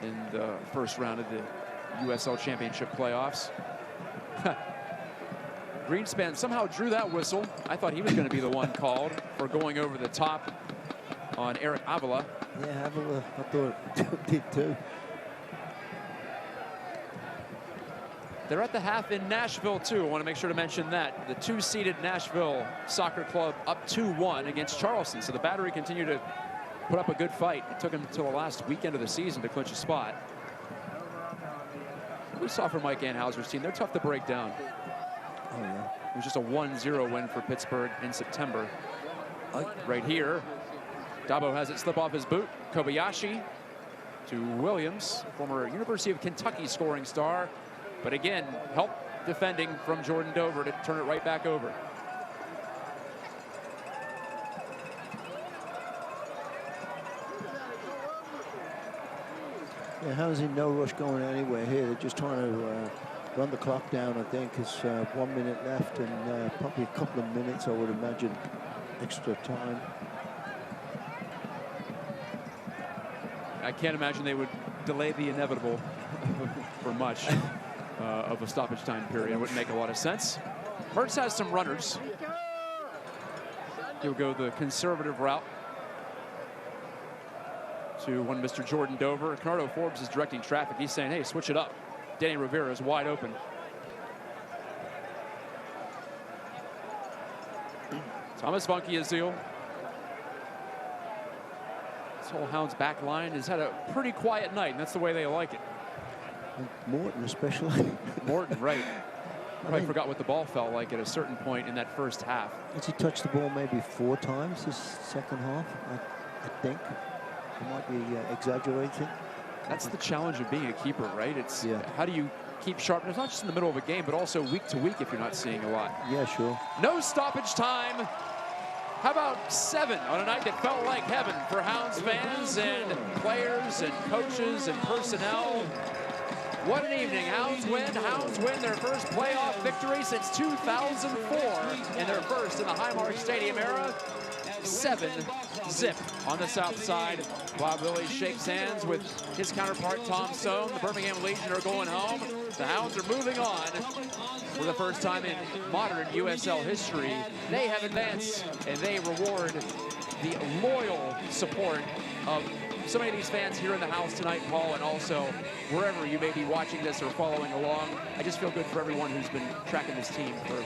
in the first round of the USL Championship playoffs. Greenspan somehow drew that whistle. I thought he was going to be the one called for going over the top on Eric Avila. Yeah, have a look. I thought it did too. They're at the half in Nashville, too. I want to make sure to mention that. The 2-seeded Nashville Soccer Club up 2-1 against Charleston. So the Battery continue to put up a good fight. It took them until the last weekend of the season to clinch a spot. We saw from Mike Anhauser's team, they're tough to break down. Oh, yeah. It was just a 1-0 win for Pittsburgh in September. Right here, Dabo has it slip off his boot. Kobayashi to Williams, former University of Kentucky scoring star. But again, help defending from Jordan Dover to turn it right back over. Yeah, Hounds in no rush going anywhere here. They're just trying to run the clock down, I think. It's 1 minute left and probably a couple of minutes, I would imagine, extra time. I can't imagine they would delay the inevitable for much of a stoppage time period. It wouldn't make a lot of sense. Mertz has some runners. He'll go the conservative route to one Mr. Jordan Dover. Bernardo Forbes is directing traffic. He's saying, hey, switch it up. Danny Rivera is wide open. Thomas Funky Azil. This whole Hounds back line has had a pretty quiet night, and that's the way they like it. And Morton especially. Morton, right. Probably forgot what the ball felt like at a certain point in that first half. Has he touched the ball maybe 4 times this second half, I think. I might be exaggerating. That's the challenge of being a keeper, right? It's how do you keep sharpness, not just in the middle of a game, but also week to week if you're not seeing a lot. Yeah, sure. No stoppage time. How about 7 on a night that felt like heaven for Hounds fans and players and coaches and personnel? What an evening. Hounds win their first playoff victory since 2004 and their first in the Highmark Stadium era. 7-zip on the south side. Bob Willie shakes hands with his counterpart Tom Soane. The Birmingham Legion are going home. The Hounds are moving on. For the first time in modern USL history, they have advanced, and they reward the loyal support of so many of these fans here in the house tonight, Paul, and also wherever you may be watching this or following along. I just feel good for everyone who's been tracking this team for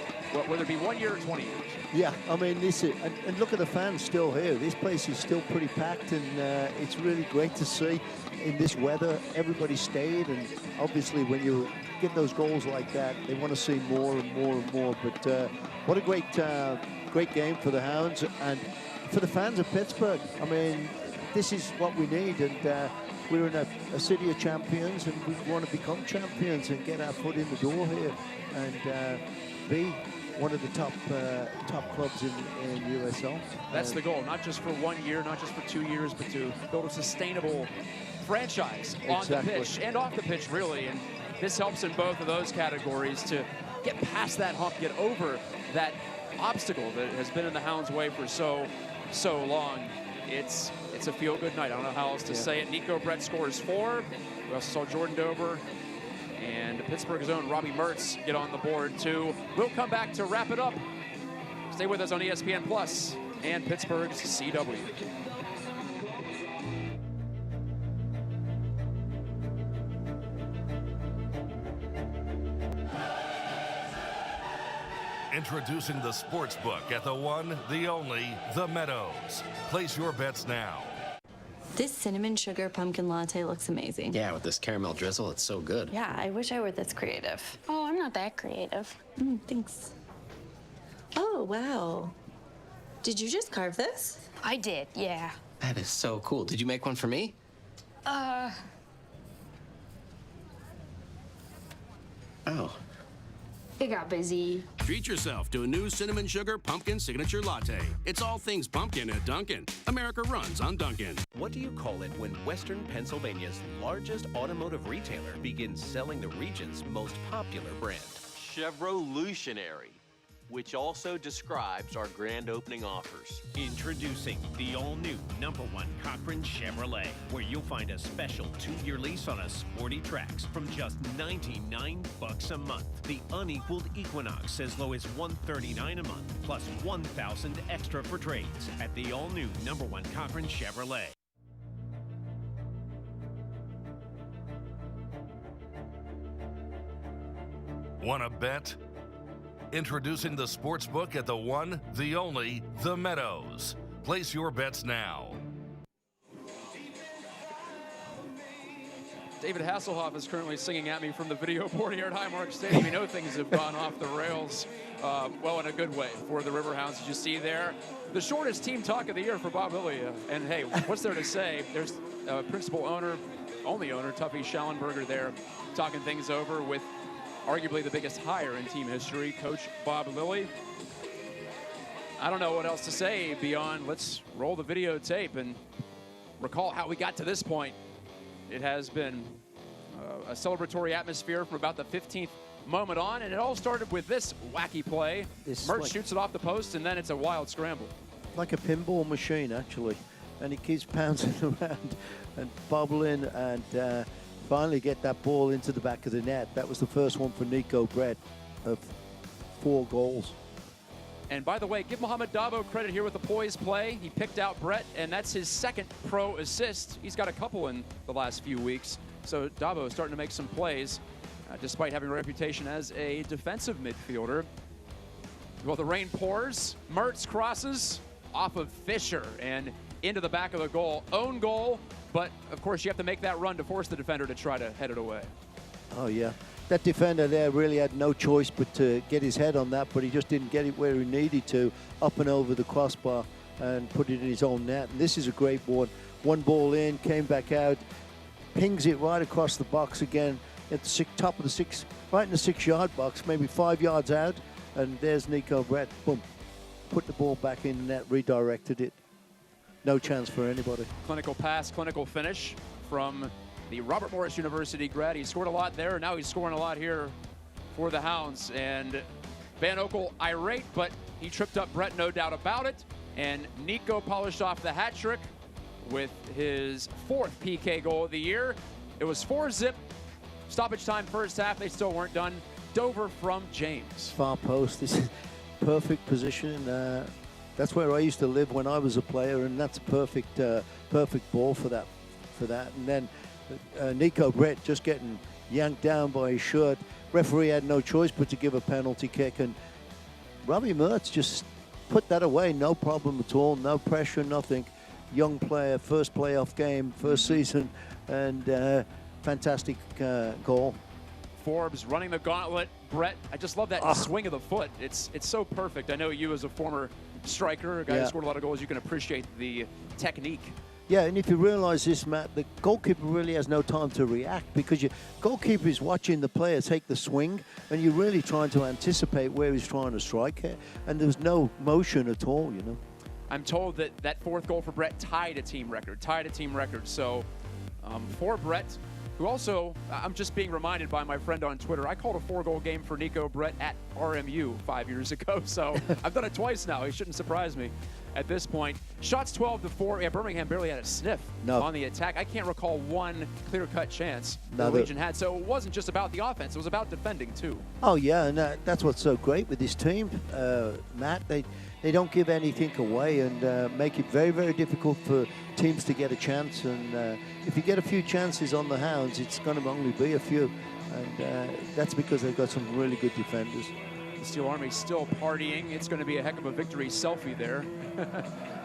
whether it be 1 year or 20 years. Yeah, I mean, and look at the fans still here. This place is still pretty packed, and it's really great to see in this weather. Everybody stayed, and obviously when you get those goals like that, they want to see more and more and more. But what a great game for the Hounds and for the fans of Pittsburgh. I mean, this is what we need, and we're in a city of champions, and we want to become champions and get our foot in the door here and be one of the top clubs in USL. That's the goal, not just for 1 year, not just for 2 years, but to build a sustainable franchise on the pitch and off the pitch, really. And this helps in both of those categories to get past that hump, get over that obstacle that has been in the Hounds' way for so long. It's a feel-good night. I don't know how else to say it. Nico Brett scores 4. We also saw Jordan Dover and Pittsburgh's own Robbie Mertz get on the board, too. We'll come back to wrap it up. Stay with us on ESPN Plus and Pittsburgh's CW. Introducing the sports book at the one, the only, The Meadows. Place your bets now. This cinnamon sugar pumpkin latte looks amazing. Yeah, with this caramel drizzle, it's so good. Yeah, I wish I were this creative. Oh, I'm not that creative. Thanks. Oh, wow. Did you just carve this? I did, yeah. That is so cool. Did you make one for me? Oh. It got busy. Treat yourself to a new cinnamon sugar pumpkin signature latte. It's all things pumpkin at Dunkin'. America runs on Dunkin'. What do you call it when Western Pennsylvania's largest automotive retailer begins selling the region's most popular brand? Chevroletionary, which also describes our grand opening offers. Introducing the all-new #1 Cochran Chevrolet, where you'll find a special 2-year lease on a sporty Trax from just $99 a month. The unequaled Equinox as low as $139 a month, plus $1,000 extra for trades at the all-new #1 Cochran Chevrolet. Want to bet? Introducing the sports book at the one, the only, The Meadows. Place your bets now. David Hasselhoff is currently singing at me from the video board here at Highmark Stadium. You know things have gone off the rails, well, in a good way for the Riverhounds. As you see there, the shortest team talk of the year for Bob Lilly. And hey, what's there to say? There's principal owner, only owner, Tuffy Schallenberger there, talking things over with arguably the biggest hire in team history, Coach Bob Lilly. I don't know what else to say beyond let's roll the videotape and recall how we got to this point. It has been a celebratory atmosphere from about the 15th moment on, and it all started with this wacky play. Mert shoots it off the post, and then it's a wild scramble. Like a pinball machine, actually. And he keeps pouncing around and bubbling and finally get that ball into the back of the net. That was the first one for Nico Brett of 4 goals. And by the way, give Mohamed Dabo credit here with the poise play. He picked out Brett, and that's his second pro assist. He's got a couple in the last few weeks. So Dabo is starting to make some plays, despite having a reputation as a defensive midfielder. Well, the rain pours. Mertz crosses off of Fisher and into the back of the goal. Own goal, but of course you have to make that run to force the defender to try to head it away. Oh, yeah. That defender there really had no choice but to get his head on that, but he just didn't get it where he needed to, up and over the crossbar and put it in his own net. And this is a great one. One ball in, came back out, pings it right across the box again at the top of the 6, right in the 6-yard box, maybe 5 yards out. And there's Nico Brett, boom, put the ball back in the net, redirected it. No chance for anybody. Clinical pass, clinical finish from the Robert Morris University grad. He scored a lot there, and now he's scoring a lot here for the Hounds. And Van Oekel irate, but he tripped up Brett, no doubt about it. And Nico polished off the hat trick with his 4th PK goal of the year. It was 4-zip. Stoppage time first half. They still weren't done. Dover from James. Far post. This is perfect position. That's where I used to live when I was a player, and that's a perfect, perfect ball for that. And then Nico Brett just getting yanked down by his shirt. Referee had no choice but to give a penalty kick, and Robbie Mertz just put that away, no problem at all, no pressure, nothing. Young player, first playoff game, first season, and fantastic goal. Forbes running the gauntlet. Brett, I just love that swing of the foot. It's so perfect. I know you as a former striker, a guy who scored a lot of goals, you can appreciate the technique. Yeah, and if you realize this, Matt, the goalkeeper really has no time to react because your goalkeeper is watching the player take the swing, and you're really trying to anticipate where he's trying to strike it, and there's no motion at all, you know. I'm told that that 4th goal for Brett tied a team record. So for Brett, who also, I'm just being reminded by my friend on Twitter, I called a 4-goal game for Nico Brett at RMU 5 years ago, so I've done it twice now. He shouldn't surprise me at this point. Shots 12-4. Yeah, Birmingham barely had a sniff on the attack. I can't recall one clear-cut chance the Legion had, so it wasn't just about the offense. It was about defending, too. Oh, yeah, and that's what's so great with this team, Matt. They don't give anything away and make it very, very difficult for teams to get a chance. And if you get a few chances on the Hounds, it's going to only be a few. And that's because they've got some really good defenders. The Steel Army still partying. It's going to be a heck of a victory selfie there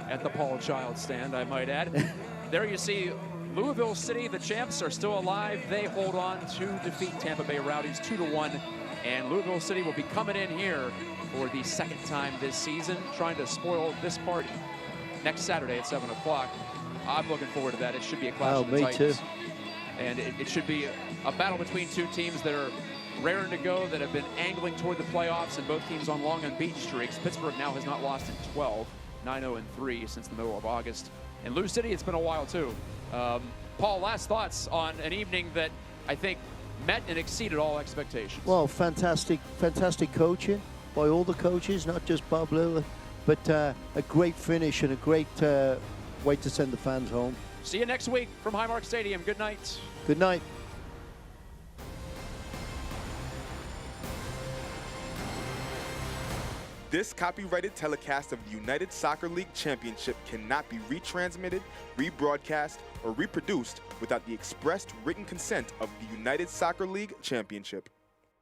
at the Paul Child stand, I might add. There you see Louisville City, the champs, are still alive. They hold on to defeat Tampa Bay Rowdies 2-1. And Louisville City will be coming in here for the 2nd time this season, trying to spoil this party next Saturday at 7 o'clock. I'm looking forward to that. It should be a clash of the Titans. Too. And it should be a battle between 2 teams that are raring to go, that have been angling toward the playoffs, and both teams on long unbeaten streaks. Pittsburgh now has not lost in 12, 9-0-3 since the middle of August. And Lou City, it's been a while too. Paul, last thoughts on an evening that I think met and exceeded all expectations. Well, fantastic coaching by all the coaches, not just Bob Lilly, but a great finish and a great way to send the fans home. See you next week from Highmark Stadium. Good night. Good night. This copyrighted telecast of the United Soccer League Championship cannot be retransmitted, rebroadcast, or reproduced without the expressed written consent of the United Soccer League Championship.